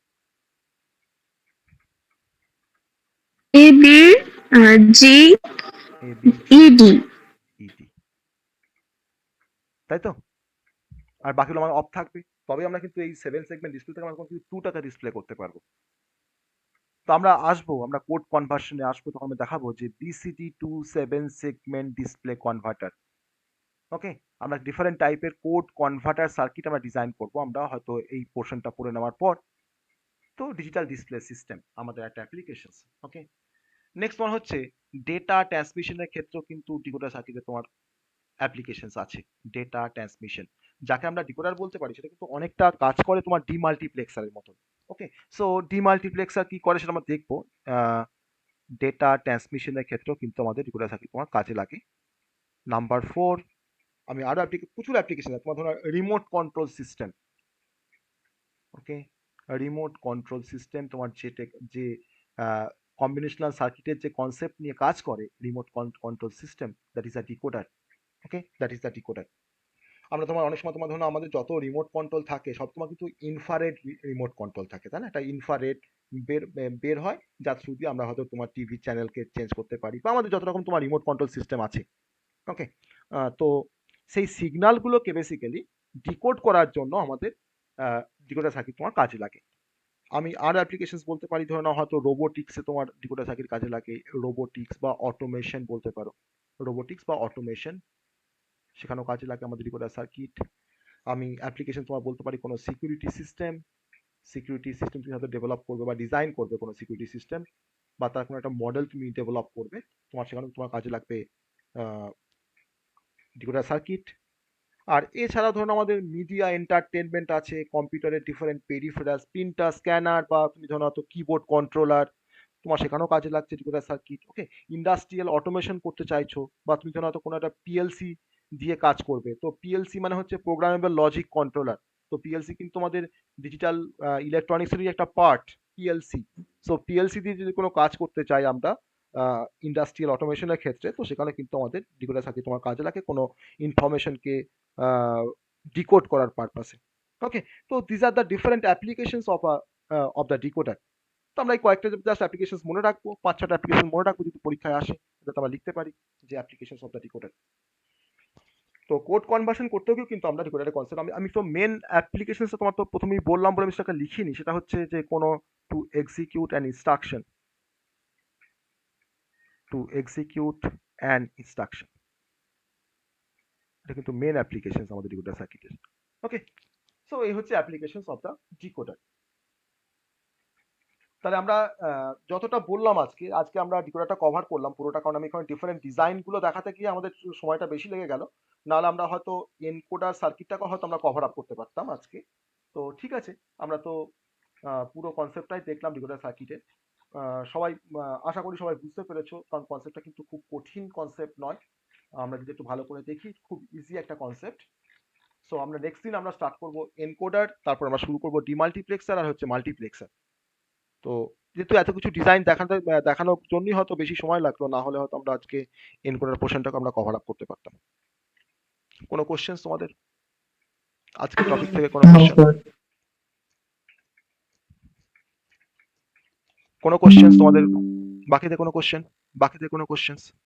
A B G A B G E D ED, তাই তো? আর বাকিগুলো আমার অফ থাকবে। তবে আমরা কিন্তু এই 7 সেগমেন্ট ডিসপ্লে থেকে আমরা কিন্তু 2 টাকা ডিসপ্লে করতে পারবো। তো আমরা আসবো, আমরা কোড কনভার্সনে আসবো, তখন আমি দেখাবো যে BCD to 7 segment display converter. Okay, আমরা ডিফারেন্ট টাইপের কোড কনভার্টার সার্কিট আমরা ডিজাইন করব আমরা হয়তো এই পোর্শনটা পড়ে নেওয়ার পর। তো ডিজিটাল ডিসপ্লে সিস্টেম আমাদের একটা অ্যাপ্লিকেশন। ওকে, নেক্সট ওয়ান হচ্ছে ডেটা ট্রান্সমিশনের ক্ষেত্রেও কিন্তু ডিকোডার সার্কিটে তোমার অ্যাপ্লিকেশনস আছে। ডেটা ট্রান্সমিশন, যাকে আমরা ডিকোডার বলতে পারি, সেটা কিন্তু অনেকটা কাজ করে তোমার ডিমাল্টিপ্লেক্সারের মতন। ওকে, সো ডিমাল্টিপ্লেক্সার কি করে সেটা আমরা দেখবো। ডেটা ট্রান্সমিশনের ক্ষেত্রেও কিন্তু আমাদের ডিকোডার সার্কিট তোমার কাজে লাগে। নাম্বার 4, আমি আরো প্রচুর অ্যাপ্লিকেশন আছে তোমার, ধরো রিমোট কন্ট্রোল সিস্টেম। ওকে, রিমোট কন্ট্রোল সিস্টেম তোমার যে কম্বিনেশনাল সার্কিটের যে কনসেপ্ট নিয়ে কাজ করে, remote control system, that is a decoder. Okay, that is the decoder. আমরা তোমার অনেক সময় তোমার ধরুন আমাদের যত রিমোট কন্ট্রোল থাকে সব তোমার কিন্তু ইনফ্রারেড রিমোট কন্ট্রোল থাকে, তাই না? একটা ইনফ্রারেড বের হয়, যার থ্রু দিয়ে আমরা হয়তো তোমার টিভি চ্যানেলকে চেঞ্জ করতে পারি বা আমাদের যত রকম তোমার রিমোট কন্ট্রোল সিস্টেম আছে। ওকে, তো সেই সিগন্যালগুলোকে বেসিক্যালি ডিকোড করার জন্য আমাদের ডিকোডার সার্কিট তোমার কাজে লাগে। আমি আর অ্যাপ্লিকেশনস বলতে পারি, ধরে নাও হয়তো রোবোটিক্সে তোমার ডিকোডার সার্কিট কাজে লাগে। রোবোটিক্স বা অটোমেশন বলতে পারো, রোবোটিক্স বা অটোমেশন, সেখানেও কাজে লাগে আমাদের ডিকোডার সার্কিট। আমি অ্যাপ্লিকেশন তোমার বলতে পারি কোনো সিকিউরিটি সিস্টেম। সিকিউরিটি সিস্টেম তুমি হয়তো ডেভেলপ করবে বা ডিজাইন করবে কোনো সিকিউরিটি সিস্টেম, বা তার কোনো একটা মডেল তুমি ডেভেলপ করবে, তোমার সেখানে তোমার কাজে লাগবে ডিকোডার সার্কিট। আর এছাড়া ধরুন আমাদের মিডিয়া এন্টারটেনমেন্ট আছে, কম্পিউটারের ডিফারেন্ট পেরিফেরালস, প্রিন্টার, স্ক্যানার, বা তুমি ধরো হয়তো কিবোর্ড কন্ট্রোলার, তোমার সেখানেও কাজে লাগছে ডিকোডার সার্কিট। ওকে, ইন্ডাস্ট্রিয়াল অটোমেশন করতে চাইছো বা তুমি ধরো হয়তো কোনো একটা পিএলসি দিয়ে কাজ করবে, তো পিএলসি মানে হচ্ছে প্রোগ্রামেবল লজিক কন্ট্রোলার। তো পিএলসি কিন্তু আমাদের ডিজিটাল ইলেকট্রনিক্সেরই একটা পার্ট, পিএলসি। সো পিএলসি দিয়ে যদি কোনো কাজ করতে চাই আমরা ইন্ডাস্ট্রিয়াল অটোমেশনের ক্ষেত্রে, তো সেখানে কিন্তু আমাদের ডিকোডার সার্কিট তোমার কাজে লাগে কোনো ইনফরমেশনকে ডিকোড করার পারপাসে। ওকে, তো these are the different applications of the decoder. তো আমরা এই কয়েকটা জাস্ট অ্যাপ্লিকেশন মনে রাখবো, 5-6টা অ্যাপ্লিকেশন মনে রাখবো, যদি পরীক্ষায় আসে যাতে আমরা লিখতে পারি যে অ্যাপ্লিকেশন অফ দ্য ডিকোডার। তো কোড কনভার্সন করতেও গিয়েও কিন্তু আমরা ডিকোডারের কনসেপ্ট, আমি তো মেন অ্যাপ্লিকেশন তোমার তো প্রথমেই বললাম বলে আমি সেটাকে লিখিনি, সেটা হচ্ছে যে কোনো two execute an instruction, two execute an instruction, এটা কিন্তু মেন অ্যাপ্লিকেশন আমাদের ডিকোডার সার্কিটের। ওকে, সো এই হচ্ছে অ্যাপ্লিকেশন অফ দ্য ডিকোডার। তাহলে আমরা যতটা বললাম আজকে আজকে আমরা ডিকোডারটা কভার করলাম পুরোটা, কারণ আমি এখানে ডিফারেন্ট ডিজাইন গুলো দেখাতে গিয়ে আমাদের সময়টা বেশি লেগে গেল। নাহলে আমরা হয়তো এনকোডার সার্কিটটাকে হয়তো আমরা কভার আপ করতে পারতাম আজকে। তো ঠিক আছে, আমরা তো পুরো কনসেপ্টটাই দেখলাম ডিকোডার সার্কিটের। সবাই আশা করি সবাই বুঝতে পেরেছো, কারণ কনসেপ্টটা কিন্তু খুব কঠিন কনসেপ্ট নয়। আমরা যদি একটু ভালো করে দেখি খুব ইজি একটা কনসেপ্ট। সো আমরা নেক্সট দিন আমরা স্টার্ট করব এনকোডার, তারপর আমরা শুরু করব ডিমাল্টিপ্লেক্সার আর হচ্ছে মাল্টিপ্লেক্সার। তো যেহেতু এত কিছু ডিজাইন দেখানোর জন্যই হয়তো বেশি সময় লাগলো, না হলে হয়তো আমরা আজকে এনকোডার পোর্শনটাকে আমরা কভার আপ করতে পারতাম। কোনো কোশ্চেন তোমাদের আজকে টপিক থেকে? কোনো No, কোশ্চেন? sir. কোনো কোশ্চেন তোমাদের? বাকিতে কোনো কোশ্চেন? বাকিতে কোনো কোশ্চেন?